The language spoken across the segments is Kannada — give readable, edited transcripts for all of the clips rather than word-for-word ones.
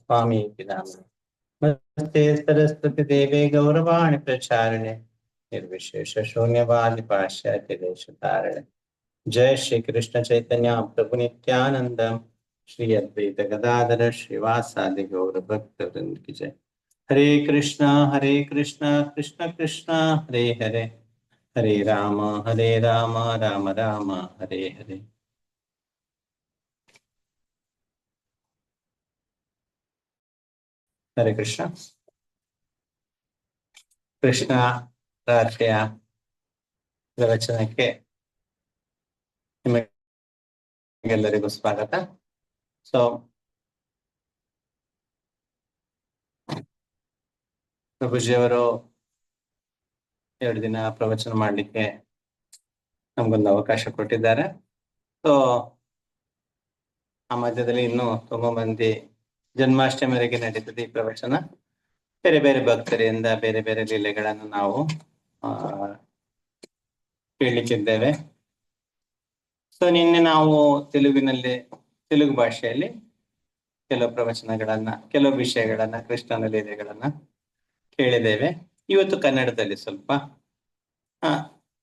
स्वामी इति नाम्नि नमस्ते सरस्वती देवे गौरवाणि प्रचारिणे निर्विशेष शून्यवादि पाश्चात्य देशतारिणे जय श्री कृष्ण चैतन्य प्रभु नित्यानंद श्री अद्वैत गदाधर श्रीवासादि गौर भक्त वृंद की जय। हरे कृष्णा कृष्ण कृष्णा हरे हरे हरे राम राम राम हरे हरे। हरे कृष्ण। ಕೃಷ್ಣ ರಾತ್ರಿಯ ಪ್ರವಚನಕ್ಕೆ ನಿಮಗೆಲ್ಲರಿಗೂ ಸ್ವಾಗತ. ಸೊ ಪ್ರಭುಜಿಯವರು 2 ದಿನ ಪ್ರವಚನ ಮಾಡಲಿಕ್ಕೆ ನಮ್ಗೊಂದು ಅವಕಾಶ ಕೊಟ್ಟಿದ್ದಾರೆ. ಸೊ ಆ ಮಧ್ಯದಲ್ಲಿ ಇನ್ನೂ ತುಂಬಾ ಮಂದಿ ಜನ್ಮಾಷ್ಟಮಿವರೆಗೆ ನಡೀತದೆ ಈ ಪ್ರವಚನ. ಬೇರೆ ಬೇರೆ ಭಕ್ತರಿಂದ ಬೇರೆ ಬೇರೆ ಲೀಲೆಗಳನ್ನು ನಾವು ಕೇಳಲಿಕ್ಕಿದ್ದೇವೆ. ಸೊ ನಿನ್ನೆ ನಾವು ತೆಲುಗು ಭಾಷೆಯಲ್ಲಿ ಕೆಲವು ಪ್ರವಚನಗಳನ್ನ, ಕೆಲವು ವಿಷಯಗಳನ್ನ, ಕೃಷ್ಣನ ಲೀಲೆಗಳನ್ನ ಕೇಳಿದ್ದೇವೆ. ಇವತ್ತು ಕನ್ನಡದಲ್ಲಿ ಸ್ವಲ್ಪ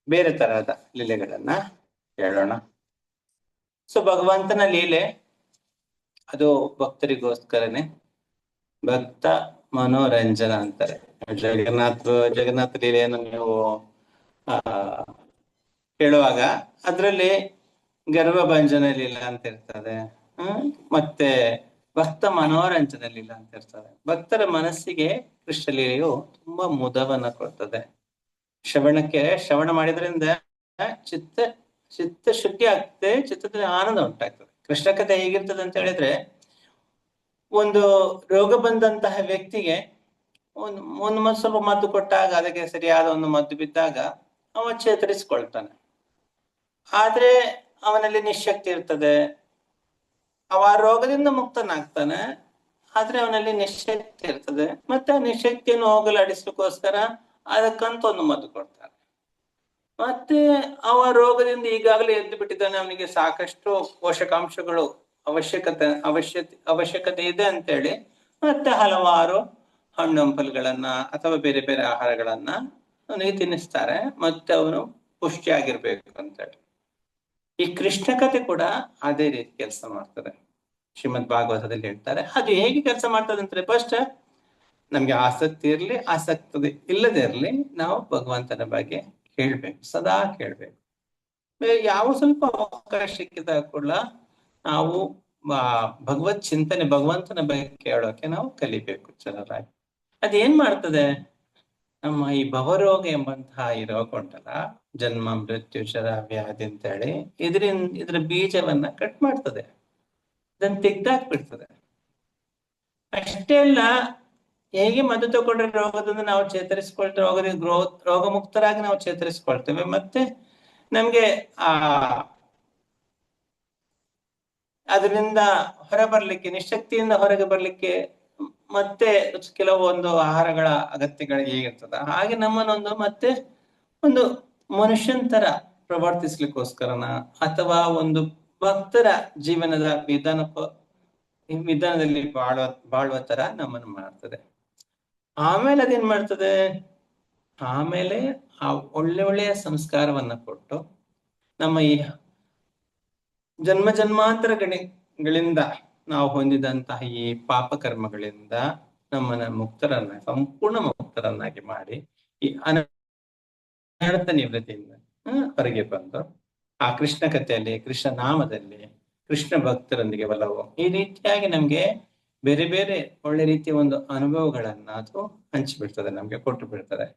ಬೇರೆ ತರಹದ ಲೀಲೆಗಳನ್ನ ಕೇಳೋಣ. ಸೊ ಭಗವಂತನ ಲೀಲೆ ಅದು ಭಕ್ತರಿಗೋಸ್ಕರನೇ, ಭಕ್ತ ಮನೋರಂಜನ ಅಂತಾರೆ. ಜಗನ್ನಾಥ ಲೀಲೆಯನ್ನು ನೀವು ಹೇಳುವಾಗ ಅದರಲ್ಲಿ ಗರ್ಭಭಂಜನ ಲೀಲ ಅಂತ ಇರ್ತದೆ, ಮತ್ತೆ ಭಕ್ತ ಮನೋರಂಜನ ಲೀಲ ಅಂತ ಇರ್ತದೆ. ಭಕ್ತರ ಮನಸ್ಸಿಗೆ ಕೃಷ್ಣ ಲೀಲೆಯು ತುಂಬಾ ಮುದವನ್ನ ಕೊಡ್ತದೆ. ಶ್ರವಣ ಮಾಡಿದ್ರಿಂದ ಚಿತ್ತ ಶುದ್ಧಿ ಆಗ್ತದೆ, ಚಿತ್ತದಲ್ಲಿ ಆನಂದ ಉಂಟಾಗ್ತದೆ. ಕೃಷ್ಣ ಕಥೆ ಹೇಗಿರ್ತದೆ ಅಂತ ಹೇಳಿದ್ರೆ, ಒಂದು ರೋಗ ಬಂದಂತಹ ವ್ಯಕ್ತಿಗೆ ಒಂದು ಸ್ವಲ್ಪ ಮದ್ದು ಕೊಟ್ಟಾಗ, ಅದಕ್ಕೆ ಸರಿಯಾದ ಒಂದು ಮದ್ದು ಬಿದ್ದಾಗ ಅವ ಚೇತರಿಸಿಕೊಳ್ತಾನೆ. ಆದ್ರೆ ಅವನಲ್ಲಿ ನಿಶಕ್ತಿ ಇರ್ತದೆ, ಅವ ರೋಗದಿಂದ ಮುಕ್ತನಾಗ್ತಾನೆ. ಆದ್ರೆ ಅವನಲ್ಲಿ ನಿಶಕ್ತಿ ಇರ್ತದೆ. ಮತ್ತೆ ಆ ನಿಶಕ್ತಿಯನ್ನು ಹೋಗಲಾಡಿಸ್ಲಿಕ್ಕೋಸ್ಕರ ಅದಕ್ಕಂತ ಒಂದು ಮದ್ದು ಕೊಡ್ತಾನೆ. ಮತ್ತೆ ಅವ ರೋಗದಿಂದ ಈಗಾಗಲೇ ಎದ್ದು ಬಿಟ್ಟಿದ್ದಾನೆ, ಅವನಿಗೆ ಸಾಕಷ್ಟು ಪೋಷಕಾಂಶಗಳು ಅವಶ್ಯಕತೆ ಇದೆ ಅಂತೇಳಿ ಮತ್ತೆ ಹಲವಾರು ಹಣ್ಣು ಹಂಪಲುಗಳನ್ನ ಅಥವಾ ಬೇರೆ ಬೇರೆ ಆಹಾರಗಳನ್ನ ಅವನಿಗೆ ತಿನ್ನಿಸ್ತಾರೆ, ಮತ್ತೆ ಅವನು ಪುಷ್ಟಿಯಾಗಿರ್ಬೇಕು ಅಂತೇಳಿ. ಈ ಕೃಷ್ಣ ಕಥೆ ಕೂಡ ಅದೇ ರೀತಿ ಕೆಲಸ ಮಾಡ್ತದೆ. ಶ್ರೀಮದ್ ಭಾಗವತದಲ್ಲಿ ಹೇಳ್ತಾರೆ ಅದು ಹೇಗೆ ಕೆಲಸ ಮಾಡ್ತದೆ ಅಂದ್ರೆ, ಫಸ್ಟ್ ನಮ್ಗೆ ಆಸಕ್ತಿ ಇರ್ಲಿ, ಆಸಕ್ತಿ ಇಲ್ಲದೆ ಇರ್ಲಿ, ನಾವು ಭಗವಂತನ ಬಗ್ಗೆ ಕೇಳ್ಬೇಕು, ಸದಾ ಕೇಳ್ಬೇಕು. ಯಾವ ಸ್ವಲ್ಪ ಅವಕಾಶ ಸಿಕ್ಕಿದಾಗ ಕೂಡ ನಾವು ಭಗವತ್ ಚಿಂತನೆ, ಭಗವಂತನ ಬಗ್ಗೆ ಕೇಳೋಕೆ ನಾವು ಕಲಿಬೇಕು ಚೆನ್ನಾಗಿ. ಅದೇನ್ ಮಾಡ್ತದೆ, ನಮ್ಮ ಈ ಭವರೋಗ ಎಂಬಂತಹ ಈ ರೋಗ ಉಂಟಲ್ಲ, ಜನ್ಮ ಮೃತ್ಯು ಶರ ವ್ಯಾಧಿ ಅಂತ ಹೇಳಿ, ಇದ್ರ ಬೀಜವನ್ನ ಕಟ್ ಮಾಡ್ತದೆ, ಅದನ್ನ ತೆಗ್ದಾಕ್ಬಿಡ್ತದೆ. ಅಷ್ಟೇ ಅಲ್ಲ, ಹೇಗೆ ಮದ್ದು ತಗೊಂಡ್ರೆ ರೋಗದಿಂದ ನಾವು ಚೇತರಿಸ್ಕೊಳ್ತೇವೆ, ರೋಗ ಮುಕ್ತರಾಗಿ ನಾವು ಚೇತರಿಸ್ಕೊಳ್ತೇವೆ. ಮತ್ತೆ ನಮ್ಗೆ ಅದರಿಂದ ಹೊರಬರ್ಲಿಕ್ಕೆ, ನಿಶಕ್ತಿಯಿಂದ ಹೊರಗೆ ಬರ್ಲಿಕ್ಕೆ ಮತ್ತೆ ಕೆಲವೊಂದು ಆಹಾರಗಳ ಅಗತ್ಯಗಳು ಹೇಗಿರ್ತದ, ಹಾಗೆ ನಮ್ಮನ್ನೊಂದು ಮತ್ತೆ ಒಂದು ಮನುಷ್ಯನ್ ತರ ಪ್ರವರ್ತಿಸ್ಲಿಕ್ಕೋಸ್ಕರನ, ಅಥವಾ ಒಂದು ಭಕ್ತರ ಜೀವನದ ವಿಧಾನದಲ್ಲಿ ಬಾಳುವ ತರ ನಮ್ಮನ್ನು ಮಾಡ್ತದೆ. ಆಮೇಲೆ ಅದೇನ್ ಮಾಡ್ತದೆ, ಆಮೇಲೆ ಆ ಒಳ್ಳೆಯ ಸಂಸ್ಕಾರವನ್ನ ಕೊಟ್ಟು ನಮ್ಮ ಈ ಜನ್ಮಾಂತರಗಳಿಂದ ನಾವು ಹೊಂದಿದಂತಹ ಈ ಪಾಪ ಕರ್ಮಗಳಿಂದ ನಮ್ಮನ್ನ ಸಂಪೂರ್ಣ ಮುಕ್ತರನ್ನಾಗಿ ಮಾಡಿ ಈ ಅನರ್ಥ ನಿವೃತ್ತಿಯಿಂದ ಹೊರಗೆ ಬಂದು ಆ ಕೃಷ್ಣ ಕಥೆಯಲ್ಲಿ, ಕೃಷ್ಣ ನಾಮದಲ್ಲಿ, ಕೃಷ್ಣ ಭಕ್ತರೊಂದಿಗೆ ಒಲವು, ಈ ರೀತಿಯಾಗಿ ನಮ್ಗೆ ಬೇರೆ ಬೇರೆ ಒಳ್ಳೆ ರೀತಿಯ ಒಂದು ಅನುಭವಗಳನ್ನ ಅದು ಹಂಚಿಬಿಡ್ತದೆ, ನಮ್ಗೆ ಕೊಟ್ಟು ಬಿಡ್ತದೆ.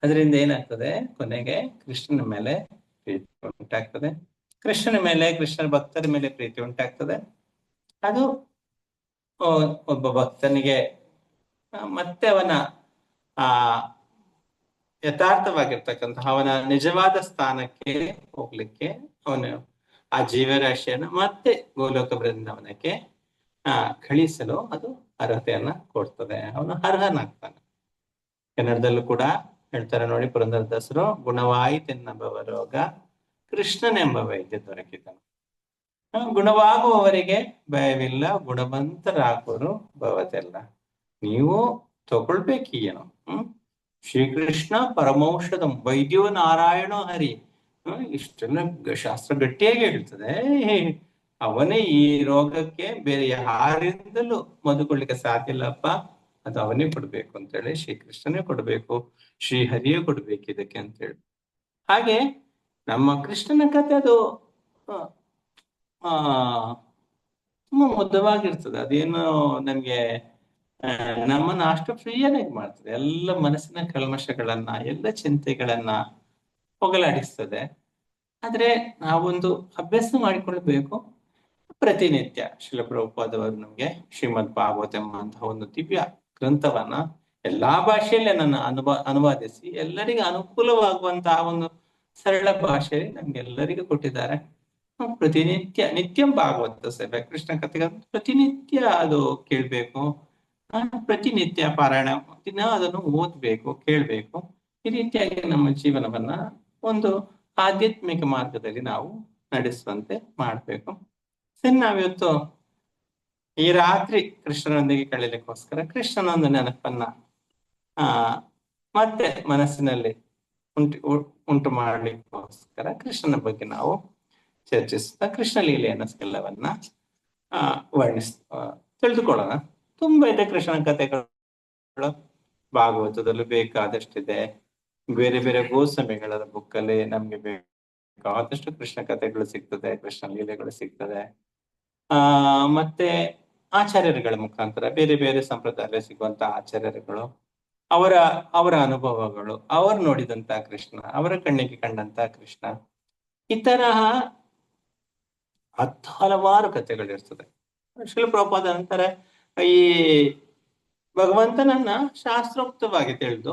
ಅದರಿಂದ ಏನಾಗ್ತದೆ, ಕೊನೆಗೆ ಕೃಷ್ಣನ ಮೇಲೆ ಪ್ರೀತಿ ಉಂಟಾಗ್ತದೆ. ಕೃಷ್ಣನ ಮೇಲೆ, ಕೃಷ್ಣನ ಭಕ್ತರ ಮೇಲೆ ಪ್ರೀತಿ ಉಂಟಾಗ್ತದೆ. ಅದು ಒಬ್ಬ ಭಕ್ತನಿಗೆ ಮತ್ತೆ ಅವನ ಯಥಾರ್ಥವಾಗಿರ್ತಕ್ಕಂತಹ ಅವನ ನಿಜವಾದ ಸ್ಥಾನಕ್ಕೆ ಹೋಗ್ಲಿಕ್ಕೆ, ಅವನು ಆ ಜೀವರಾಶಿಯನ್ನು ಮತ್ತೆ ಗೋಲೋಕ ಬೃಂದಾವನಕ್ಕೆ ಕಳಿಸಲು ಅದು ಅರ್ಹತೆಯನ್ನ ಕೊಡ್ತದೆ. ಅವನು ಅರ್ಹನಾಗ್ತಾನೆ. ಕನ್ನಡದಲ್ಲೂ ಕೂಡ ಹೇಳ್ತಾರೆ ನೋಡಿ, ಪುರಂದರದಾಸರು, ಗುಣವಾಯಿತೆನ್ನ ಭವರೋಗ ಕೃಷ್ಣನೆಂಬ ವೈದ್ಯ ದೊರಕಿದನು. ಗುಣವಾಗುವವರಿಗೆ ಭಯವಿಲ್ಲ, ಗುಣವಂತರಾಗುವರು ಭವತೆಲ್ಲ. ನೀವು ತಗೊಳ್ಬೇಕು ಏನು. ಶ್ರೀಕೃಷ್ಣ ಪರಮೌಷಧಂ ವೈದ್ಯೋ ನಾರಾಯಣೋ ಹರಿ. ಇಷ್ಟೆಲ್ಲ ಶಾಸ್ತ್ರ ಗಟ್ಟಿಯಾಗಿ ಹೇಳ್ತದೆ. ಅವನೇ ಈ ರೋಗಕ್ಕೆ ಬೇರೆ ಯಾರಿಂದಲೂ ಮದ್ದು ಕೊಡ್ಲಿಕ್ಕೆ ಸಾಧ್ಯ ಇಲ್ಲಪ್ಪ, ಅದು ಅವನೇ ಕೊಡ್ಬೇಕು ಅಂತೇಳಿ, ಶ್ರೀಕೃಷ್ಣನೇ ಕೊಡ್ಬೇಕು, ಶ್ರೀಹರಿಯೇ ಕೊಡ್ಬೇಕು ಇದಕ್ಕೆ ಅಂತೇಳಿ. ಹಾಗೆ ನಮ್ಮ ಕೃಷ್ಣನ ಕಥೆ ಅದು ಆ ತುಂಬಾ ಮುದ್ದವಾಗಿರ್ತದೆ. ಅದೇನು ನಮ್ಗೆ ನಮ್ಮನ್ನ ಅಷ್ಟು ಫ್ರೀಯನ್ನಾಗಿ ಮಾಡ್ತದೆ. ಎಲ್ಲ ಮನಸ್ಸಿನ ಕಲ್ಮಶಗಳನ್ನ, ಎಲ್ಲ ಚಿಂತೆಗಳನ್ನ ಹೋಗಲಾಡಿಸ್ತದೆ. ಆದ್ರೆ ನಾವೊಂದು ಅಭ್ಯಾಸ ಮಾಡಿಕೊಳ್ಬೇಕು. ಪ್ರತಿನಿತ್ಯ ಶಿಲ ಪ್ರಭುಪಾದವರು ನಮ್ಗೆ ಶ್ರೀಮದ್ ಭಾಗವತಂ ಅಂತಹ ಒಂದು ದಿವ್ಯ ಗ್ರಂಥವನ್ನ ಎಲ್ಲಾ ಭಾಷೆಯಲ್ಲೇ ಅನುವಾದಿಸಿ ಎಲ್ಲರಿಗೂ ಅನುಕೂಲವಾಗುವಂತಹ ಒಂದು ಸರಳ ಭಾಷೆಯಲ್ಲಿ ನಮ್ಗೆಲ್ಲರಿಗೂ ಕೊಟ್ಟಿದ್ದಾರೆ. ನಿತ್ಯಂ ಭಾಗವತ ಸೇವೆ, ಕೃಷ್ಣ ಕಥೆಗೆ ಪ್ರತಿನಿತ್ಯ ಅದು ಕೇಳ್ಬೇಕು. ಪ್ರತಿನಿತ್ಯ ಪಾರಾಯಣ ದಿನ ಅದನ್ನು ಓದ್ಬೇಕು, ಕೇಳ್ಬೇಕು. ಈ ರೀತಿಯಾಗಿ ನಮ್ಮ ಜೀವನವನ್ನ ಒಂದು ಆಧ್ಯಾತ್ಮಿಕ ಮಾರ್ಗದಲ್ಲಿ ನಾವು ನಡೆಸುವಂತೆ ಮಾಡ್ಬೇಕು. ಸರಿ, ನಾವಿವತ್ತು ಈ ರಾತ್ರಿ ಕೃಷ್ಣನೊಂದಿಗೆ ಕಳೀಲಿಕ್ಕೋಸ್ಕರ ಕೃಷ್ಣನೊಂದು ನೆನಪನ್ನ ಮತ್ತೆ ಮನಸ್ಸಿನಲ್ಲಿ ಉಂಟು ಮಾಡ್ಲಿಕ್ಕೋಸ್ಕರ ಕೃಷ್ಣನ ಬಗ್ಗೆ ನಾವು ಚರ್ಚಿಸ್ತಾ ಕೃಷ್ಣ ಲೀಲೆಯನ್ನೆಲ್ಲವನ್ನ ತಿಳಿದುಕೊಳ್ಳೋಣ. ತುಂಬಾ ಇದೆ ಕೃಷ್ಣನ ಕಥೆಗಳು, ಭಾಗವತದಲ್ಲೂ ಬೇಕಾದಷ್ಟಿದೆ. ಬೇರೆ ಬೇರೆ ಗೋಸ್ವಾಮಿಗಳ ಬುಕ್ಕಲ್ಲಿ ನಮ್ಗೆ ಬೇಕಾದಷ್ಟು ಕೃಷ್ಣ ಕಥೆಗಳು ಸಿಗ್ತದೆ, ಕೃಷ್ಣ ಲೀಲೆಗಳು ಸಿಗ್ತದೆ. ಮತ್ತೆ ಆಚಾರ್ಯರುಗಳ ಮುಖಾಂತರ ಬೇರೆ ಬೇರೆ ಸಂಪ್ರದಾಯದಲ್ಲಿ ಸಿಗುವಂತ ಆಚಾರ್ಯರುಗಳು, ಅವರ ಅನುಭವಗಳು, ಅವರು ನೋಡಿದಂತ ಕೃಷ್ಣ, ಅವರ ಕಣ್ಣಿಗೆ ಕಂಡಂತ ಕೃಷ್ಣ, ಈ ತರಹ ಹಲವಾರು ಕಥೆಗಳಿರ್ತದೆ. ಶ್ರೀಲ ಪ್ರಭುಪಾದ ನಂತರ ಈ ಭಗವಂತನನ್ನ ಶಾಸ್ತ್ರೋಕ್ತವಾಗಿ ತಿಳಿದು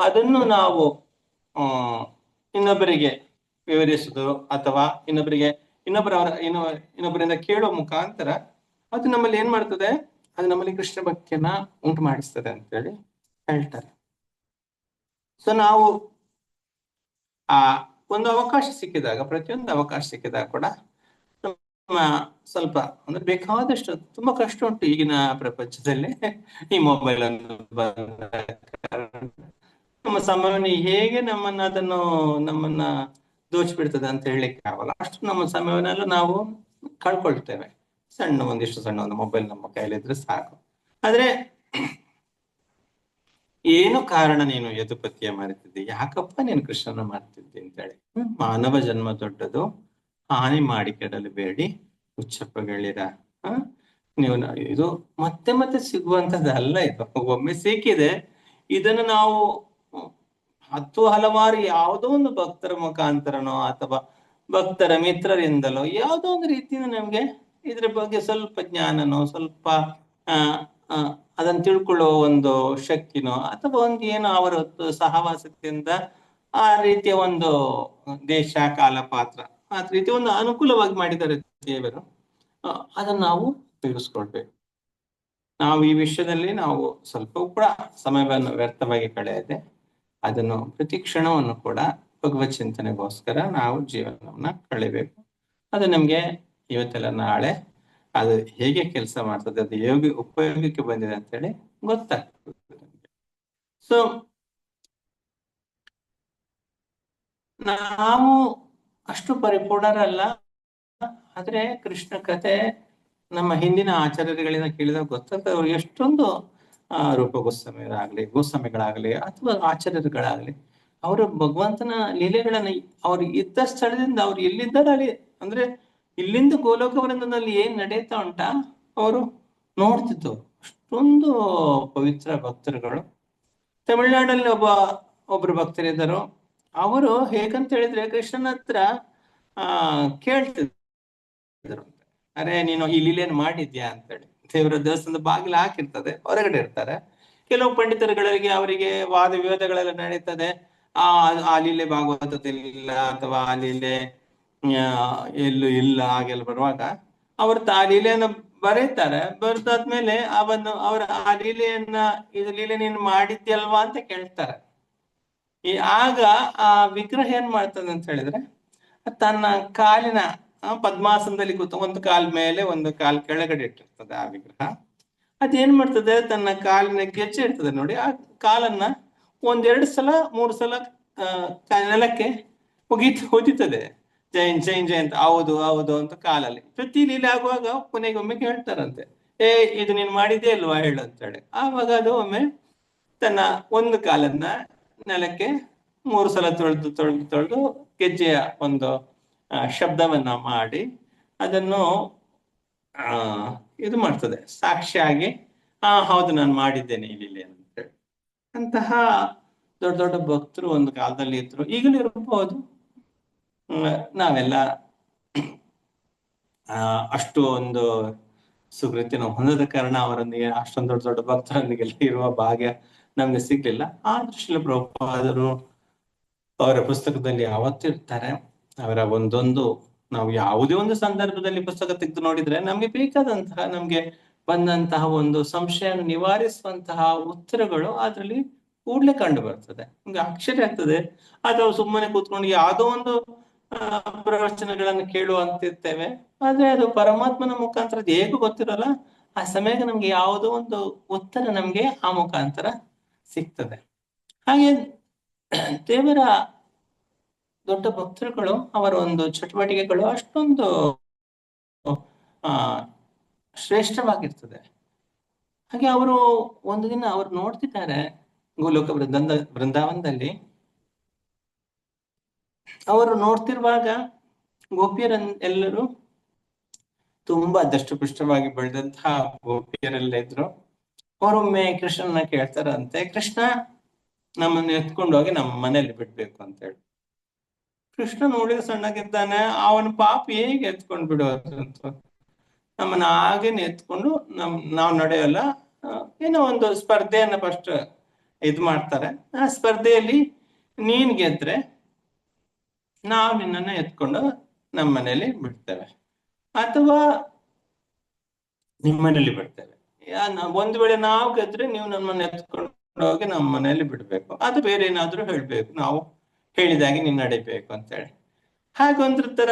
ಅದನ್ನು ನಾವು ಇನ್ನೊಬ್ಬರಿಗೆ ವಿವರಿಸುವುದು ಅಥವಾ ಇನ್ನೊಬ್ಬರಿಂದ ಕೇಳೋ ಮುಖಾಂತರ ಅದು ನಮ್ಮಲ್ಲಿ ಏನ್ ಮಾಡ್ತದೆ, ಅದು ನಮ್ಮಲ್ಲಿ ಕೃಷ್ಣ ಭಕ್ತಿಯನ್ನ ಉಂಟು ಮಾಡಿಸ್ತದೆ ಅಂತೇಳಿ ಹೇಳ್ತಾರೆ. ಸೊ ನಾವು ಒಂದು ಅವಕಾಶ ಸಿಕ್ಕಿದಾಗ, ಪ್ರತಿಯೊಂದು ಅವಕಾಶ ಸಿಕ್ಕಿದಾಗ ಕೂಡ ಸ್ವಲ್ಪ ಅಂದ್ರೆ ಬೇಕಾದಷ್ಟು ತುಂಬಾ ಕಷ್ಟ ಉಂಟು ಈಗಿನ ಪ್ರಪಂಚದಲ್ಲಿ. ಈ ಮೊಬೈಲ್ ಅನ್ನು ನಮ್ಮ ಸಮಯವನ್ನು ಹೇಗೆ ನಮ್ಮನ್ನ ದೋಚಿಬಿಡ್ತದೆ ಅಂತ ಹೇಳಲಿಕ್ಕೆ ಆಗಲ್ಲ. ಅಷ್ಟು ನಮ್ಮ ಸಮಯವನ್ನೆಲ್ಲ ನಾವು ಕಳ್ಕೊಳ್ತೇವೆ. ಒಂದಿಷ್ಟು ಸಣ್ಣ ಒಂದು ಮೊಬೈಲ್ ನಮ್ಮ ಕೈಲಿದ್ರೆ ಸಾಕು. ಆದ್ರೆ ಏನು ಕಾರಣ ನೀನು ಯದುಪತಿಯ ಮರೆತಿದ್ದೆ, ಯಾಕಪ್ಪ ನೀನು ಕೃಷ್ಣನ ಮರೆತಿದ್ದೆ ಅಂತೇಳಿ. ಮಾನವ ಜನ್ಮ ದೊಡ್ಡದು, ಹಾನಿ ಮಾಡಿ ಕೆಡಲು ಬೇಡಿ ಹುಚ್ಚಪ್ಪಗಳಿರ. ನೀವು ಇದು ಮತ್ತೆ ಮತ್ತೆ ಸಿಗುವಂತದ್ದಲ್ಲ, ಇದು ಒಮ್ಮೆ ಸಿಕ್ಕಿದೆ. ಇದನ್ನು ನಾವು ಹಲವಾರು ಯಾವುದೋ ಒಂದು ಭಕ್ತರ ಮುಖಾಂತರನೋ ಅಥವಾ ಭಕ್ತರ ಮಿತ್ರರಿಂದಲೋ ಯಾವುದೋ ಒಂದು ರೀತಿಯಿಂದ ನಮ್ಗೆ ಇದ್ರ ಬಗ್ಗೆ ಸ್ವಲ್ಪ ಜ್ಞಾನನೋ, ಸ್ವಲ್ಪ ಅದನ್ನು ತಿಳ್ಕೊಳ್ಳುವ ಒಂದು ಶಕ್ತಿನೋ, ಅಥವಾ ಒಂದು ಏನೋ ಅವರ ಸಹವಾಸದಿಂದ ಆ ರೀತಿಯ ಒಂದು ದೇಶ, ಕಾಲ, ಪಾತ್ರ ಆ ರೀತಿ ಒಂದು ಅನುಕೂಲವಾಗಿ ಮಾಡಿದ್ದಾರೆ ದೇವರು. ಅದನ್ನು ನಾವು ಉಪಯೋಗಿಸ್ಕೊಳ್ಬೇಕು. ನಾವು ಈ ವಿಷಯದಲ್ಲಿ ನಾವು ಸ್ವಲ್ಪ ಕೂಡ ಸಮಯವನ್ನು ವ್ಯರ್ಥವಾಗಿ ಕಳೆಯದೆ ಅದನ್ನು ಪ್ರತಿ ಕ್ಷಣವನ್ನು ಕೂಡ ಭಗವತ್ ಚಿಂತನೆಗೋಸ್ಕರ ನಾವು ಜೀವನವನ್ನ ಕಳಿಬೇಕು. ಅದು ನಮ್ಗೆ ಇವತ್ತೆಲ್ಲ ನಾಳೆ ಅದು ಹೇಗೆ ಕೆಲಸ ಮಾಡ್ತದೆ, ಅದು ಉಪಯೋಗಕ್ಕೆ ಬಂದಿದೆ ಅಂತೇಳಿ ಗೊತ್ತಾಗ್ತದೆ. ಸೊ ನಾವು ಅಷ್ಟು ಪರಿಪೂರ್ಣರಲ್ಲ, ಆದ್ರೆ ಕೃಷ್ಣ ಕಥೆ ನಮ್ಮ ಹಿಂದಿನ ಆಚಾರ್ಯರುಗಳಿಂದ ಕೇಳಿದಾಗ ಗೊತ್ತಾಗ್ತದೆ ಅವ್ರು ಎಷ್ಟೊಂದು ರೂಪ ಗೋಸ್ವಾಮಿಗಳಾಗ್ಲಿ ಅಥವಾ ಆಚಾರ್ಯರುಗಳಾಗ್ಲಿ ಅವರು ಭಗವಂತನ ಲೀಲೆಗಳನ್ನ ಅವ್ರು ಇದ್ದ ಸ್ಥಳದಿಂದ ಅವ್ರು ಎಲ್ಲಿದ್ದಾರೆ ಅಲ್ಲಿ, ಅಂದ್ರೆ ಇಲ್ಲಿಂದ ಗೋಲೋಕವೃಂದದಲ್ಲಿ ಏನ್ ನಡೆಯುತ್ತಾ ಉಂಟಾ ಅವರು ನೋಡ್ತಿತ್ತು. ಅಷ್ಟೊಂದು ಪವಿತ್ರ ಭಕ್ತರುಗಳು. ತಮಿಳ್ನಾಡಲ್ಲಿ ಒಬ್ರು ಭಕ್ತರಿದ್ದರು. ಅವರು ಹೇಗಂತ ಹೇಳಿದ್ರೆ ಕೃಷ್ಣನ ಹತ್ರ ಕೇಳ್ತಿದ್ರು, ಅರೆ ನೀನು ಈ ಲೀಲೆಯನ್ನು ಮಾಡಿದ್ಯಾ ಅಂತೇಳಿ. ದೇವರ ದೇವಸ್ಥಾನದ ಬಾಗಿಲು ಹಾಕಿರ್ತದೆ, ಹೊರಗಡೆ ಇರ್ತಾರೆ. ಕೆಲವು ಪಂಡಿತರುಗಳಿಗೆ ಅವರಿಗೆ ವಾದ ವಿವಾದಗಳೆಲ್ಲ ನಡೀತದೆ. ಆ ಲೀಲೆ ಭಾಗವತದಲ್ಲಿಲ್ಲ ಅಥವಾ ಆ ಲೀಲೆ ಎಲ್ಲೂ ಇಲ್ಲ, ಹಾಗೆಲ್ಲ ಬರುವಾಗ ಅವರು ಆ ಲೀಲೆಯನ್ನ ಬರೀತಾರೆ. ಬರೆದಾದ್ಮೇಲೆ ಅವರ ಆ ಇದು ಲೀಲೆ ನೀನು ಮಾಡಿದ್ಯಲ್ವಾ ಅಂತ ಕೇಳ್ತಾರೆ. ಆಗ ಆ ವಿಗ್ರಹ ಏನ್ ಮಾಡ್ತದೆ ಅಂತ ಹೇಳಿದ್ರೆ ತನ್ನ ಕಾಲಿನ ಪದ್ಮಾಸನದಲ್ಲಿ ಕೂತು ಒಂದು ಕಾಲ್ ಮೇಲೆ ಒಂದು ಕಾಲ್ ಕೆಳಗಡೆ ಇಟ್ಟಿರ್ತದೆ ಆ ವಿಗ್ರಹ. ಅದೇನ್ ಮಾಡ್ತದೆ, ತನ್ನ ಕಾಲಿನ ಗೆಜ್ಜೆ ಇರ್ತದೆ ನೋಡಿ, ಆ ಕಾಲನ್ನ ಒಂದೆರಡು ಸಲ ಮೂರು ಸಲ ನೆಲಕ್ಕೆ ಹೊದಿತದೆ. ಜೈನ್ ಜೈನ್ ಜೈ ಅಂತ, ಹೌದು ಹೌದು ಅಂತ ಕಾಲಲ್ಲಿ ಪ್ರತಿ ಲೀಲೆ ಆಗುವಾಗ ಕೊನೆಗೊಮ್ಮೆ ಹೇಳ್ತಾರಂತೆ, ಇದು ನೀನ್ ಮಾಡಿದ್ದೇ ಅಲ್ವಾ ಹೇಳು ಅಂತೇಳಿ. ಆವಾಗ ಅದು ಒಮ್ಮೆ ತನ್ನ ಒಂದು ಕಾಲನ್ನ ನೆಲಕ್ಕೆ ಮೂರು ಸಲ ತೊಳೆದು ತೊಳೆದು ತೊಳೆದು ಗೆಜ್ಜೆಯ ಒಂದು ಶಬ್ದವನ್ನ ಮಾಡಿ ಅದನ್ನು ಇದು ಮಾಡ್ತದೆ, ಸಾಕ್ಷಿಯಾಗಿ ಹೌದು ನಾನು ಮಾಡಿದ್ದೇನೆ ಇಲ್ಲಿ ಅಂತೇಳಿ. ಅಂತಹ ದೊಡ್ಡ ದೊಡ್ಡ ಭಕ್ತರು ಒಂದು ಕಾಲದಲ್ಲಿ ಇದ್ರು, ಈಗಲೂ ಇರಬಹುದು. ನಾವೆಲ್ಲ ಅಷ್ಟು ಒಂದು ಸುಕೃತಿ ನಾವು ಹೊಂದದ ಕಾರಣ ಅವರೊಂದಿಗೆ ಅಷ್ಟೊಂದು ದೊಡ್ಡ ದೊಡ್ಡ ಭಕ್ತರೊಂದಿಗೆ ಇರುವ ಭಾಗ್ಯ ನಮ್ಗೆ ಸಿಗ್ಲಿಲ್ಲ. ಆ ದೃಷ್ಟಿಯಲ್ಲಿ ಪ್ರಭುಪಾದರು ಅವರ ಪುಸ್ತಕದಲ್ಲಿ ಯಾವತ್ತಿರ್ತಾರೆ. ಅವರ ಒಂದೊಂದು ನಾವು ಯಾವುದೇ ಒಂದು ಸಂದರ್ಭದಲ್ಲಿ ಪುಸ್ತಕ ತೆಗೆದು ನೋಡಿದ್ರೆ ನಮ್ಗೆ ಬೇಕಾದಂತಹ, ನಮ್ಗೆ ಬಂದಂತಹ ಒಂದು ಸಂಶಯ ನಿವಾರಿಸುವಂತಹ ಉತ್ತರಗಳು ಅದರಲ್ಲಿ ಕೂಡ್ಲೆ ಕಂಡು ಬರ್ತದೆ. ನಮ್ಗೆ ಆಶ್ಚರ್ಯ ಆಗ್ತದೆ. ಅಥವಾ ಸುಮ್ಮನೆ ಕೂತ್ಕೊಂಡು ಯಾವುದೋ ಒಂದು ಪ್ರವಚನಗಳನ್ನು ಕೇಳುವಂತಿರ್ತೇವೆ, ಆದ್ರೆ ಅದು ಪರಮಾತ್ಮನ ಮುಖಾಂತರ ಹೇಗೂ ಗೊತ್ತಿರಲ್ಲ, ಆ ಸಮಯಕ್ಕೆ ನಮ್ಗೆ ಯಾವುದೋ ಒಂದು ಉತ್ತರ ನಮ್ಗೆ ಆ ಮುಖಾಂತರ ಸಿಗ್ತದೆ. ಹಾಗೆ ದೇವರ ದೊಡ್ಡ ಭಕ್ತರುಗಳು, ಅವರ ಒಂದು ಚಟುವಟಿಕೆಗಳು ಅಷ್ಟೊಂದು ಶ್ರೇಷ್ಠವಾಗಿರ್ತದೆ. ಹಾಗೆ ಅವರು ಒಂದು ದಿನ ಅವರು ನೋಡ್ತಿದ್ದಾರೆ ಗೋಲೋಕ ಬೃಂದಾವನದಲ್ಲಿ. ಅವರು ನೋಡ್ತಿರುವಾಗ ಗೋಪಿಯರ ಎಲ್ಲರೂ ತುಂಬಾ ದಷ್ಟಪುಷ್ಟವಾಗಿ ಬೆಳೆದಂತಹ ಗೋಪಿಯರೆಲ್ಲ ಇದ್ರು. ಅವರೊಮ್ಮೆ ಕೃಷ್ಣನ ಕೇಳ್ತಾರಂತೆ, ಕೃಷ್ಣ ನಮ್ಮನ್ನು ಎತ್ಕೊಂಡು ಹೋಗಿ ನಮ್ಮ ಮನೆಯಲ್ಲಿ ಬಿಡ್ಬೇಕು ಅಂತ ಹೇಳಿ. ಕೃಷ್ಣ ನೋಡಿದ ಸಣ್ಣಗಿದ್ದಾನೆ, ಅವನ ಪಾಪ ಹೇಗೆ ಎತ್ಕೊಂಡ್ ಬಿಡೋದು ಅಂತ, ನಮ್ಮನ್ನ ಹಾಗೇನೆ ಎತ್ಕೊಂಡು ನಾವು ನಡೆಯಲ್ಲ, ಏನೋ ಒಂದು ಸ್ಪರ್ಧೆಯನ್ನ ಫಸ್ಟ್ ಇದು ಮಾಡ್ತಾರೆ. ಆ ಸ್ಪರ್ಧೆಯಲ್ಲಿ ನೀನ್ ಗೆದ್ರೆ ನಾವು ನಿನ್ನನ್ನ ಎತ್ಕೊಂಡು ನಮ್ಮ ಮನೇಲಿ ಬಿಡ್ತೇವೆ, ಅಥವಾ ನಿಮ್ಮ ಮನೇಲಿ ಬಿಡ್ತೇವೆ. ಒಂದ್ ವೇಳೆ ನಾವು ಗೆದ್ರೆ ನೀವು ನಮ್ಮನ್ನ ಎತ್ಕೊಂಡು ಹೋಗಿ ನಮ್ಮ ಮನೆಯಲ್ಲಿ ಬಿಡ್ಬೇಕು, ಅದು ಬೇರೆ ಏನಾದ್ರೂ ಹೇಳ್ಬೇಕು, ನಾವು ಹೇಳಿದಾಗೆ ನೀನ್ ನಡಿಬೇಕು ಅಂತೇಳಿ. ಹಾಗೆ ಒಂದ್ರ ತರ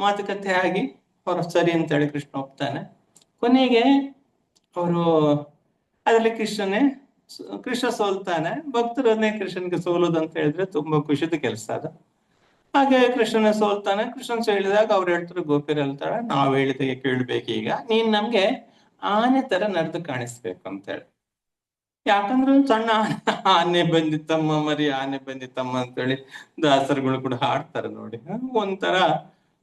ಮಾತುಕತೆ ಆಗಿ ಅವರು ಸರಿ ಅಂತೇಳಿ ಕೃಷ್ಣ ಒಪ್ತಾನೆ. ಕೊನೆಗೆ ಅವರು ಅದರಲ್ಲಿ ಕೃಷ್ಣ ಸೋಲ್ತಾನೆ. ಭಕ್ತರನ್ನೇ ಕೃಷ್ಣನ್ಗೆ ಸೋಲೋದು ಅಂತ ಹೇಳಿದ್ರೆ ತುಂಬಾ ಖುಷಿದ ಕೆಲಸ ಅದು. ಹಾಗೆ ಕೃಷ್ಣನ ಸೋಲ್ತಾನೆ. ಕೃಷ್ಣನ್ ಹೇಳಿದಾಗ ಅವ್ರು ಹೇಳ್ತಾರೆ, ಗೋಪಿಯರು ಹೇಳ್ತಾಳೆ, ನಾವ್ ಹೇಳಿದಾಗೆ ಕೇಳ್ಬೇಕು, ಈಗ ನೀನ್ ನಮ್ಗೆ ಆನೆ ತರ ನಡೆದು ಕಾಣಿಸ್ಬೇಕು ಅಂತೇಳಿ. ಯಾಕಂದ್ರೆ ಸಣ್ಣ ಆನೆ ಬಂದಿತ್ತಮ್ಮ, ಮರಿ ಆನೆ ಬಂದಿತ್ತಮ್ಮ ಅಂತೇಳಿ ದಾಸರುಗಳು ಕೂಡ ಹಾಡ್ತಾರೆ ನೋಡಿ. ಒಂಥರ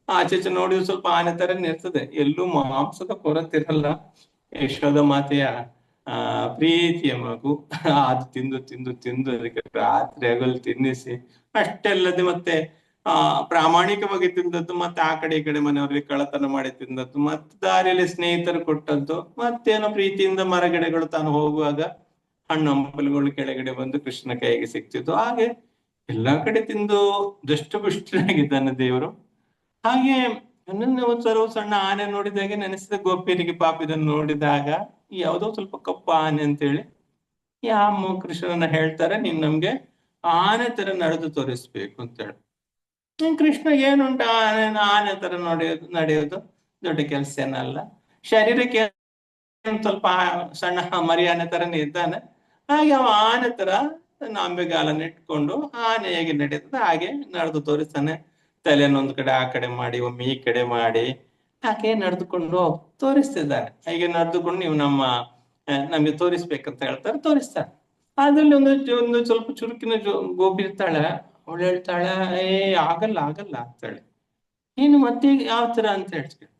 ಆಚೆಚೆ ನೋಡಿದ್ರೆ ಸ್ವಲ್ಪ ಆನೆ ತರನೇ ಇರ್ತದೆ, ಎಲ್ಲೂ ಮಾಂಸದ ಕೊರತಿರಲ್ಲ. ಯಶೋದ ಮಾತೆಯ ಪ್ರೀತಿಯ ಮಗು, ಅದು ತಿಂದು ತಿಂದು ತಿಂದು ಅದಕ್ಕೆ ರಾತ್ರಿ ಹಗಲು ತಿನ್ನಿಸಿ, ಅಷ್ಟೆಲ್ಲದೆ ಮತ್ತೆ ಪ್ರಾಮಾಣಿಕವಾಗಿ ತಿಂದದ್ದು, ಮತ್ತೆ ಆ ಕಡೆ ಈ ಕಡೆ ಮನೆಯವರಿಗೆ ಕಳ್ಳತನ ಮಾಡಿ ತಿಂದದ್ದು, ಮತ್ತೆ ದಾರಿಯಲ್ಲಿ ಸ್ನೇಹಿತರು ಕೊಟ್ಟದ್ದು, ಮತ್ತೇನೋ ಪ್ರೀತಿಯಿಂದ ಮರಗಿಡಗಳು ತಾನು ಹೋಗುವಾಗ ಹಣ್ಣು ಹಂಪಲುಗಳು ಕೆಳಗಡೆ ಬಂದು ಕೃಷ್ಣನ ಕೈಗೆ ಸಿಕ್ತಿದ್ದು. ಹಾಗೆ ಎಲ್ಲಾ ಕಡೆ ತಿಂದು ದಷ್ಟಪುಷ್ಟನಾಗಿದ್ದಾನೆ ದೇವರು. ಹಾಗೆ ಒಂದ್ಸಲ ಸಣ್ಣ ಆನೆ ನೋಡಿದಾಗೆ ನೆನೆಸಿದ ಗೋಪಿಯರಿಗೆ, ಪಾಪ ಇದನ್ನು ನೋಡಿದಾಗ ಯಾವುದೋ ಸ್ವಲ್ಪ ಕಪ್ಪು ಆನೆ ಅಂತೇಳಿ ಯಾವ ಕೃಷ್ಣನ ಹೇಳ್ತಾರೆ, ನೀನ್ ನಮ್ಗೆ ಆನೆ ತರ ನಡೆದು ತೋರಿಸ್ಬೇಕು ಅಂತೇಳಿ. ಕೃಷ್ಣ ಏನುಂಟ ಆನೆ ತರ ನಡೆಯೋದು ದೊಡ್ಡ ಕೆಲಸ ಏನಲ್ಲ, ಶರೀರಕ್ಕೆ ಸ್ವಲ್ಪ ಸಣ್ಣ ಮರಿ ಆನೆ ತರನೇ ಇದ್ದಾನೆ. ಹಾಗೆ ಅವ ಆನೆ ತರ ನಾಂಬೆಗಾಲನ್ನ ಇಟ್ಕೊಂಡು ಆನೆ ಹೇಗೆ ನಡೆಯುತ್ತದೆ ಹಾಗೆ ನಡೆದು ತೋರಿಸ್ತಾನೆ. ತಲೆಯನ್ನು ಒಂದ್ ಕಡೆ ಆ ಕಡೆ ಮಾಡಿ, ಒಮ್ಮೆ ಈ ಕಡೆ ಮಾಡಿ, ಹಾಗೆ ನಡೆದುಕೊಂಡು ತೋರಿಸ್ತಿದ್ದಾರೆ. ಹೀಗೆ ನಡೆದುಕೊಂಡು ನೀವು ನಮ್ಗೆ ತೋರಿಸ್ಬೇಕಂತ ಹೇಳ್ತಾರೆ, ತೋರಿಸ್ತಾರೆ. ಅದ್ರಲ್ಲಿ ಒಂದು ಸ್ವಲ್ಪ ಚುರುಕಿನ ಗೋಪಿ ಇರ್ತಾಳೆ. ಅವಳು ಹೇಳ್ತಾಳೆ, ಆಗಲ್ಲ ಆಗಲ್ಲ ಅಂತೇಳಿ. ನೀನು ಮತ್ತೆ ಯಾವ ತರ ಅಂತ ಹೇಳ್ತೀವಿ.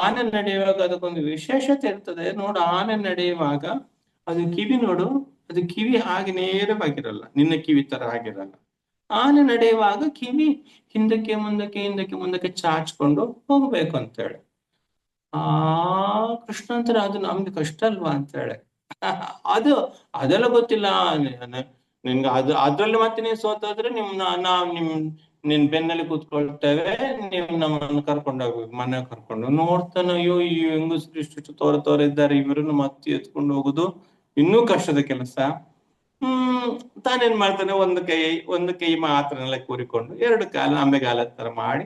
ಆನೆ ನಡೆಯುವಾಗ ಅದಕ್ಕೊಂದು ವಿಶೇಷತೆ ಇರ್ತದೆ ನೋಡು. ಆನೆ ನಡೆಯುವಾಗ ಅದು ಕಿವಿ ನೋಡು, ಅದು ಕಿವಿ ಹಾಗೆ ನೇರವಾಗಿರಲ್ಲ, ನಿನ್ನ ಕಿವಿ ತರ ಆಗಿರಲ್ಲ. ಆನೆ ನಡೆಯುವಾಗ ಕಿವಿ ಹಿಂದಕ್ಕೆ ಮುಂದಕ್ಕೆ ಚಾಚ್ಕೊಂಡು ಹೋಗ್ಬೇಕು ಅಂತೇಳಿ. ಕೃಷ್ಣ ಅಂತಾರೆ, ಅದು ನಮ್ಗೆ ಕಷ್ಟ ಅಲ್ವಾ ಅಂತೇಳಿ. ಅದೆಲ್ಲ ಗೊತ್ತಿಲ್ಲ ನಿನ್ಗೆ, ಅದ್ರಲ್ಲಿ ಮತ್ತೆ ನೀನ್ ಸೋತಾದ್ರೆ ನಿನ್ ಬೆನ್ನಲ್ಲಿ ಕೂತ್ಕೊಳ್ತೇವೆ, ನೀವು ನಮ್ಮನ್ನು ಕರ್ಕೊಂಡೋಗ್ಬೇಕು, ಮನೆ ಕರ್ಕೊಂಡು. ನೋಡ್ತಾನೆ, ಅಯ್ಯೋ ಈ ಹೆಂಗಸ್ರು ಇಷ್ಟು ತೋರ ಇದ್ದಾರೆ, ಇವರನ್ನು ಮತ್ತೆ ಎತ್ಕೊಂಡು ಹೋಗುದು ಇನ್ನೂ ಕಷ್ಟದ ಕೆಲಸ. ತಾನೇನ್ ಮಾಡ್ತಾನೆ, ಒಂದು ಕೈ ಮಾತ್ರ ನೆಲ ಕೂರಿಕೊಂಡು ಎರಡು ಕಾಲ ಅಂಬೆಗಾಲ ತರ ಮಾಡಿ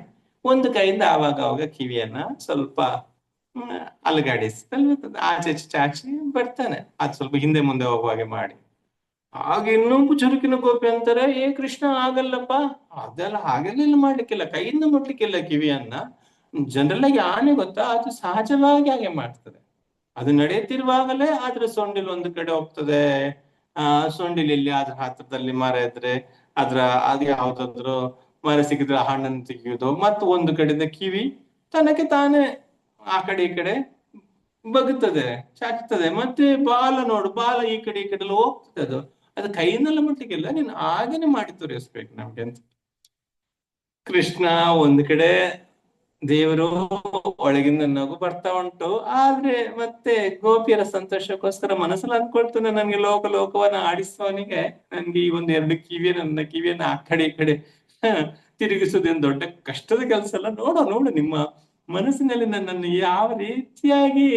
ಒಂದು ಕೈಯಿಂದ ಆವಾಗ ಅವಾಗ ಕಿವಿಯನ್ನ ಸ್ವಲ್ಪ ಅಲುಗಾಡಿಸಿ ಆಚೆ ಈಚೆ ಚಾಚಿ ಬರ್ತಾನೆ. ಅದು ಸ್ವಲ್ಪ ಹಿಂದೆ ಮುಂದೆ ಹೋಗುವ ಹಾಗೆ ಮಾಡಿ. ಆಗ ಇನ್ನೊಬ್ಬ ಚುರುಕಿನ ಗೋಪಿ ಅಂತಾರೆ, ಏ ಕೃಷ್ಣ ಆಗಲ್ಲಪ್ಪ, ಅದೆಲ್ಲ ಹಾಗೆಲ್ಲ ಮಾಡ್ಲಿಕ್ಕಿಲ್ಲ, ಕೈಯಿಂದ ಮುಟ್ಲಿಕ್ಕಿಲ್ಲ ಕಿವಿಯನ್ನ. ಜನರಲ್ ಆಗಿ ಆನೆ ಗೊತ್ತಾ, ಅದು ಸಹಜವಾಗಿ ಹಾಗೆ ಮಾಡ್ತದೆ. ಅದು ನಡೆಯುತ್ತಿರುವಾಗಲೇ ಅದ್ರ ಸೊಂಡಿಲು ಒಂದು ಕಡೆ ಹೋಗ್ತದೆ. ಸೊಂಡಿಲಲ್ಲಿ ಅದ್ರ ಹತ್ರದಲ್ಲಿ ಮರ ಇದ್ರೆ ಅದು ಯಾವ್ದಾದ್ರು ಮರ ಸಿಕ್ಕಿದ್ರೆ ಹಣ್ಣನ್ನು ತೆಗೆಯುವುದು, ಮತ್ತು ಒಂದು ಕಡೆಯಿಂದ ಕಿವಿ ತನಗೆ ತಾನೇ ಆ ಕಡೆ ಈ ಕಡೆ ಬಗ್ತದೆ, ಚಾಚ್ತದೆ. ಮತ್ತೆ ಬಾಲ ನೋಡು, ಬಾಲ ಈ ಕಡೆ ಈ ಕಡೆ ಎಲ್ಲ ಹೋಗ್ತದೆ. ಅದು ಕೈಯಿಂದೆಲ್ಲ ಮುಟ್ಲಿಕ್ಕಿಲ್ಲ, ನೀನು ಹಾಗೇನೆ ಮಾಡಿ ತೋರಿಸ್ಬೇಕು ನಮ್ಗೆ ಅಂತ. ಕೃಷ್ಣ ಒಂದು ಕಡೆ ದೇವರು ಒಳಗಿಂದ ನಗು ಬರ್ತಾ ಉಂಟು, ಆದ್ರೆ ಮತ್ತೆ ಗೋಪಿಯರ ಸಂತೋಷಕ್ಕೋಸ್ಕರ ಮನಸ್ಸಲ್ಲಿ ಅನ್ಕೊಳ್ತಾನೆ, ನನ್ಗೆ ಲೋಕವನ್ನ ಆಡಿಸುವವನಿಗೆ ನನ್ಗೆ ಈ ಒಂದು ಎರಡು ನನ್ನ ಕಿವಿಯನ್ನ ಆ ಕಡೆ ಈ ಕಡೆ ತಿರುಗಿಸುವುದೇನು ದೊಡ್ಡ ಕಷ್ಟದ ಕೆಲಸ ಅಲ್ಲ. ನೋಡು ನಿಮ್ಮ ಮನಸ್ಸಿನಲ್ಲಿ ನನ್ನನ್ನು ಯಾವ ರೀತಿಯಾಗಿ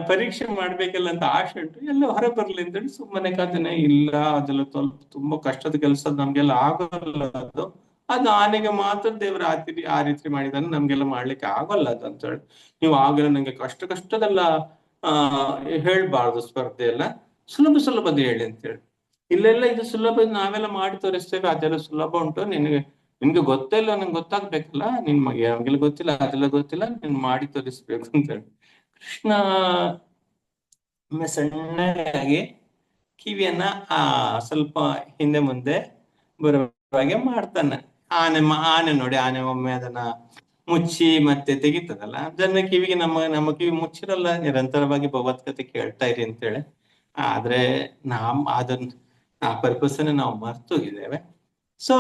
ಪರೀಕ್ಷೆ ಮಾಡ್ಬೇಕಲ್ಲ ಅಂತ ಆಶೆ ಉಂಟು, ಎಲ್ಲ ಹೊರ ಬರ್ಲಿ ಅಂತೇಳಿ ಸುಮ್ಮನೆ ಕಾದೇನೆ. ಇಲ್ಲ, ಅದೆಲ್ಲ ತುಂಬಾ ಕಷ್ಟದ ಕೆಲಸ, ನಮ್ಗೆಲ್ಲ ಆಗಲ್ಲ ಅದು ಆನೆಗೆ ಮಾತ್ರ ದೇವರು ಆ ರೀತಿ ಮಾಡಿದಾನೆ, ನಮ್ಗೆಲ್ಲ ಮಾಡ್ಲಿಕ್ಕೆ ಆಗಲ್ಲ ಅದು ಅಂತ ಹೇಳಿ. ನೀವು ಆಗಲ್ಲ, ನಂಗೆ ಕಷ್ಟದೆಲ್ಲ ಹೇಳ್ಬಾರ್ದು, ಸ್ಪರ್ಧೆ ಎಲ್ಲ ಸುಲಭದ ಹೇಳಿ ಅಂತ ಹೇಳಿ. ಇಲ್ಲೆಲ್ಲ ಇದು ಸುಲಭ, ನಾವೆಲ್ಲ ಮಾಡಿ ತೋರಿಸ್ತೇವೆ, ಅದೆಲ್ಲ ಸುಲಭ ಉಂಟು, ನಿನ್ಗೆ ಗೊತ್ತಿಲ್ಲ, ನಂಗೆ ಗೊತ್ತಾಗ್ಬೇಕಲ್ಲ, ನಮ್ಗೆಲ್ಲ ಗೊತ್ತಿಲ್ಲ, ಅದೆಲ್ಲ ಗೊತ್ತಿಲ್ಲ, ನೀನ್ ಮಾಡಿ ತೋರಿಸ್ಬೇಕು ಅಂತ ಹೇಳಿ. ಕೃಷ್ಣ ಸಣ್ಣಗಾಗಿ ಕಿವಿಯನ್ನ ಸ್ವಲ್ಪ ಹಿಂದೆ ಮುಂದೆ ಬರುವಾಗೆ ಮಾಡ್ತಾನೆ. ಆನೆ ನೋಡಿ, ಆನೆ ಒಮ್ಮೆ ಅದನ್ನ ಮುಚ್ಚಿ ಮತ್ತೆ ತೆಗಿತದಲ್ಲ, ಅದನ್ನ ಕಿವಿಗೆ ನಮ್ಮ ಕಿವಿ ಮುಚ್ಚಿರಲ್ಲ, ನಿರಂತರವಾಗಿ ಭಗವದ್ಗೀತೆ ಕೇಳ್ತಾ ಇರಿ ಅಂತೇಳಿ. ಆದ್ರೆ ಅದನ್ನ ಆ ಪರ್ಪಸ್ ಅನ್ನ ನಾವು ಮರ್ತೋಗಿದ್ದೇವೆ. ಸೊ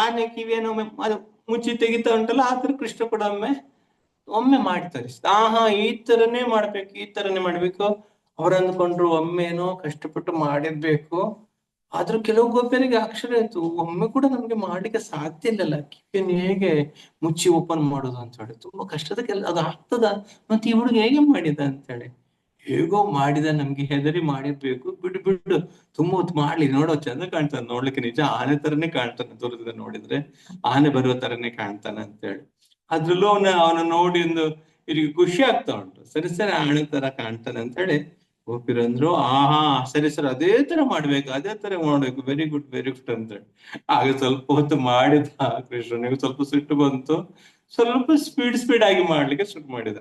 ಆನೆ ಕಿವಿಯನ್ನು ಅದು ಮುಚ್ಚಿ ತೆಗಿತಾ ಉಂಟಲ್ಲ, ಆತರ ಕೃಷ್ಣ ಕೂಡ ಒಮ್ಮೆ ಮಾಡಿ ತೋರಿಸ್ತ. ಈ ತರನೇ ಮಾಡ್ಬೇಕು ಅವ್ರು ಅಂದ್ಕೊಂಡ್ರು. ಒಮ್ಮೆ ಏನೋ ಕಷ್ಟಪಟ್ಟು ಮಾಡಿರ್ಬೇಕು, ಆದ್ರೂ ಕೆಲವು ಗೋಪ್ಯರಿಗೆ ಅಕ್ಷರ ಆಯ್ತು, ಒಮ್ಮೆ ಕೂಡ ನಮ್ಗೆ ಮಾಡ್ಲಿಕ್ಕೆ ಸಾಧ್ಯ ಇಲ್ಲಲ್ಲ, ಕಿವಿಯನ್ನು ಹೇಗೆ ಮುಚ್ಚಿ ಓಪನ್ ಮಾಡೋದು ಅಂತ ಹೇಳಿ. ತುಂಬಾ ಕಷ್ಟದ ಅದು ಆಗ್ತದ, ಮತ್ತೆ ಈ ಹುಡುಗ ಹೇಗೆ ಮಾಡಿದ ಅಂತ ಹೇಳಿ. ಹೇಗೋ ಮಾಡಿದ, ನಮ್ಗೆ ಹೆದರಿ ಮಾಡಿರ್ಬೇಕು, ಬಿಡು ತುಂಬಾ ಹೊತ್ತು ಮಾಡ್ಲಿ, ನೋಡೋ ಚಂದ ಕಾಣ್ತಾನೆ, ನೋಡ್ಲಿಕ್ಕೆ ನಿಜ ಆನೆ ತರನೇ ಕಾಣ್ತಾನೆ, ದೂರದಿಂದ ನೋಡಿದ್ರೆ ಆನೆ ಬರುವ ತರನೇ ಕಾಣ್ತಾನೆ ಅಂತ ಹೇಳಿ. ಅದ್ರಲ್ಲೂ ಅವನ ನೋಡಿ ಇವ್ರಿಗೆ ಖುಷಿ ಆಗ್ತಾ ಉಂಟು. ಸರಿ ಆನೆ ತರ ಕಾಣ್ತಾನೆ ಅಂತ ಹೇಳಿ ಗೋಪಿರಂದ್ರು, ಸರಿ ಅದೇ ತರ ಮಾಡ್ಬೇಕು, ವೆರಿ ಗುಡ್ ಅಂತ ಹೇಳಿ. ಆಗ ಸ್ವಲ್ಪ ಹೊತ್ತು ಮಾಡಿದ ಕೃಷ್ಣನಿಗೆ ಸ್ವಲ್ಪ ಸಿಟ್ಟು ಬಂತು, ಸ್ವಲ್ಪ ಸ್ಪೀಡ್ ಆಗಿ ಮಾಡ್ಲಿಕ್ಕೆ ಶುರು ಮಾಡಿದ.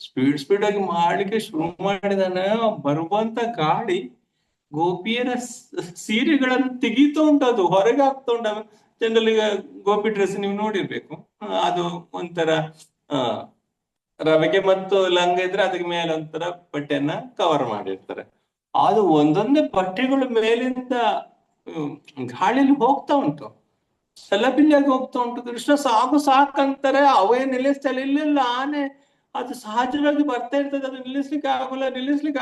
ಸ್ಪೀಡ್ ಆಗಿ ಮಾಡ್ಲಿಕ್ಕೆ ಶುರು ಮಾಡಿದಾನೆ. ಬರುವಂತ ಗಾಳಿ ಗೋಪಿಯರ ಸೀರೆಗಳನ್ನು ತೆಗೀತಾ ಉಂಟು, ಅದು ಹೊರಗೆ ಆಗ್ತಾ ಉಂಟು. ಜನರಲ್ ಈಗ ಗೋಪಿ ಡ್ರೆಸ್ ನೀವು ನೋಡಿರ್ಬೇಕು, ಅದು ಒಂಥರ ರವೆಗೆ ಮತ್ತು ಲಂಗ ಇದ್ರೆ ಅದಕ್ಕೆ ಮೇಲೆ ಒಂಥರ ಬಟ್ಟೆಯನ್ನ ಕವರ್ ಮಾಡಿರ್ತಾರೆ. ಅದು ಒಂದೊಂದೇ ಬಟ್ಟೆಗಳು ಮೇಲಿಂದ ಗಾಳಿಯಲ್ಲಿ ಹೋಗ್ತಾ ಉಂಟು, ಸಲಬಿಲ್ಲಿಯಾಗಿ ಹೋಗ್ತಾ ಉಂಟು. ಕೃಷ್ಣ ಸಾಕಂತಾರೆ, ಅವೇ ನಿಲ್ಲಿಸ್ತಾರೆ. ಇಲ್ಲ ಆನೆ ಅದು ಸಹಜವಾಗಿ ಬರ್ತಾ ಇರ್ತದೆ, ಅದು ನಿಲ್ಲಿಸ್ಲಿಕ್ಕೆ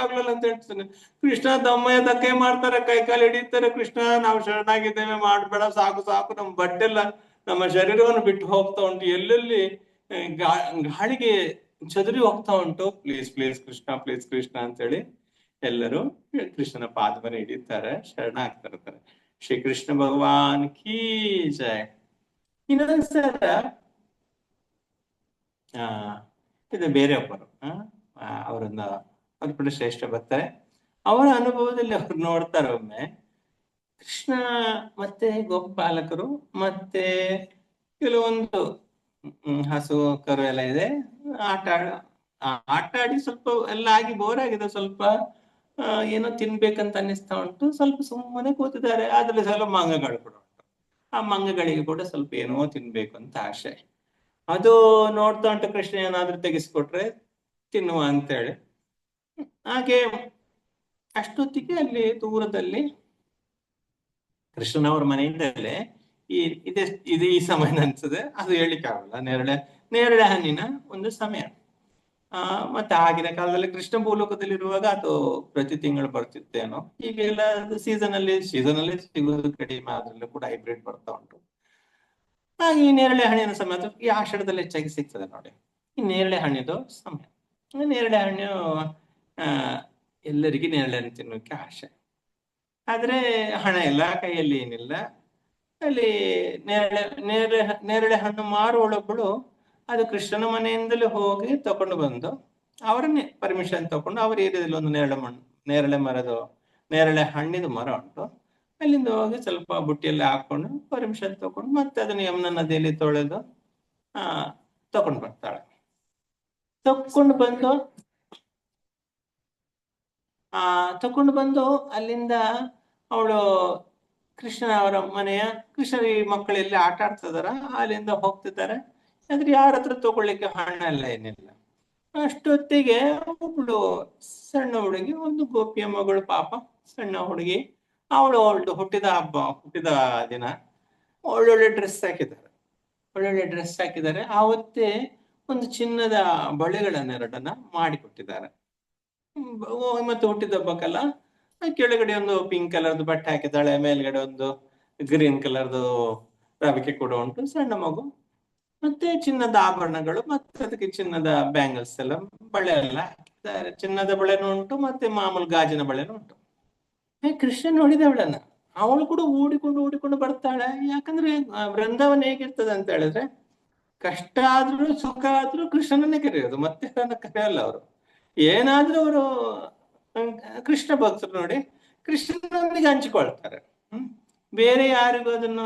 ಆಗಲ್ಲ ಅಂತ ಹೇಳ್ತಾನೆ. ಕೃಷ್ಣ ದಮ್ಮಯ್ಯ ಧಕ್ಕೆ ಮಾಡ್ತಾರೆ, ಕೈ ಕಾಲು ಹಿಡಿತಾರೆ. ಕೃಷ್ಣ ನಾವು ಶರಣಾಗಿದ್ದೇವೆ, ಮಾಡ್ಬೇಡ, ಸಾಕು ನಮ್ಮ ಬಟ್ಟೆಲ್ಲ ನಮ್ಮ ಶರೀರವನ್ನು ಬಿಟ್ಟು ಹೋಗ್ತಾ ಉಂಟು, ಎಲ್ಲೆಲ್ಲಿ ಗಾಳಿಗೆ ಚದುರಿ ಹೋಗ್ತಾ ಉಂಟು, ಪ್ಲೀಸ್ ಕೃಷ್ಣ ಅಂತ ಹೇಳಿ ಎಲ್ಲರೂ ಕೃಷ್ಣನ ಪಾದವನ್ನು ಹಿಡಿತಾರೆ, ಶರಣ ಆಗ್ತಾ ಶ್ರೀ ಕೃಷ್ಣ ಭಗವಾನ್ ಕೀ ಜಯ. ಇನ್ನೊಂದ್ಸರ ಇದು ಬೇರೆ ಒಬ್ಬರು ಅವ್ರು ಕೂಡ ಶ್ರೇಷ್ಠ ಬರ್ತಾರೆ. ಅವರ ಅನುಭವದಲ್ಲಿ ಅವ್ರು ನೋಡ್ತಾರೆ, ಒಮ್ಮೆ ಕೃಷ್ಣ ಮತ್ತೆ ಗೋಪಾಲಕರು ಮತ್ತೆ ಕೆಲವೊಂದು ಹಸು ಕರು ಎಲ್ಲ ಇದೆ, ಆಟ ಆಡಿ ಸ್ವಲ್ಪ ಎಲ್ಲ ಆಗಿ ಬೋರ್ ಆಗಿದೆ, ಸ್ವಲ್ಪ ಏನೋ ತಿನ್ಬೇಕಂತ ಅನ್ನಿಸ್ತಾ ಉಂಟು, ಸ್ವಲ್ಪ ಸುಮ್ಮನೆ ಕೂತಿದ್ದಾರೆ. ಅದ್ರಲ್ಲಿ ಸ್ವಲ್ಪ ಮಂಗಗಳು ಕೂಡ ಉಂಟು, ಆ ಮಂಗಗಳಿಗೆ ಕೂಡ ಸ್ವಲ್ಪ ಏನೋ ತಿನ್ಬೇಕು ಅಂತ ಆಸೆ. ಅದು ನೋಡ್ತಾ ಉಂಟು, ಕೃಷ್ಣ ಏನಾದ್ರೂ ತೆಗೆಸ್ಕೊಟ್ರೆ ತಿನ್ನುವ ಅಂತೇಳಿ. ಹಾಗೆ ಅಷ್ಟೊತ್ತಿಗೆ ಅಲ್ಲಿ ದೂರದಲ್ಲಿ ಕೃಷ್ಣನವರ ಮನೆಯಿಂದಲೇ ಇದು ಈ ಸಮಯ ಅನ್ಸದೆ, ಅದು ಹೇಳಿಕ್ಕೆ ಆಗಲ್ಲ, ನೇರಳೆ ಹಣ್ಣಿನ ಒಂದು ಸಮಯ. ಮತ್ತೆ ಆಗಿನ ಕಾಲದಲ್ಲಿ ಕೃಷ್ಣ ಭೂಲೋಕದಲ್ಲಿರುವಾಗ ಅದು ಪ್ರತಿ ತಿಂಗಳು ಬರ್ತಿತ್ತೇನೋ. ಈಗೆಲ್ಲ ಸೀಸನಲ್ಲಿ ಸಿಗೋದು ಕಡಿಮೆ, ಅದ್ರಲ್ಲೂ ಕೂಡ ಹೈಬ್ರಿಡ್ ಬರ್ತಾ ಉಂಟು. ಈ ನೇರಳೆ ಹಣ್ಣಿನ ಸಮಯ ಈ ಆಷಾಢದಲ್ಲಿ ಹೆಚ್ಚಾಗಿ ಸಿಗ್ತದೆ ನೋಡಿ, ಈ ನೇರಳೆ ಹಣ್ಣಿದು ಸಮಯ. ನೇರಳೆ ಹಣ್ಣು ಎಲ್ಲರಿಗೂ ನೇರಳೆ ಹಣ್ಣು ತಿನ್ನೋಕೆ ಆಸೆ, ಆದ್ರೆ ಹಣ ಎಲ್ಲ ಕೈಯಲ್ಲಿ ಏನಿಲ್ಲ. ಅಲ್ಲಿ ನೇರಳೆ ನೇರಳೆ ನೇರಳೆ ಹಣ್ಣು ಮಾರುವಳೊಬ್ಬಳು ಅದು ಕೃಷ್ಣನ ಮನೆಯಿಂದಲೇ ಹೋಗಿ ತಕೊಂಡು ಬಂದು ಅವರನ್ನೇ ಪರ್ಮಿಷನ್ ತಕೊಂಡು ಅವ್ರ ಏರಿಯಾದಲ್ಲಿ ಒಂದು ನೇರಳೆ ಹಣ್ಣಿನ ಮರ ಉಂಟು. ಅಲ್ಲಿಂದ ಹೋಗಿ ಸ್ವಲ್ಪ ಬುಟ್ಟಿಯಲ್ಲಿ ಹಾಕೊಂಡು ಪರ್ಮಿಷನ್ ತಕೊಂಡು ಮತ್ತೆ ಅದನ್ನು ಯಮುನಾ ನದಿಯಲ್ಲಿ ತೊಳೆದು ತಕೊಂಡು ಬರ್ತಾಳೆ. ತಕೊಂಡು ಬಂದು ತಕೊಂಡು ಬಂದು ಅಲ್ಲಿಂದ ಅವಳು ಕೃಷ್ಣ ಅವರ ಕೃಷ್ಣ ಈ ಮಕ್ಕಳೆಲ್ಲ ಆಟ ಆಡ್ತಿದಾರ, ಅಲ್ಲಿಂದ ಹೋಗ್ತಿದ್ದಾರೆ. ಆದ್ರೆ ಯಾರ ಹತ್ರ ತಗೊಳ್ಳಿಕ್ಕೆ ಹಣ್ಣೆಲ್ಲ ಏನಿಲ್ಲ. ಅಷ್ಟೊತ್ತಿಗೆ ಒಬ್ಳು ಸಣ್ಣ ಹುಡುಗಿ, ಒಂದು ಗೋಪಿಯ ಮಗಳು, ಪಾಪ ಸಣ್ಣ ಹುಡುಗಿ, ಅವಳದು ಹುಟ್ಟಿದ ದಿನ ಒಳ್ಳೊಳ್ಳೆ ಡ್ರೆಸ್ ಹಾಕಿದ್ದಾರೆ. ಆವತ್ತೇ ಒಂದು ಚಿನ್ನದ ಬಳೆಗಳನ್ನೆರಡನ್ನ ಮಾಡಿಕೊಟ್ಟಿದ್ದಾರೆ. ಮತ್ತೆ ಹುಟ್ಟಿದ ಹಬ್ಬಕ್ಕಲ್ಲ, ಕೆಳಗಡೆ ಒಂದು ಪಿಂಕ್ ಕಲರ್ದು ಬಟ್ಟೆ ಹಾಕಿದ್ದಾಳೆ, ಮೇಲ್ಗಡೆ ಒಂದು ಗ್ರೀನ್ ಕಲರ್ದು ರವಿಕೆ ಕೂಡ ಉಂಟು, ಸಣ್ಣ ಮಗು. ಮತ್ತೆ ಚಿನ್ನದ ಆಭರಣಗಳು, ಮತ್ತೆ ಅದಕ್ಕೆ ಚಿನ್ನದ ಬ್ಯಾಂಗಲ್ಸ್ ಎಲ್ಲ, ಬಳೆ ಎಲ್ಲ ಹಾಕಿದ್ದಾರೆ. ಚಿನ್ನದ ಬಳೆನೂ ಉಂಟು, ಮತ್ತೆ ಮಾಮೂಲು ಗಾಜಿನ ಬಳೆನೂ ಉಂಟು. ಕೃಷ್ಣ ನೋಡಿದ ಅವಳು ಕೂಡ ಓಡಿಕೊಂಡು ಬರ್ತಾಳೆ. ಯಾಕಂದ್ರೆ ವೃಂದಾವನ ಹೇಗಿರ್ತದೆ ಅಂತ ಹೇಳಿದ್ರೆ, ಕಷ್ಟ ಆದ್ರೂ ಸುಖ ಆದ್ರೂ ಕೃಷ್ಣನನ್ನೇ ಕರೆಯೋದು, ಮತ್ತೆ ಕರೆಯಲ್ಲ ಅವರು. ಏನಾದ್ರೂ ಅವರು ಕೃಷ್ಣ ಭಕ್ತರು ನೋಡಿ ಕೃಷ್ಣನೊಂದಿಗೆ ಹಂಚಿಕೊಳ್ತಾರೆ. ಬೇರೆ ಯಾರಿಗೂ ಅದನ್ನ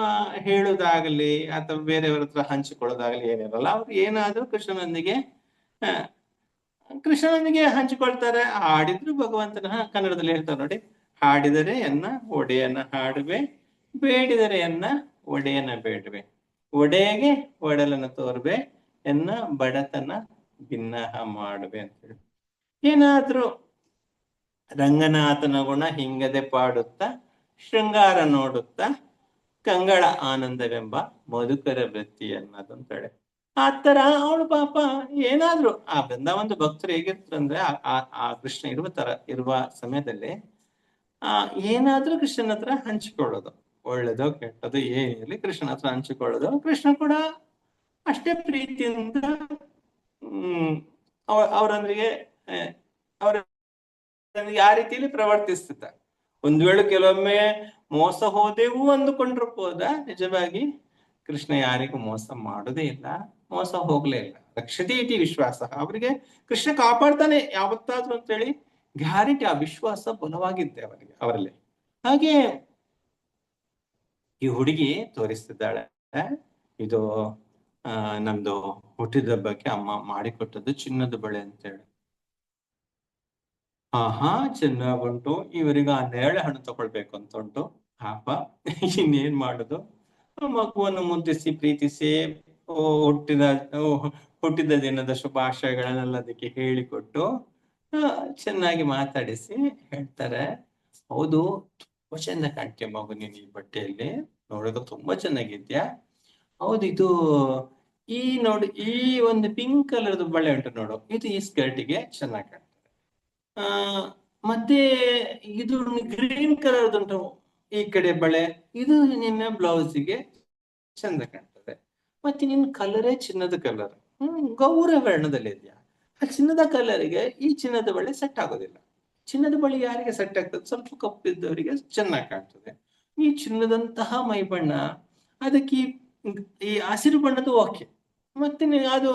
ಹೇಳುವುದಾಗಲಿ ಅಥವಾ ಬೇರೆಯವರ ಹತ್ರ ಹಂಚಿಕೊಳ್ಳೋದಾಗಲಿ ಏನಿರಲ್ಲ. ಅವ್ರು ಏನಾದ್ರೂ ಕೃಷ್ಣನೊಂದಿಗೆ ಹಂಚಿಕೊಳ್ತಾರೆ. ಹಾಡಿದ್ರು ಭಗವಂತನ, ಕನ್ನಡದಲ್ಲಿ ಹೇಳ್ತಾರೆ ನೋಡಿ, ಹಾಡಿದರೆ ಎನ್ನ ಒಡೆಯನ ಹಾಡುವೆ, ಬೇಡಿದರೆ ಎನ್ನ ಒಡೆಯನ ಬೇಡುವೆ, ಒಡೆಯಗೆ ಒಡಲನ ತೋರ್ಬೆ, ಎನ್ನ ಬಡತನ ಭಿನ್ನಹ ಮಾಡುವೆ ಅಂತ ಹೇಳಿ. ಏನಾದ್ರೂ ರಂಗನಾಥನ ಗುಣ ಹಿಂಗದೆ ಪಾಡುತ್ತಾ, ಶೃಂಗಾರ ನೋಡುತ್ತಾ, ಕಂಗಳ ಆನಂದವೆಂಬ ಮಧುಕರ ವೃತ್ತಿ ಅನ್ನೋದಂತೇಳಿ. ಆ ತರ ಅವಳು ಪಾಪ ಏನಾದ್ರು ಆ ಬೃಂದಾವನದ ಭಕ್ತರು ಹೇಗಿರ್ತಂದ್ರೆ, ಆ ಕೃಷ್ಣ ಇರುವ ಸಮಯದಲ್ಲಿ ಏನಾದ್ರೂ ಕೃಷ್ಣನ ಹತ್ರ ಹಂಚಿಕೊಳ್ಳೋದು, ಒಳ್ಳೇದೋ ಕೆಟ್ಟದು ಏನಿರಲಿ ಕೃಷ್ಣನ ಹತ್ರ ಹಂಚಿಕೊಳ್ಳೋದು. ಕೃಷ್ಣ ಕೂಡ ಅಷ್ಟೇ ಪ್ರೀತಿಯಿಂದ ಅವರೊಂದಿಗೆ ಆ ರೀತಿಯಲ್ಲಿ ಪ್ರವರ್ತಿಸ್ತಿದ್ದ. ಒಂದ್ ವೇಳೆ ಕೆಲವೊಮ್ಮೆ ಮೋಸ ಹೋದೆವು ಅಂದುಕೊಂಡಿರ್ಬೋದ, ನಿಜವಾಗಿ ಕೃಷ್ಣ ಯಾರಿಗೂ ಮೋಸ ಮಾಡೋದೇ ಇಲ್ಲ, ಮೋಸ ಹೋಗ್ಲೇ ಇಲ್ಲ. ರಕ್ಷತೆ ಇತಿ ವಿಶ್ವಾಸ, ಅವರಿಗೆ ಕೃಷ್ಣ ಕಾಪಾಡ್ತಾನೆ ಯಾವತ್ತಾದ್ರೂ ಅಂತೇಳಿ ಗ್ಯಾರಂಟಿ, ಆ ವಿಶ್ವಾಸ ಬಲವಾಗಿದ್ದೆ ಅವರಲ್ಲಿ. ಹಾಗೆ ಈ ಹುಡುಗಿ ತೋರಿಸ್ತಿದ್ದಾಳೆ, ಇದು ನಮ್ದು ಹುಟ್ಟಿದ ಹಬ್ಬಕ್ಕೆ ಅಮ್ಮ ಮಾಡಿಕೊಟ್ಟದ್ದು ಚಿನ್ನದ ಬಳೆ ಅಂತೇಳಿ. ಚೆನ್ನಾಗುಂಟು. ಇವರಿಗೆ ಆ ನೇರಳೆ ಹಣ್ಣು ತಗೊಳ್ಬೇಕು ಅಂತ ಉಂಟು. ಪಾಪ ಇನ್ನೇನ್ ಮಾಡುದು, ಮಗುವನ್ನು ಮುದ್ದಿಸಿ ಪ್ರೀತಿಸಿ ಹುಟ್ಟಿದ ದಿನದ ಶುಭಾಶಯಗಳನ್ನೆಲ್ಲ ಅದಕ್ಕೆ ಹೇಳಿಕೊಟ್ಟು ಚೆನ್ನಾಗಿ ಮಾತಾಡಿಸಿ ಹೇಳ್ತಾರೆ, ಹೌದು ತುಂಬಾ ಚೆಂದ ಕಾಣ್ತೀಯ ಮಗು, ನೀನ್ ಈ ಬಟ್ಟೆಯಲ್ಲಿ ನೋಡೋದು ತುಂಬಾ ಚೆನ್ನಾಗಿದ್ಯಾ. ಹೌದು, ಇದು ನೋಡಿ ಈ ಒಂದು ಪಿಂಕ್ ಕಲರ್ದು ಬಳೆ ಉಂಟು ನೋಡು, ಇದು ಈ ಸ್ಕರ್ಟಿಗೆ ಚೆನ್ನಾಗಿ ಕಾಣ್ತದೆ. ಮತ್ತೆ ಇದು ಗ್ರೀನ್ ಕಲರ್ ಉಂಟು ಈ ಕಡೆ ಬಳೆ, ಇದು ನಿನ್ನ ಬ್ಲೌಸಿಗೆ ಚಂದ ಕಾಣ್ತದೆ. ಮತ್ತೆ ನಿನ್ನ ಕಲರೇ ಚಿನ್ನದ ಕಲರ್, ಗೌರ ವರ್ಣದಲ್ಲಿ ಇದೆಯಾ, ಆ ಚಿನ್ನದ ಕಲರಿಗೆ ಈ ಚಿನ್ನದ ಬಳೆ ಸೆಟ್ ಆಗೋದಿಲ್ಲ. ಚಿನ್ನದ ಬಳೆ ಯಾರಿಗೆ ಸೆಟ್ ಆಗ್ತದೆ, ಸ್ವಲ್ಪ ಕಪ್ಪಿದ್ದವರಿಗೆ ಚೆನ್ನಾಗಿ ಕಾಣ್ತದೆ. ಈ ಚಿನ್ನದಂತಹ ಮೈ ಬಣ್ಣ, ಅದಕ್ಕೆ ಈ ಹಸಿರು ಬಣ್ಣದ ಓಕೆ, ಮತ್ತೆ ಅದು